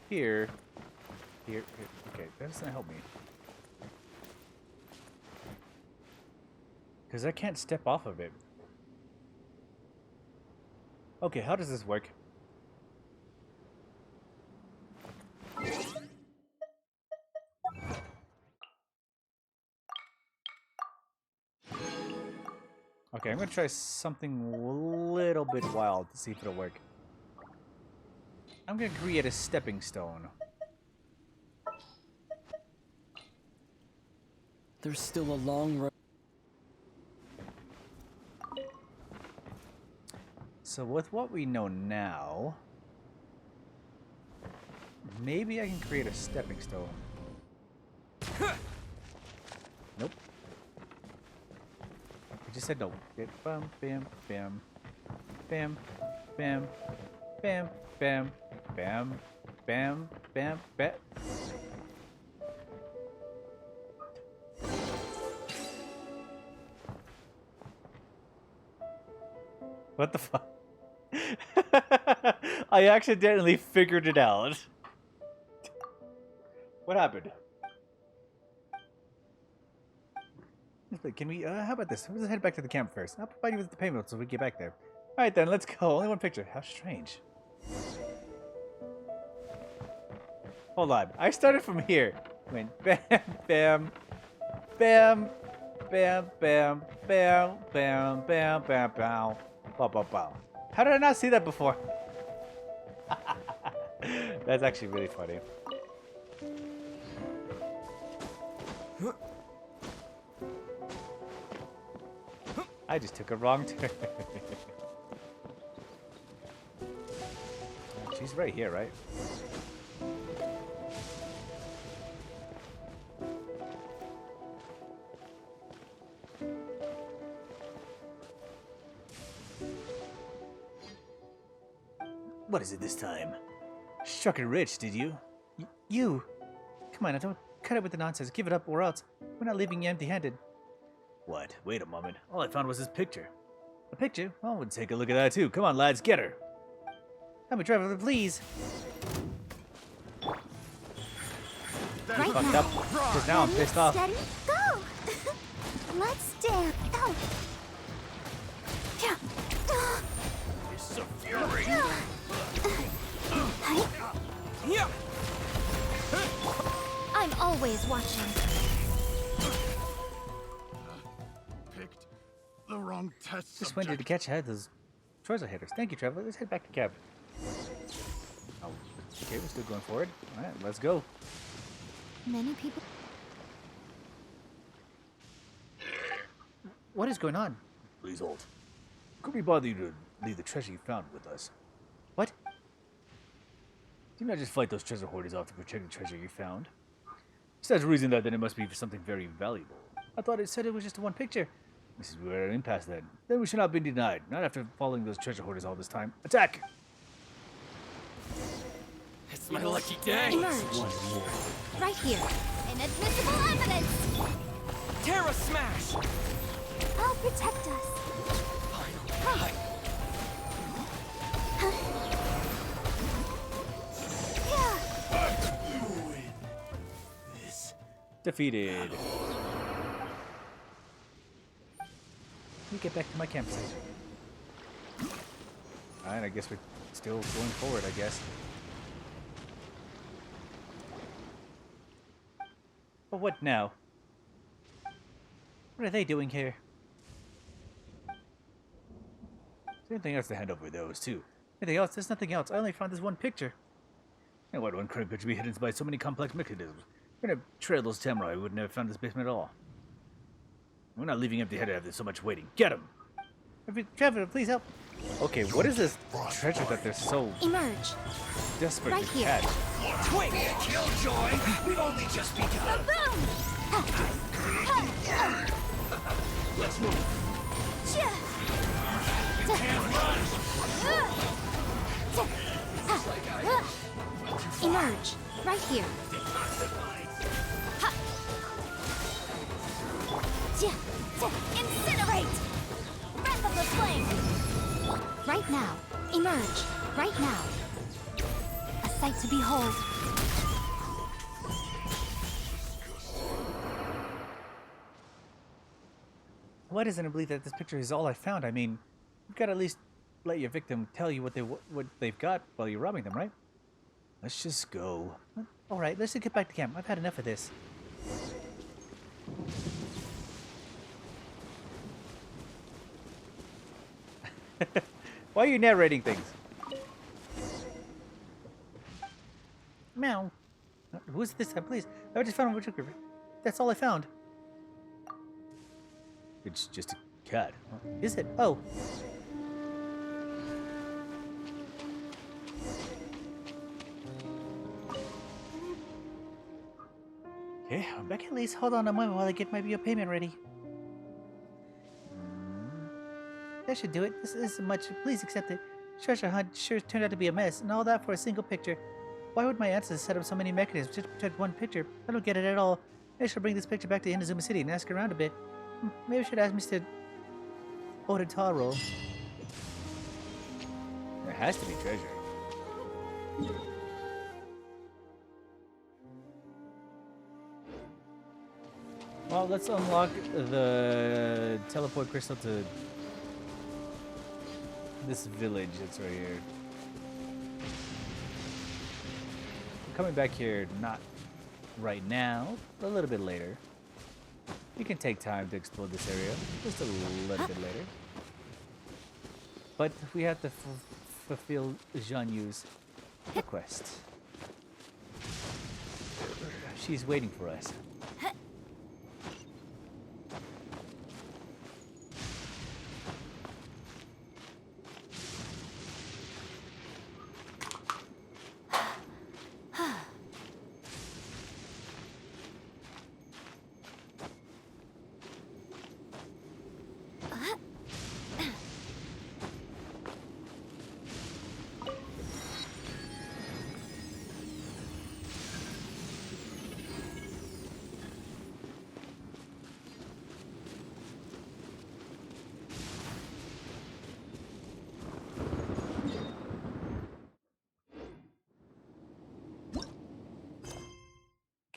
here, here. Okay, that doesn't help me. Because I can't step off of it. Okay, how does this work? Okay, I'm gonna try something a little bit wild to see if it'll work. I'm gonna create a stepping stone. There's still a long road. So with what we know now, maybe I can create a stepping stone. Nope. I just said no. Bam, bam, bam, bam, bam, bam, bam, bam, bam, bam, bam. What the fuck? I accidentally figured it out. What happened? Can we, how about this? Let's head back to the camp first. I'll provide you with the payment so we get back there. Alright then, let's go. Only one picture. How strange. Hold on. I started from here. Went bam, bam, bam, bam, bam, bam, bam, bam, bam, bam, bow, bow, bow. How did I not see that before? That's actually really funny. I just took a wrong turn. She's right here, right? What is it this time? Struck it rich, did you? You? Come on, now don't cut it with the nonsense. Give it up or else we're not leaving you empty-handed. What? Wait a moment. All I found was this picture. A picture? Well, we'll take a look at that too. Come on, lads, get her. Help me, Trevor, please. Right Fucked now. up. Because now I'm pissed off. Steady, go! Let's dance. Go! It's a fury. I'm always watching. Picked the wrong test. Just wanted to catch ahead those treasure hitters. Thank you, Trevor. Let's head back to camp. Oh, okay, we're still going forward. All right, let's go. Many people. What is going on? Please hold. Could we bother you to leave the treasure you found with us? What? Do not just fight those treasure hoarders off to protect the treasure you found. Besides reason that then it must be for something very valuable. I thought it said it was just one picture. This is where an impasse then. Then we should not be denied. Not after following those treasure hoarders all this time. Attack! It's my lucky day. Emerge. Right here. Inadmissible evidence. Terra smash. I'll protect us. Hi. Defeated. Let me get back to my campsite. Alright, I guess we're still going forward, I guess. But what now? What are they doing here? Is there anything else to hand over those, too? Anything else? There's nothing else. I only found this one picture. And what one current picture be hidden by so many complex mechanisms? We're gonna trail those samurai. We would never found this basement at all. We're not leaving empty-headed after so much waiting. Get him! Trevor, please help. Okay, what is this treasure that they're so Emerge. desperate Right to here. catch? Twink. Killjoy. We've only just begun. Let's move. You can't run. Emerge. Right here. Incinerate! Breath of the flame! Right now. Emerge. Right now. A sight to behold. Why doesn't it believe that this picture is all I found? I mean, you've got to at least let your victim tell you what they've got while you're robbing them, right? Let's just go. All right, let's just get back to camp. I've had enough of this. Why are you narrating things? Meow. Who's this time, please? I just found a woodchucker. That's all I found. It's just a cat. Is it? Oh. Okay, I'm back at least. Hold on a moment while I get my bill payment ready. That should do it. This isn't much. Please accept it. Treasure hunt sure turned out to be a mess, and all that for a single picture. Why would my ancestors set up so many mechanisms just to protect one picture? I don't get it at all. Maybe I should bring this picture back to Inazuma City and ask around a bit. Maybe I should ask Mr. Odotaro. has to be treasure. Well, let's unlock the teleport crystal to this village that's right here. I'm coming back here not right now, a little bit later. We can take time to explore this area just a little bit later. But we have to fulfill Jean Yu's request. She's waiting for us.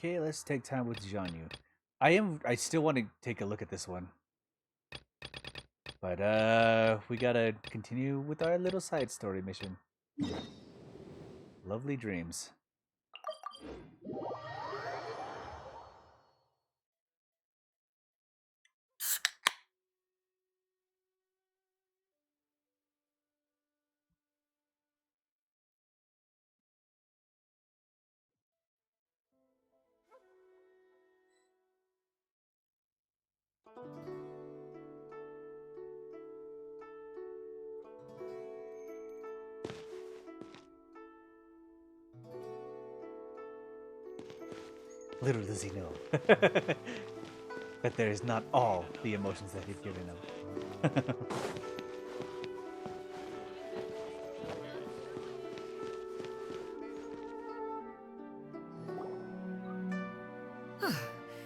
Okay, let's take time with Jianyu. I still want to take a look at this one. But we gotta continue with our little side story mission. Lovely dreams. Little does he know that there is not all the emotions that he's given him.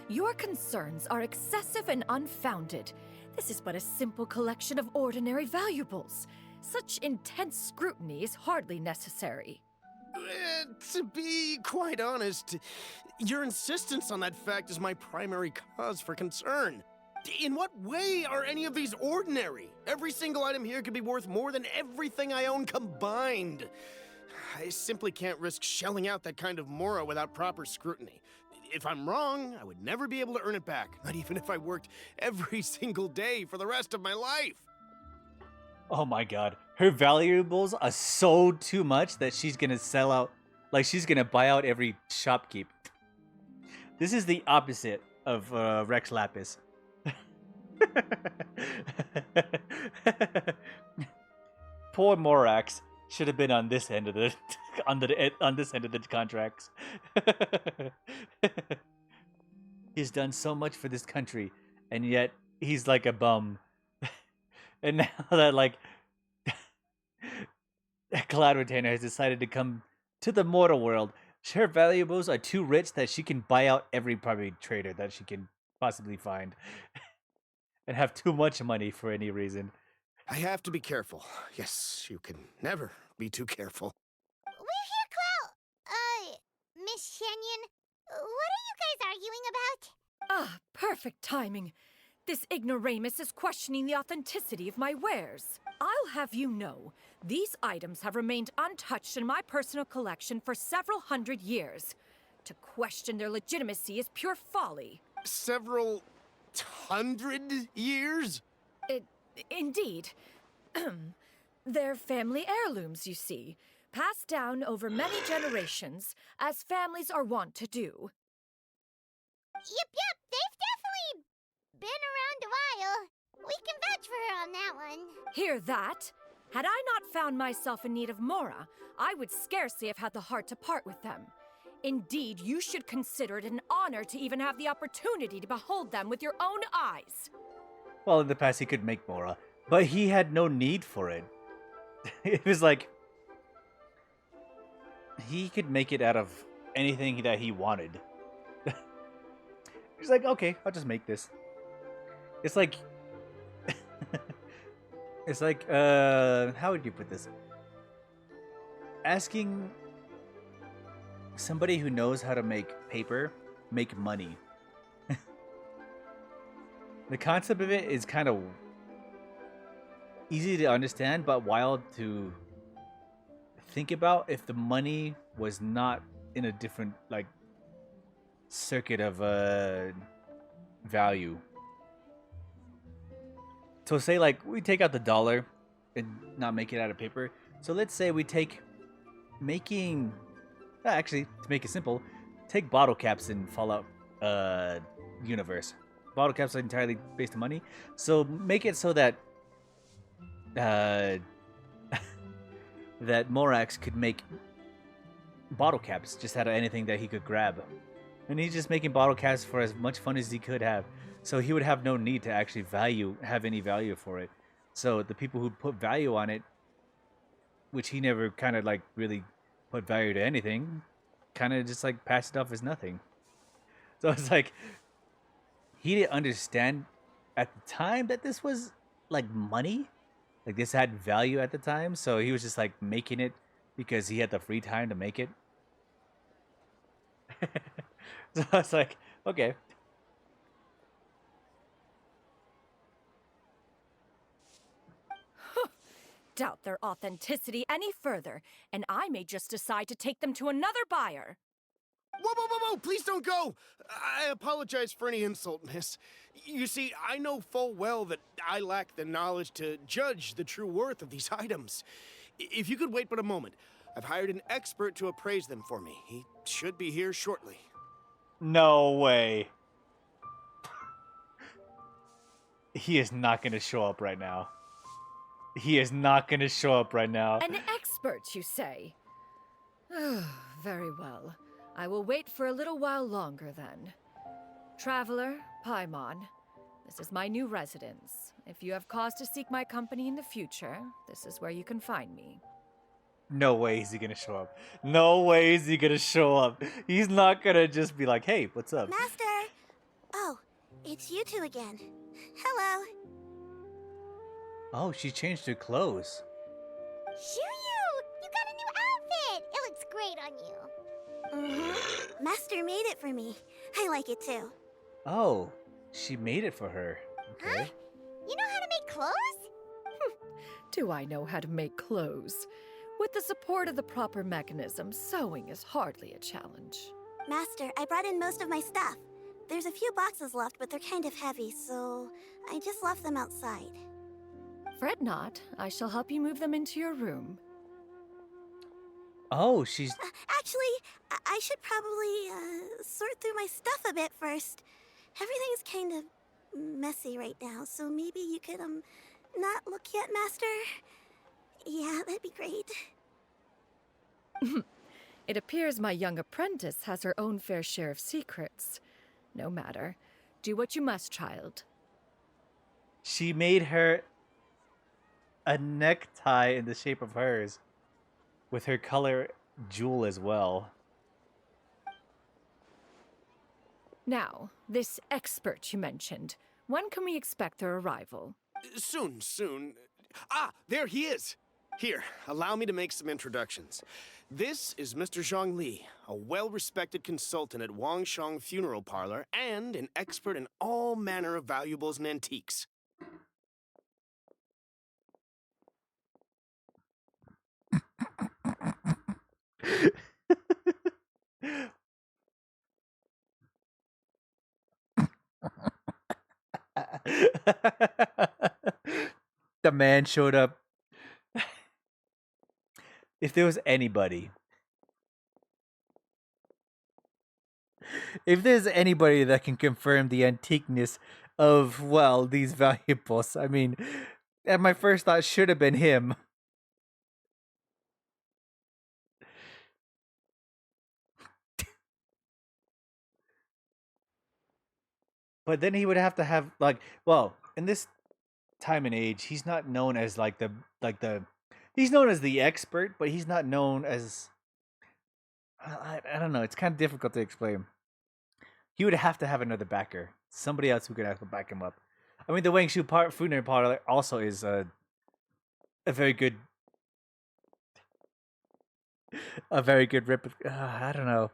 Your concerns are excessive and unfounded. This is but a simple collection of ordinary valuables. Such intense scrutiny is hardly necessary. To be quite honest, your insistence on that fact is my primary cause for concern. In what way are any of these ordinary? Every single item here could be worth more than everything I own combined. I simply can't risk shelling out that kind of mora without proper scrutiny. If I'm wrong, I would never be able to earn it back, not even if I worked every single day for the rest of my life. Oh my god. Her valuables are so too much that she's gonna sell out. Like, she's gonna buy out every shopkeep. This is the opposite of Rex Lapis. Poor Morax should have been on this end of the on this end of the contracts. He's done so much for this country, and yet he's like a bum. And now that like Cloud Retainer has decided to come to the mortal world, her valuables are too rich that she can buy out every probably trader that she can possibly find, and have too much money for any reason. I have to be careful. Yes, you can never be too careful. We're here, Cloud. Miss Shenyan, what are you guys arguing about? Ah, perfect timing. This ignoramus is questioning the authenticity of my wares. I'll have you know, these items have remained untouched in my personal collection for several hundred years. To question their legitimacy is pure folly. Several hundred years? Indeed. They're family heirlooms, you see, passed down over many generations, as families are wont to do. Yep, they've definitely been around a while. We can vouch for her on that one. Hear that? Had I not found myself in need of Mora, I would scarcely have had the heart to part with them. Indeed, you should consider it an honor to even have the opportunity to behold them with your own eyes. Well, in the past he could make Mora, but he had no need for it. It was like he could make it out of anything that he wanted. He's like, okay, I'll just make this. It's like it's like how would you put this? asking somebody who knows how to make paper make money. The concept of it is kind of easy to understand, but wild to think about if the money was not in a different like circuit of value. So say like we take out the dollar and not make it out of paper. So let's say we take making actually, to make it simple, take bottle caps in Fallout universe. Bottle caps are entirely based on money. So make it so that that Morax could make bottle caps just out of anything that he could grab. And he's just making bottle caps for as much fun as he could have. So he would have no need to actually have any value for it. So the people who put value on it, which he never kind of like really put value to anything, kind of just like passed it off as nothing. So it's like he didn't understand at the time that this was like money, like this had value at the time. So he was just like making it because he had the free time to make it. So I was like, okay. Doubt their authenticity any further, and I may just decide to take them to another buyer. Whoa, whoa, whoa, whoa! Please don't go! I apologize for any insult, miss. You see, I know full well that I lack the knowledge to judge the true worth of these items. If you could wait but a moment, I've hired an expert to appraise them for me. He should be here shortly. No way. He is not going to show up right now. He is not going to show up right now. An expert, you say? Very well. I will wait for a little while longer then. Traveler, Paimon, this is my new residence. If you have cause to seek my company in the future, this is where you can find me. No way is he going to show up. No way is he going to show up. He's not going to just be like, hey, what's up? Master! Oh, it's you two again. Hello. Oh, she changed her clothes. Shiryu! You got a new outfit! It looks great on you. Master made it for me. I like it too. Oh, she made it for her. Okay. Huh? You know how to make clothes? Do I know how to make clothes? With the support of the proper mechanism, sewing is hardly a challenge. Master, I brought in most of my stuff. There's a few boxes left, but they're kind of heavy, so I just left them outside. Fret not. I shall help you move them into your room. Oh, she's... Actually, I should probably sort through my stuff a bit first. Everything's kind of messy right now, so maybe you could, not look yet, Master? Yeah, that'd be great. It appears my young apprentice has her own fair share of secrets. No matter. Do what you must, child. She made her a necktie in the shape of hers, with her color jewel as well. Now, this expert you mentioned, when can we expect their arrival? Soon. Ah, there he is! Here, allow me to make some introductions. This is Mr. Zhang Li, a well-respected consultant at Wangshang Funeral Parlor and an expert in all manner of valuables and antiques. The man showed up. If there was anybody, if there's anybody that can confirm the antiqueness of, well, these valuables, I mean, and my first thought should have been him. But then he would have to have, like, well, in this time and age, he's not known as he's known as the expert, but he's not known as, I don't know, it's kind of difficult to explain. He would have to have another backer, somebody else who could have to back him up. I mean, the Wangshu Funeral Parlor also is a very good A very good rip. I don't know.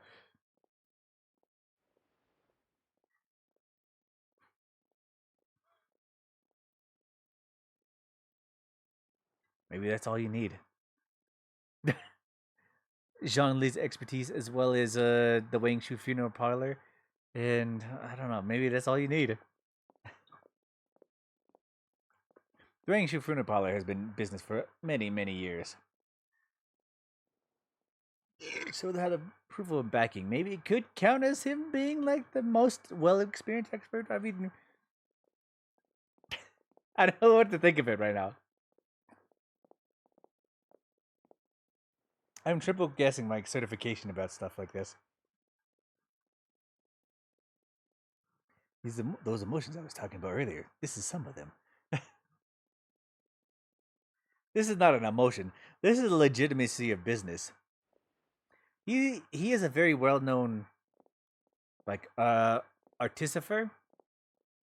Maybe that's all you need. Jean Li's expertise as well as the Wang Shu funeral parlor. And I don't know, maybe that's all you need. The Wang Shu funeral parlor has been in business for many, many years. So they had approval and backing. Maybe it could count as him being like the most well-experienced expert. I mean, I don't know what to think of it right now. I'm triple guessing my certification about stuff like this. Those emotions I was talking about earlier. This is some of them. This is not an emotion. This is a legitimacy of business. He is a very well known, like artificer,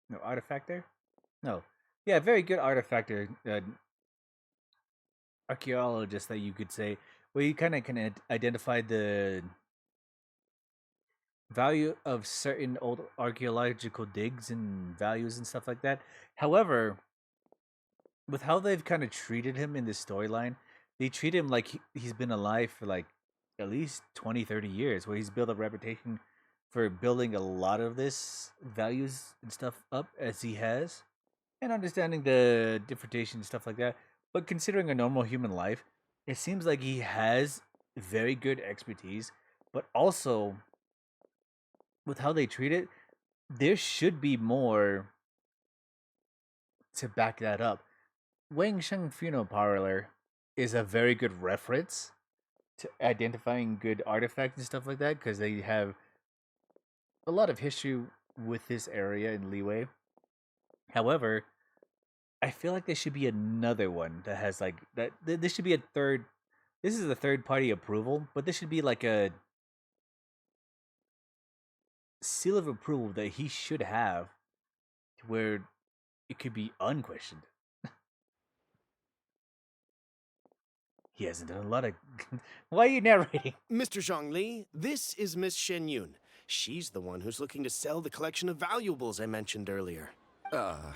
no artifactor, no, yeah, very good artifactor, archaeologist that you could say, where you kind of can identify the value of certain old archaeological digs and values and stuff like that. However, with how they've kind of treated him in this storyline, they treat him like he's been alive for like at least 20, 30 years, where he's built a reputation for building a lot of this values and stuff up as he has, and understanding the differentiation and stuff like that. But considering a normal human life, it seems like he has very good expertise, but also with how they treat it, there should be more to back that up. Wang Sheng Funeral Parlor is a very good reference to identifying good artifacts and stuff like that, because they have a lot of history with this area in Leeway. However, I feel like there should be another one that has like that. This should be a third. This is a third party approval, but this should be like a seal of approval that he should have, where it could be unquestioned. He hasn't done a lot of. Why are you narrating? Mr. Zhongli, this is Miss Shen Yun. She's the one who's looking to sell the collection of valuables I mentioned earlier. Huh.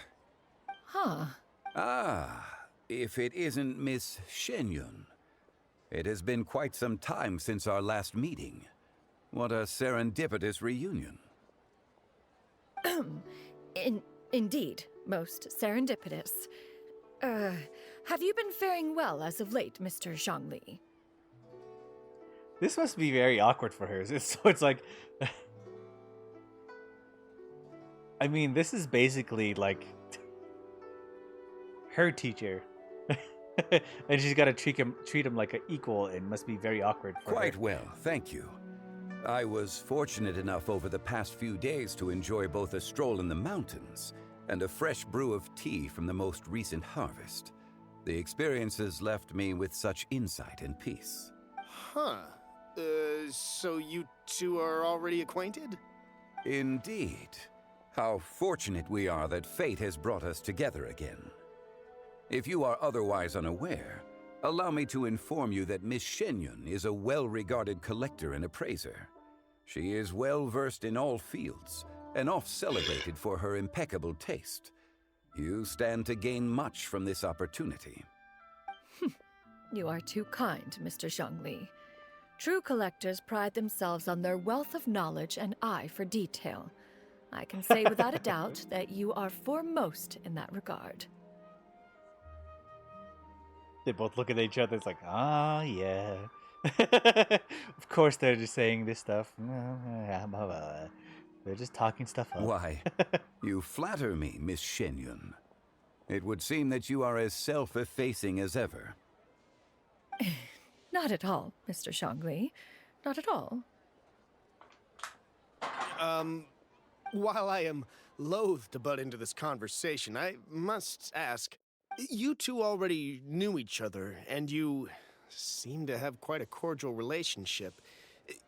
If it isn't Miss Shen Yun. It has been quite some time since our last meeting. What a serendipitous reunion. Indeed, most serendipitous. Have you been faring well as of late, Mr. Zhongli? This must be very awkward for her. So it's like, I mean, this is basically like her teacher, and she's got to treat him like an equal, and must be very awkward for her. Quite well, thank you. I was fortunate enough over the past few days to enjoy both a stroll in the mountains and a fresh brew of tea from the most recent harvest. The experiences left me with such insight and peace. Huh. So you two are already acquainted? Indeed. How fortunate we are that fate has brought us together again. If you are otherwise unaware, allow me to inform you that Miss Shen Yun is a well-regarded collector and appraiser. She is well-versed in all fields, and oft-celebrated for her impeccable taste. You stand to gain much from this opportunity. You are too kind, Mr. Zhongli. True collectors pride themselves on their wealth of knowledge and eye for detail. I can say without a doubt that you are foremost in that regard. They both look at each other. It's like, yeah. Of course, they're just saying this stuff. They're just talking stuff up. Why, you flatter me, Miss Shen Yun. It would seem that you are as self-effacing as ever. Not at all, Mr. Zhongli. Not at all. While I am loath to butt into this conversation, I must ask, you two already knew each other, and you seem to have quite a cordial relationship.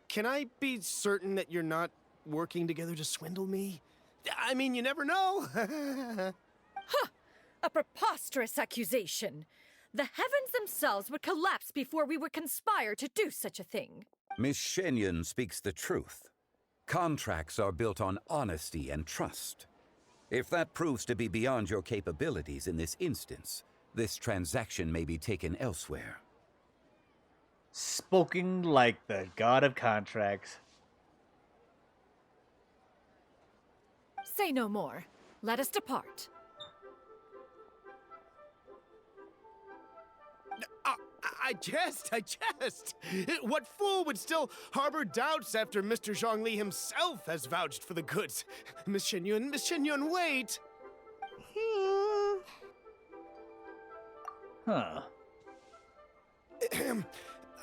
Can I be certain that you're not working together to swindle me? I mean, you never know. Ha! A preposterous accusation. The heavens themselves would collapse before we would conspire to do such a thing. Miss Shenyon speaks the truth. Contracts are built on honesty and trust. If that proves to be beyond your capabilities in this instance, this transaction may be taken elsewhere. Spoken like the god of contracts. Say no more. Let us depart. I jest. What fool would still harbor doubts after Mr. Zhongli himself has vouched for the goods? Miss Shenyun, wait! Huh.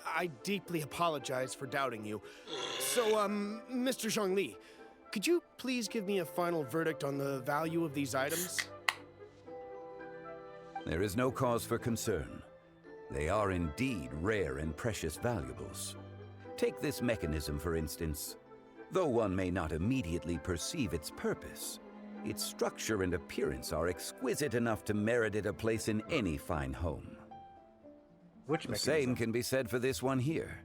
I deeply apologize for doubting you. So, Mr. Zhongli, could you please give me a final verdict on the value of these items? There is no cause for concern. They are indeed rare and precious valuables. Take this mechanism, for instance. Though one may not immediately perceive its purpose, its structure and appearance are exquisite enough to merit it a place in any fine home. The same can be said for this one here.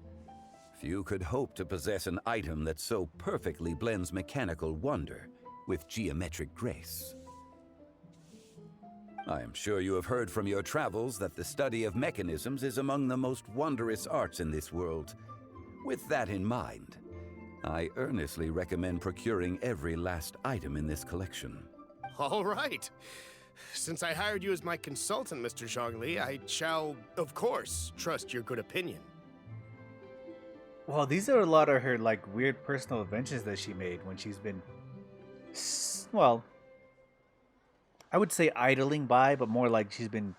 Few could hope to possess an item that so perfectly blends mechanical wonder with geometric grace. I am sure you have heard from your travels that the study of mechanisms is among the most wondrous arts in this world. With that in mind, I earnestly recommend procuring every last item in this collection. All right. Since I hired you as my consultant, Mr. Zhongli, I shall, of course, trust your good opinion. Well, these are a lot of her, like, weird personal inventions that she made when she's been, well, I would say idling by, but more like she's been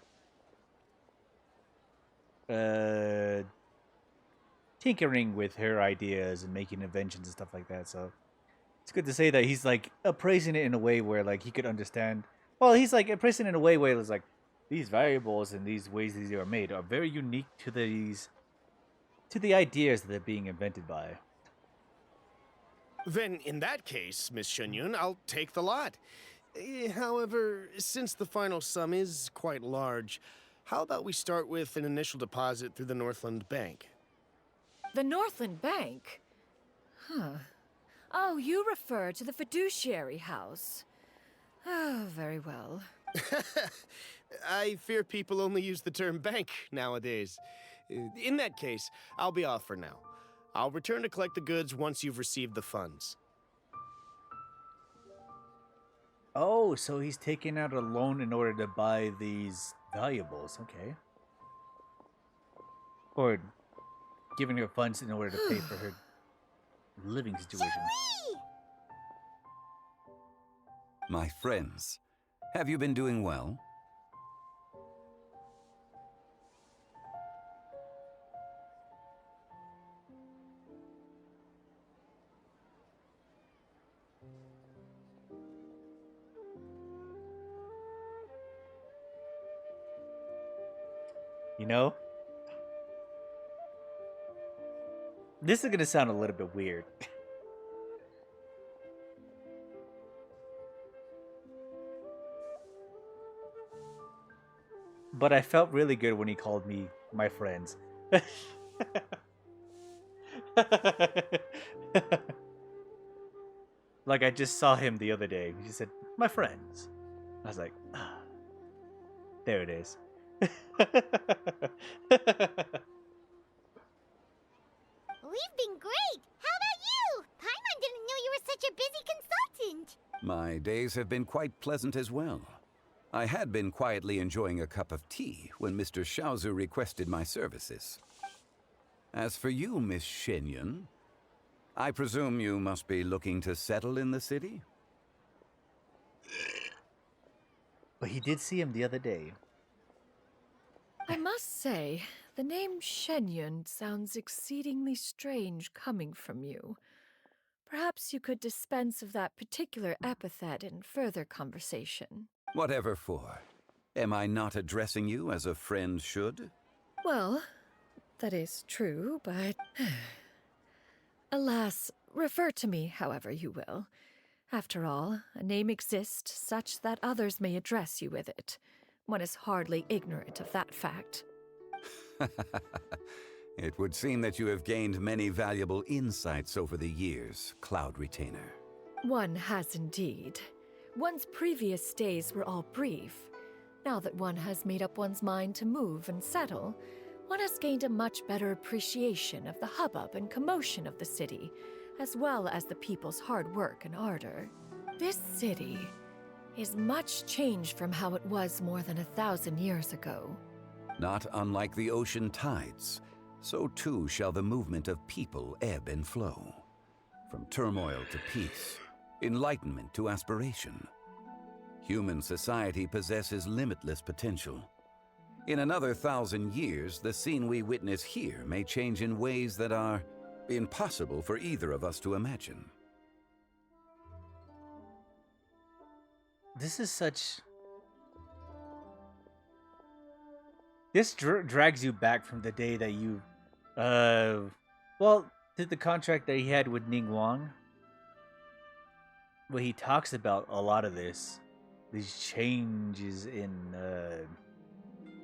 tinkering with her ideas and making inventions and stuff like that. So it's good to say that he's like appraising it in a way where like he could understand. Well, he's like appraising it in a way where it's like these variables and these ways these are made are very unique to the ideas that they're being invented by. Then, in that case, Miss Shenyun, I'll take the lot. However, since the final sum is quite large, how about we start with an initial deposit through the Northland Bank? The Northland Bank? Huh. Oh, you refer to the fiduciary house. Oh, very well. I fear people only use the term bank nowadays. In that case, I'll be off for now. I'll return to collect the goods once you've received the funds. Oh, so he's taking out a loan in order to buy these valuables. Okay. Or giving her funds in order to pay for her living situation. My friends, have you been doing well? You know? This is gonna sound a little bit weird. But I felt really good when he called me my friends. Like I just saw him the other day. He said, "My friends." I was like, ah, there it is. We've been great. How about you? Paimon didn't know you were such a busy consultant. My days have been quite pleasant as well. I had been quietly enjoying a cup of tea when Mr. Xiaozu requested my services. As for you, Miss Shenyun, I presume you must be looking to settle in the city? But he did see him the other day. I must say, the name Shenyun sounds exceedingly strange coming from you. Perhaps you could dispense of that particular epithet in further conversation. Whatever for. Am I not addressing you as a friend should? Well, that is true, but... Alas, refer to me however you will. After all, a name exists such that others may address you with it. One is hardly ignorant of that fact. It would seem that you have gained many valuable insights over the years, Cloud Retainer. One has indeed. One's previous days were all brief. Now that one has made up one's mind to move and settle, one has gained a much better appreciation of the hubbub and commotion of the city, as well as the people's hard work and ardor. This city is much changed from how it was more than 1,000 years ago. Not unlike the ocean tides, so too shall the movement of people ebb and flow. From turmoil to peace, enlightenment to aspiration. Human society possesses limitless potential. In another 1,000 years, the scene we witness here may change in ways that are impossible for either of us to imagine. This is such... This drags you back from the day that you, did the contract that he had with Ning Wang. Where he talks about a lot of this. These changes in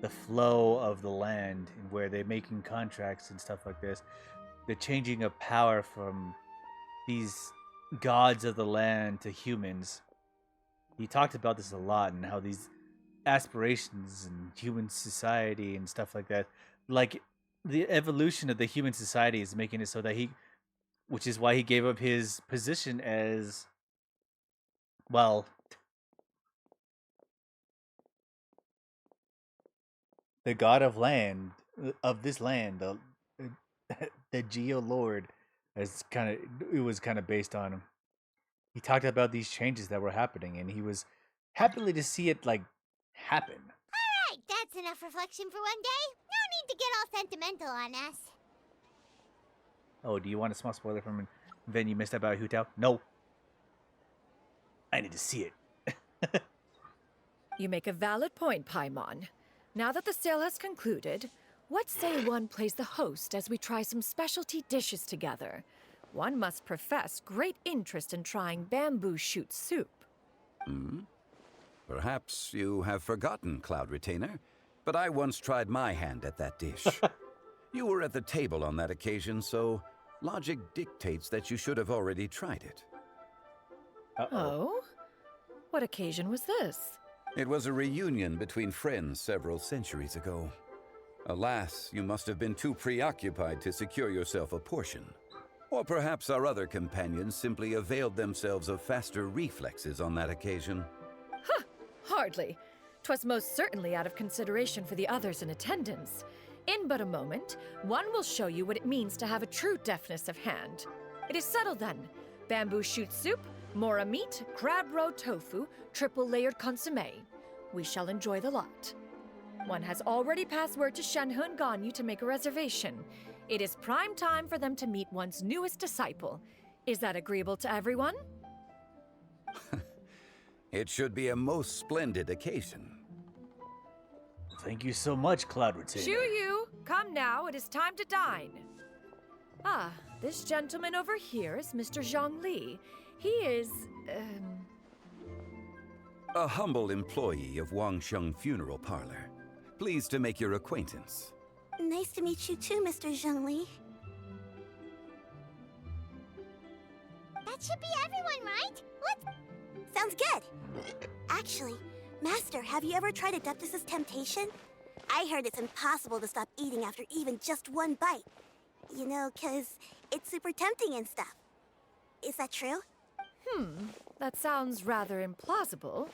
the flow of the land, and where they're making contracts and stuff like this. The changing of power from these gods of the land to humans. He talked about this a lot, and how these aspirations and human society and stuff like that, like the evolution of the human society is making it so that which is why he gave up his position as, well, the god of land, of this land, the Geo Lord, it was kind of based on him. He talked about these changes that were happening, and he was happily to see it happen. Alright, that's enough reflection for one day. No need to get all sentimental on us. Oh, do you want a small spoiler from an event you missed about Hu Tao? No. I need to see it. You make a valid point, Paimon. Now that the sale has concluded, what say one plays the host as we try some specialty dishes together? One must profess great interest in trying bamboo shoot soup. Perhaps you have forgotten, Cloud Retainer, but I once tried my hand at that dish. You were at the table on that occasion, so logic dictates that you should have already tried it. Oh? What occasion was this? It was a reunion between friends several centuries ago. Alas, you must have been too preoccupied to secure yourself a portion. Or perhaps our other companions simply availed themselves of faster reflexes on that occasion. Hardly. 'Twas most certainly out of consideration for the others in attendance. In but a moment, one will show you what it means to have a true deftness of hand. It is settled then. Bamboo shoot soup, mora meat, crab roe tofu, triple-layered consommé. We shall enjoy the lot. One has already passed word to Shenhe and Ganyu to make a reservation. It is prime time for them to meet one's newest disciple. Is that agreeable to everyone? It should be a most splendid occasion. Thank you so much, Cloud Retainer. Yu, come now, it is time to dine. Ah, this gentleman over here is Mr. Zhang Li. He is, A humble employee of Wangsheng Funeral Parlor. Pleased to make your acquaintance. Nice to meet you too, Mr. Zhengli. That should be everyone, right? Sounds good. Actually, Master, have you ever tried Adeptus' temptation? I heard it's impossible to stop eating after even just one bite. You know, 'cause it's super tempting and stuff. Is that true? That sounds rather implausible.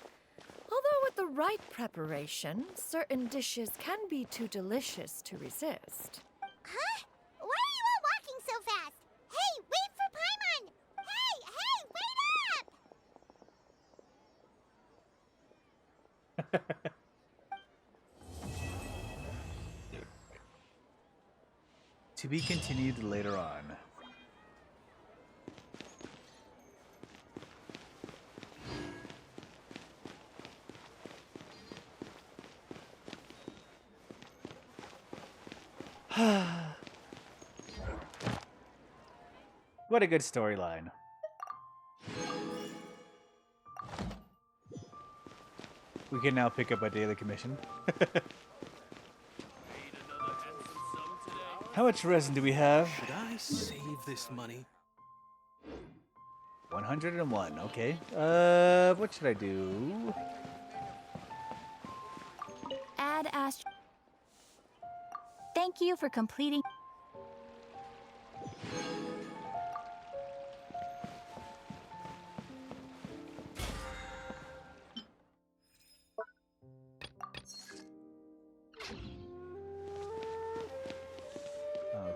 Although with the right preparation, certain dishes can be too delicious to resist. Huh? Why are you all walking so fast? Hey, wait for Paimon! Hey, wait up! To be continued later on. What a good storyline. We can now pick up a daily commission. How much resin do we have? Should I save this money? 101, okay. What should I do? Add Ast. Thank you for completing.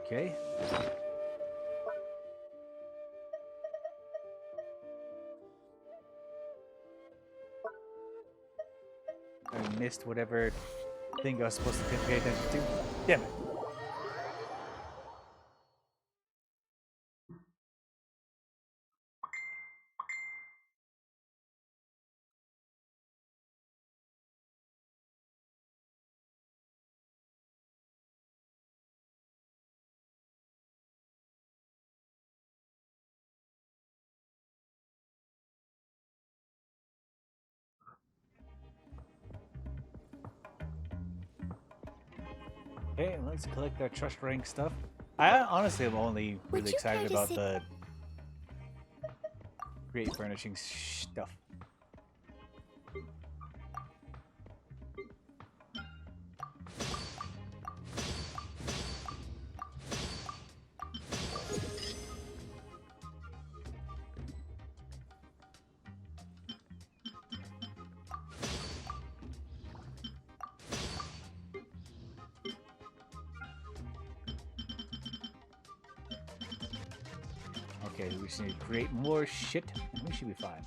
Okay. I missed whatever thing I was supposed to pay attention to. Damn it. Okay, let's collect our trust rank stuff. I honestly am only really excited about the create furnishing stuff. Okay, we just need to create more shit, and we should be fine.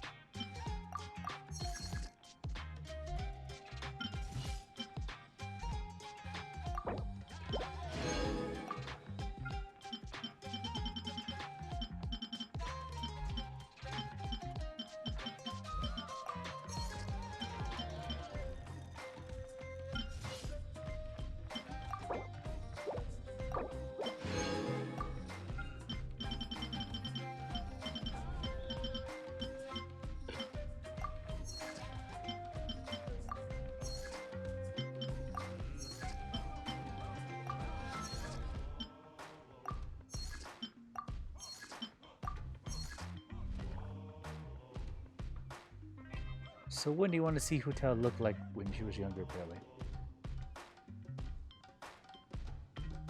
So when do you want to see Hotel look like when she was younger, apparently?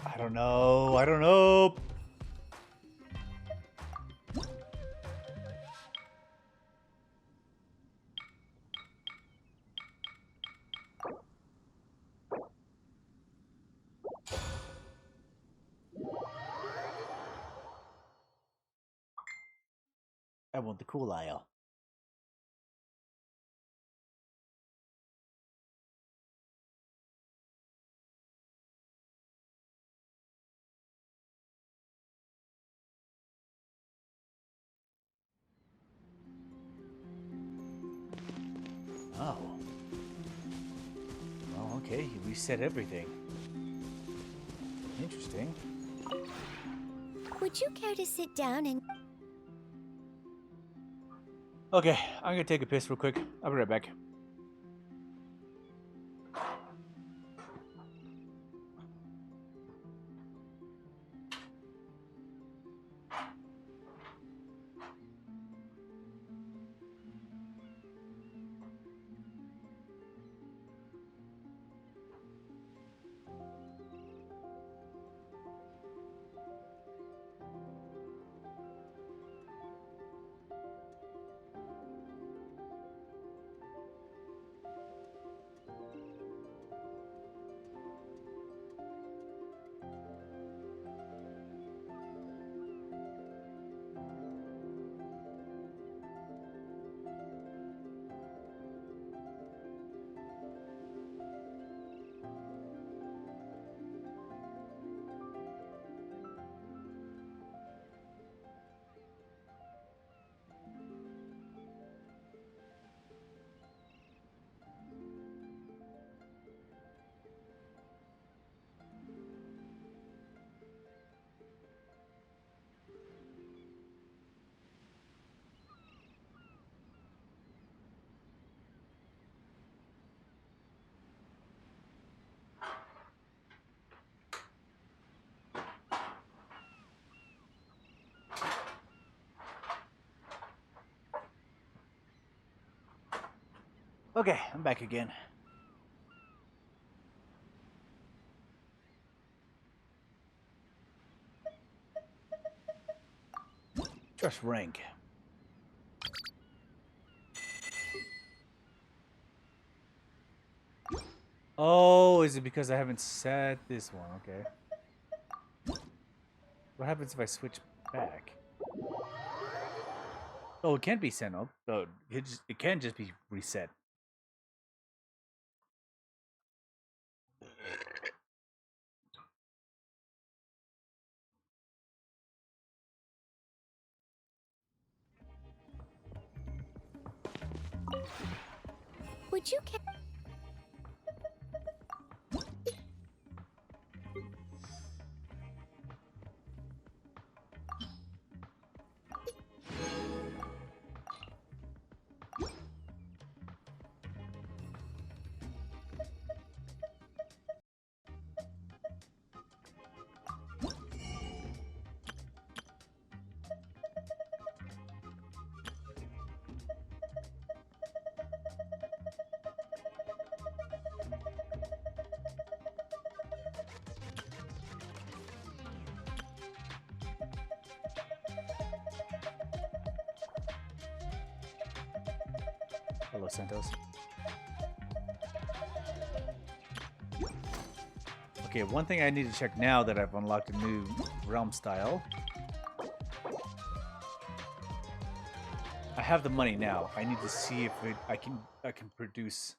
I don't know. I don't know. I want the cool aisle. Oh. Well, okay, you reset everything. Interesting. Would you care to sit down and... Okay, I'm gonna take a piss real quick. I'll be right back. Okay, I'm back again. Trust rank. Oh, is it because I haven't set this one? Okay. What happens if I switch back? Oh, it can't be sent up. Oh, it can just be reset. Would you care? Hello, Santos. Okay, one thing I need to check now that I've unlocked a new realm style. I have the money now. I need to see if I can produce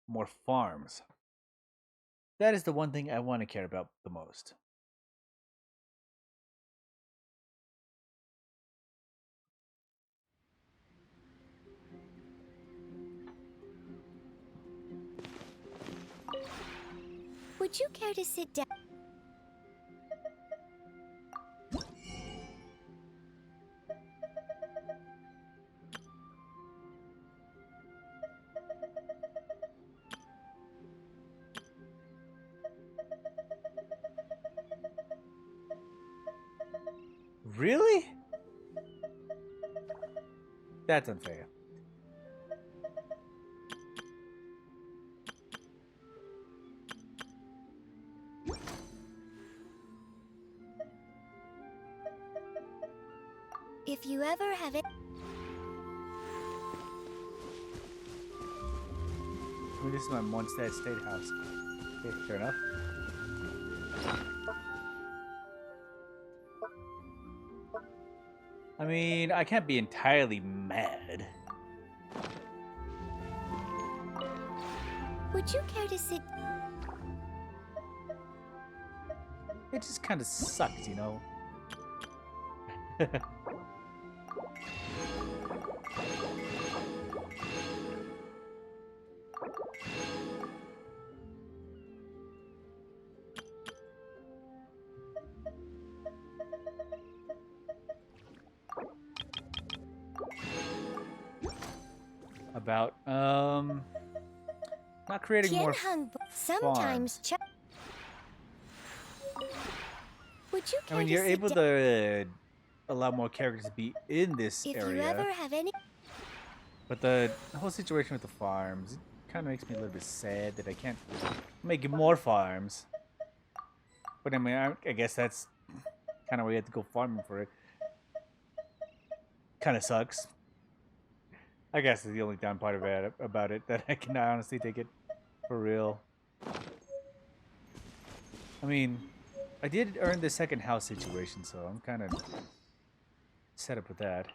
more farms. That is the one thing I want to care about the most. Would you care to sit down? Really? That's unfair. If you ever have it. I mean, this is my Mondstadt State House. Okay, fair enough. I mean, I can't be entirely mad. Would you care to sit? It just kind of sucks, you know? About, not creating more Sometimes Would you care I mean, to you're sit able to allow more characters to be in this If area. you ever have any. But the whole situation with the farms, it kind of makes me a little bit sad that I can't make more farms. But I mean, I guess that's kind of where you have to go farming for it. Kind of sucks. I guess it's the only down part about it that I can honestly take it for real. I mean, I did earn the second house situation, so I'm kind of set up with that.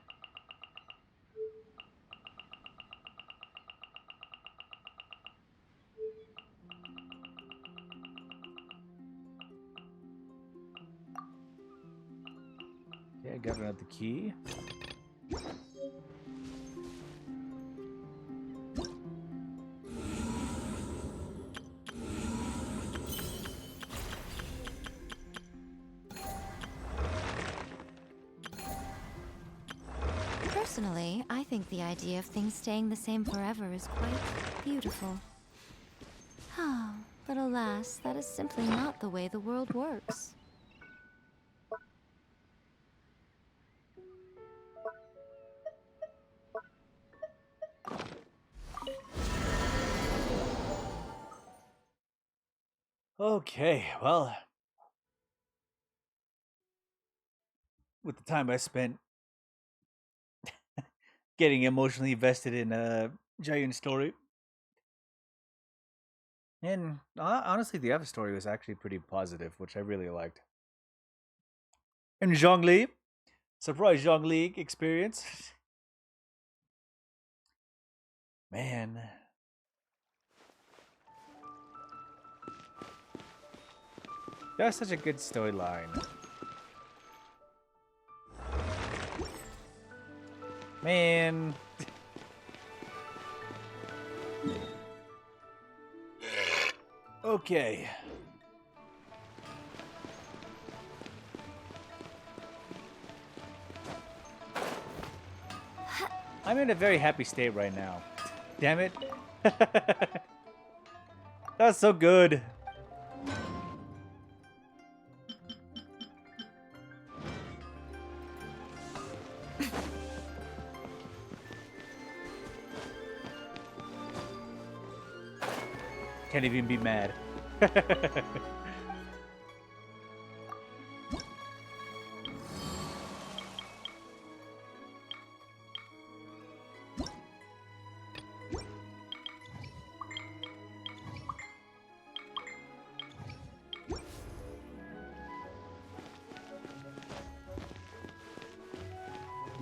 Okay, I got another key. Personally, I think the idea of things staying the same forever is quite beautiful. Oh, but alas, that is simply not the way the world works. Okay, well, with the time I spent getting emotionally invested in a giant story, and honestly, the other story was actually pretty positive, which I really liked. And Zhongli, surprise Zhongli experience, man. That's such a good storyline. Man. Okay. I'm in a very happy state right now. Damn it. That's so good. Can't even be mad. You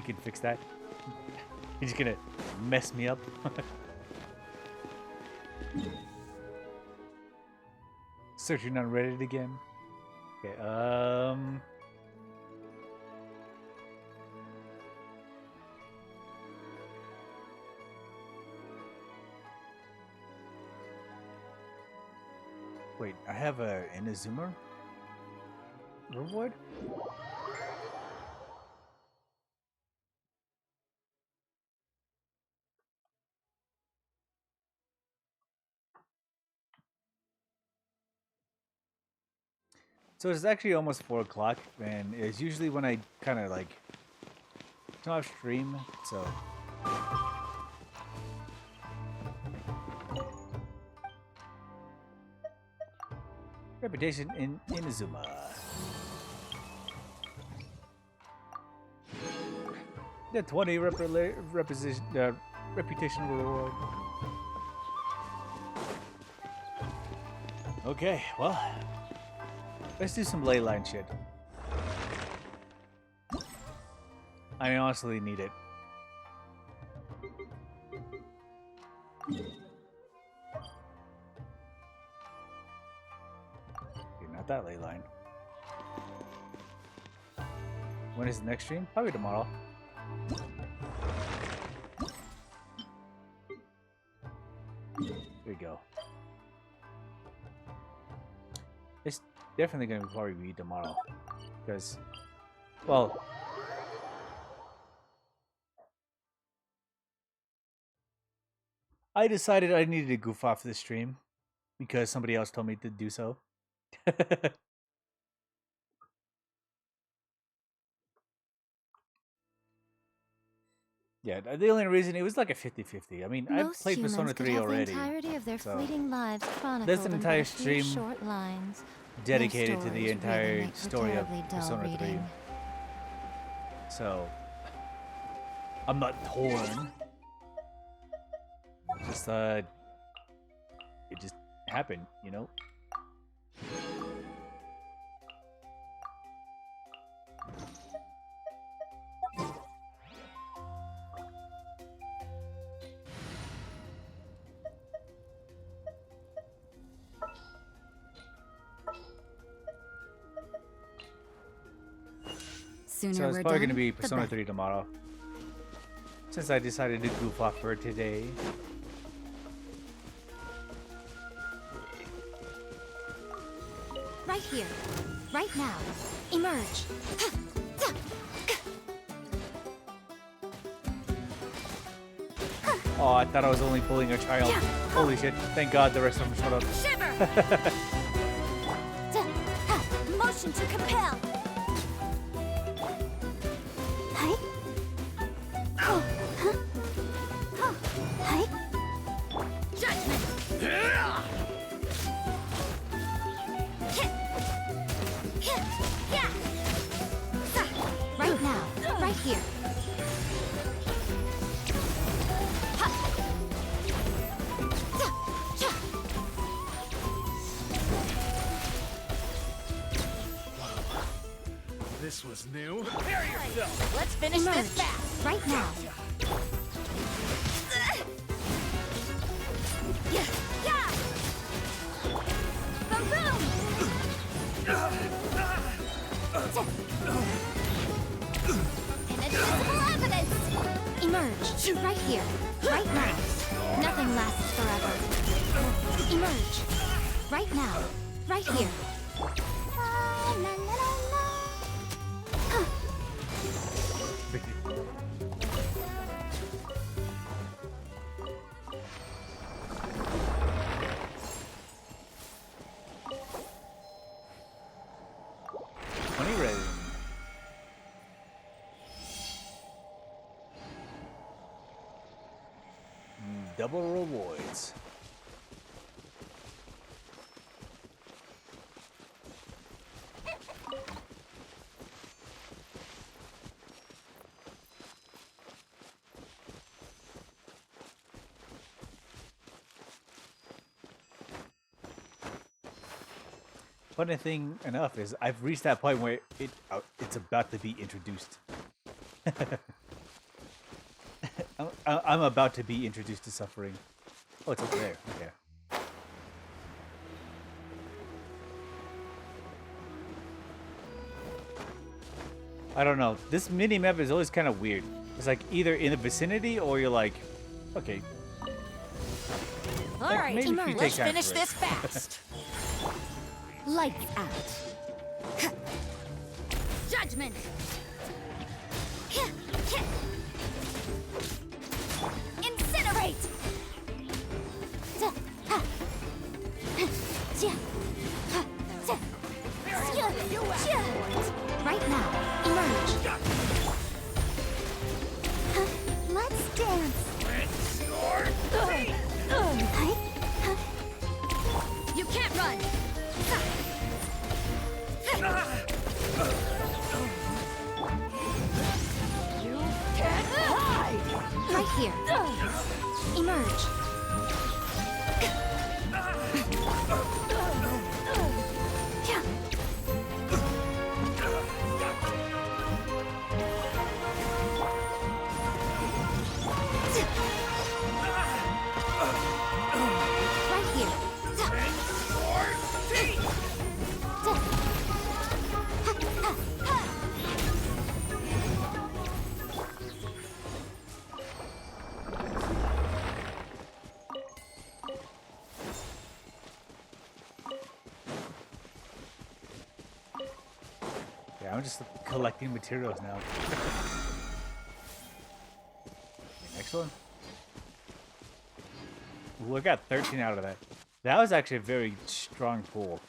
can fix that. He's just gonna mess me up. Searching on Reddit again. Okay, wait, I have a inazuma reward? So it's actually almost 4 o'clock, and it's usually when I kind of like turn off stream, so. Reputation in Inazuma. The 20 reputation reward. Okay, well, let's do some ley line shit. I honestly need it. Okay, not that ley line. When is the next stream? Probably tomorrow. There we go. It's definitely going to probably be tomorrow. Because, well, I decided I needed to goof off this stream because somebody else told me to do so. Yeah, the only reason it was like a 50-50. I mean, I've played Persona 3 already. The entirety of their so fleeting lives chronicled that's an in entire but a few stream short lines. dedicated to the Their entire stories really make for story of terribly dull Persona 3. reading. So, I'm not torn. Just, it just happened, you know? Sooner So it's we're probably done, going to be the Persona better. 3 tomorrow. Since I decided to goof off for today. Right here. Right now. Emerge. Oh, I thought I was only bullying a child. Holy shit. Thank God the rest of them showed up. Shiver! Motion to compel. Judgment. here. Ha! Ta! Cha! This was new. Prepare yourself. Let's finish Emerge. this fast. Right now. Yeah! Yeah! Boom boom! Inadmissible evidence! Emerge. Right here. Right now. Nothing lasts forever. Emerge. Right now. Right here. La, la, la, la, la. Huh. Money ready. Double rewards. Funny thing enough is I've reached that point where it's about to be introduced. I'm about to be introduced to suffering. Oh, it's over there. Okay. I don't know. This mini map is always kind of weird. It's like either in the vicinity or you're like, okay. All right, maybe if you let's take time finish for it. this fast. Lights out. Judgment. Incinerate. Right now, emerge. Let's dance. You can't run. You can't hide. Right here. Emerge. Right here. Yeah, I'm just collecting materials now. Okay, next one. Ooh, I got 13 out of that. That was actually a very strong pull.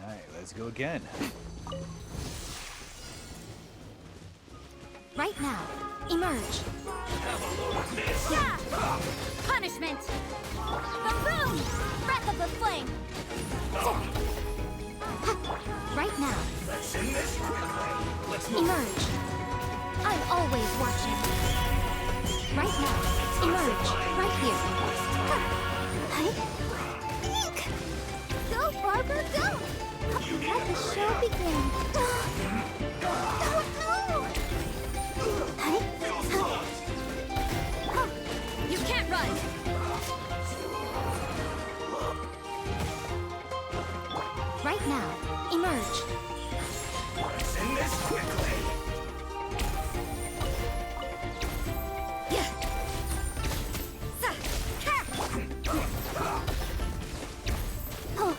Alright, let's go again. Right now, emerge. Yeah. Punishment. Boom! Breath of the flame. Right now, emerge. I'm always watching. Right now, emerge. Right here. Go, Barbara, go! Let the show begin. You can't run! Right now, emerge. Let's end this quickly. Yeah. Oh,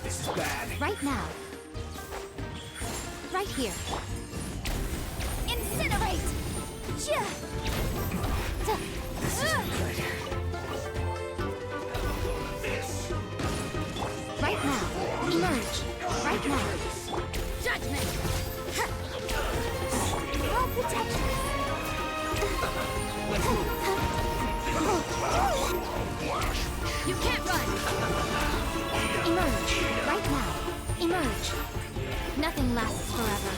This is bad. right now. Right here. Incinerate! Yeah. Right now, emerge. Right now. Judgment. I'll protect you. You can't run! Emerge, right now. Emerge. Nothing lasts forever.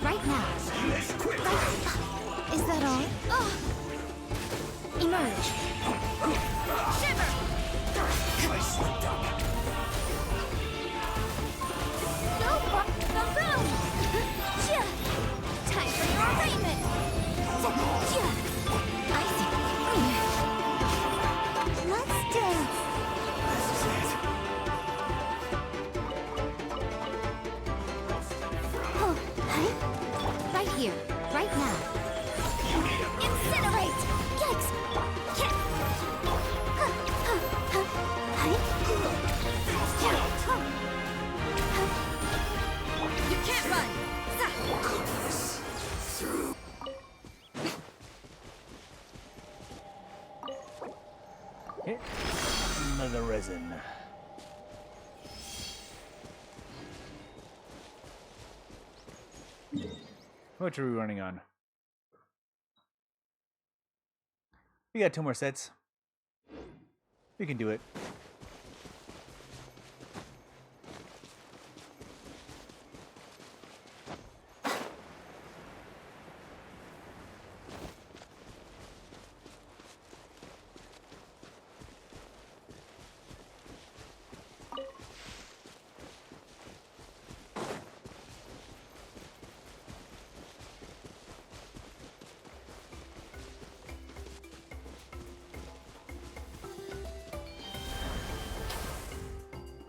Right now. Is that all? Emerge. Shiver! No boom! Time for your arraignment! I see. Let's dance. Right here, right now. Incinerate! Yikes! You can't run! Okay. Another resin. How much are we running on? We got 2 more sets. We can do it.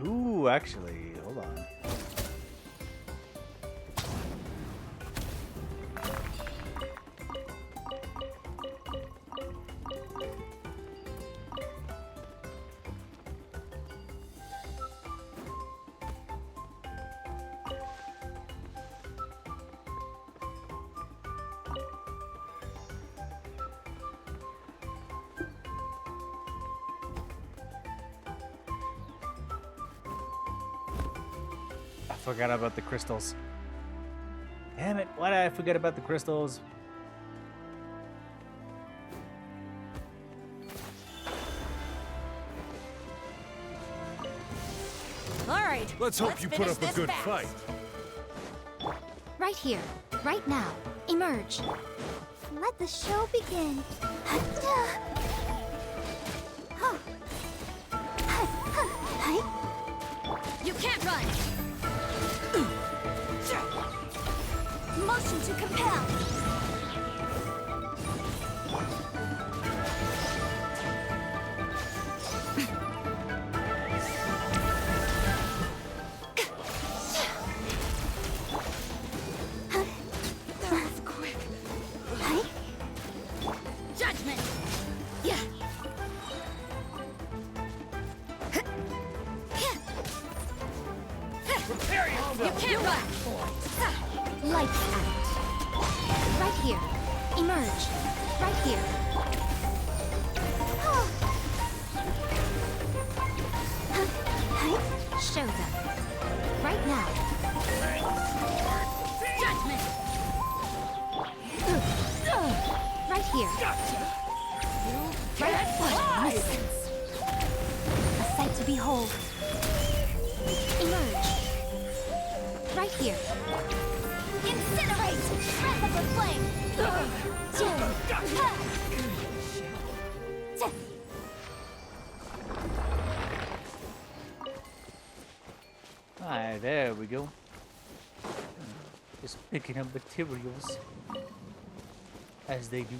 Ooh, actually, hold on. I forgot about the crystals. Damn it, why did I forget about the crystals? All right. Let's hope you put up a good fight. Right here, right now. Emerge. Let the show begin. You can't run. Motion to compel. That was quick. Judgment. Yeah. Prepare yourself. You can't run. Lights out. Right here. Emerge. Right here. Show them. Right now. Judgment. Right here. Right. Innocence. A sight to behold. Emerge. Right here. Incinerate! Breath of the flame! Alright, there we go. Just picking up materials as they do.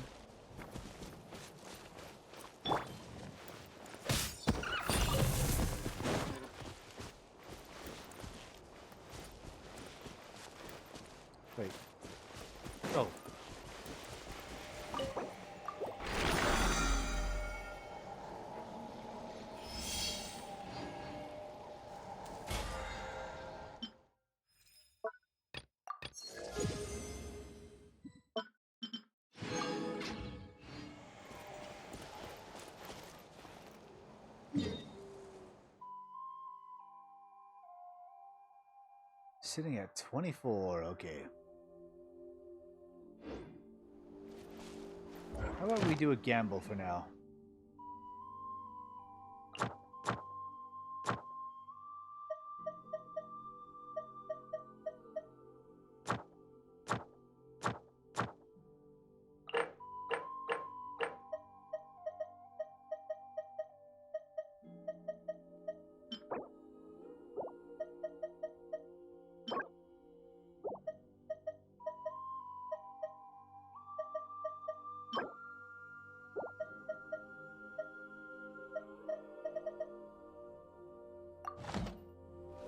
Wait. Oh. sitting at 24. Okay. How about we do a gamble for now?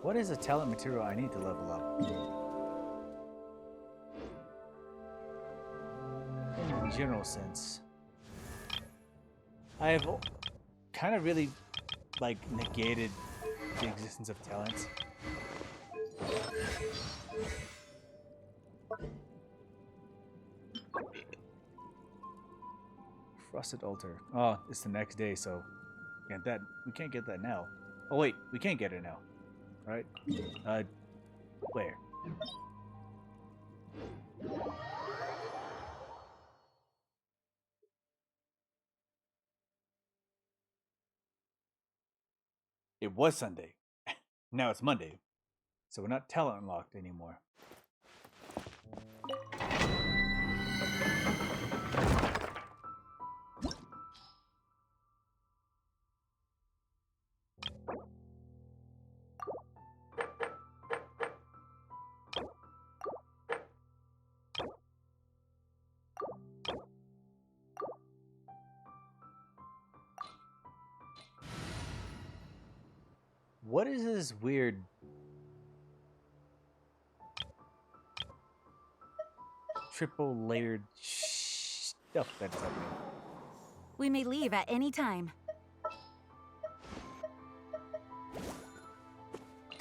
What is a talent material I need to level up? In a general sense. I have kind of really, like, negated the existence of talents. Frosted altar. Oh, it's the next day, so get that. We can't get that now. Oh wait, we can't get it now. Right? Where? It was Sunday. Now it's Monday. So we're not talent unlocked anymore. What is this weird triple layered stuff that's happening? We may leave at any time.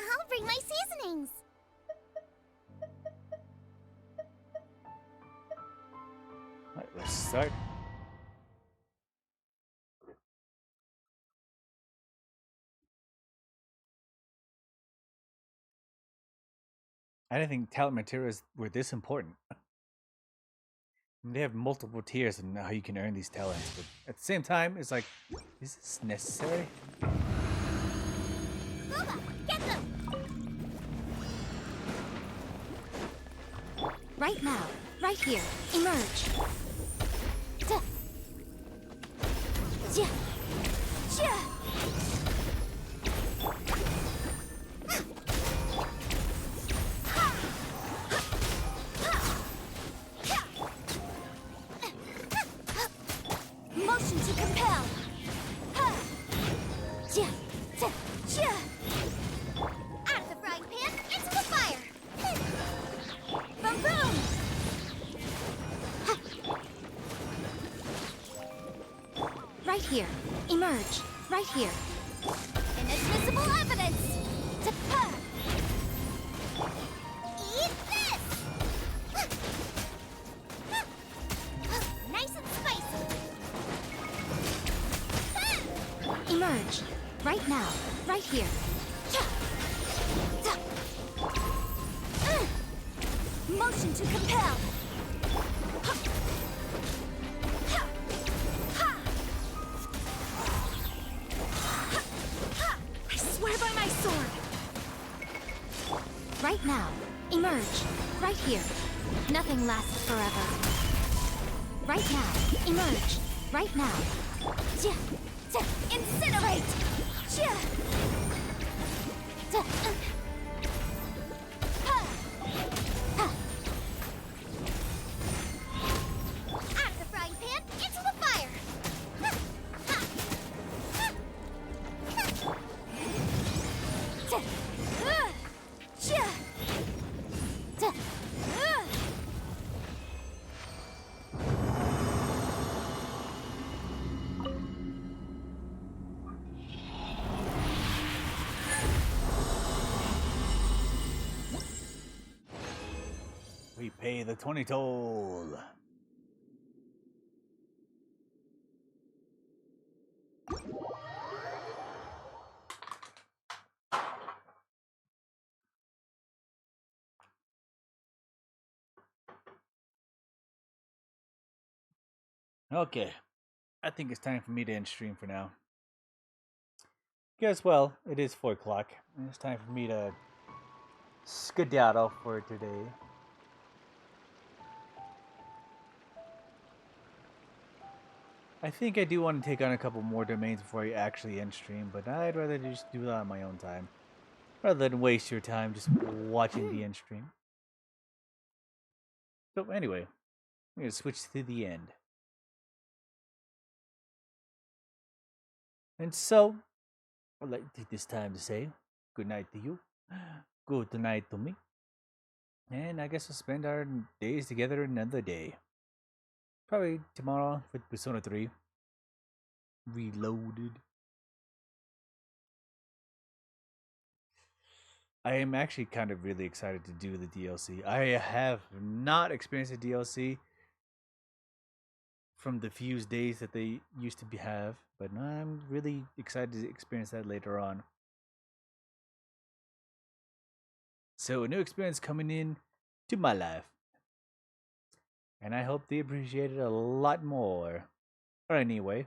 I'll bring my seasonings. Alright, let's start. I didn't think talent materials were this important. They have multiple tiers on how you can earn these talents, but at the same time, it's like, is this necessary? Booba, get them! Right now, right here, emerge. Duh. Yeah. Yeah. Motion to compel. Yeah. Yeah. Out of the frying pan, into the fire. Boom, boom. Right here, emerge. Right here. Inadmissible evidence. Eat this. Nice and spicy. Emerge. Right now. Right here. Motion to compel. I swear by my sword. Right now. Emerge. Right here. Nothing lasts forever. Right now. Emerge. Right now. Incinerate. Out of the frying pan, into the fire. We pay the 20 toll. Okay, I think it's time for me to end stream for now. Guess well, it is 4 o'clock, and it's time for me to skedaddle for today. I think I do want to take on a couple more domains before I actually end stream, but I'd rather just do that on my own time, rather than waste your time just watching the end stream. So anyway, I'm gonna switch to the end. And so, I'd like to take this time to say good night to you, good night to me, and I guess we'll spend our days together another day. Probably tomorrow with Persona 3 Reloaded. I am actually kind of really excited to do the DLC. I have not experienced the DLC from the few days that they used to have, but I'm really excited to experience that later on. So a new experience coming in to my life, and I hope they appreciate it a lot more. But anyway,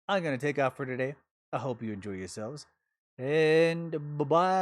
I'm gonna take off for today. I hope you enjoy yourselves, and bye bye.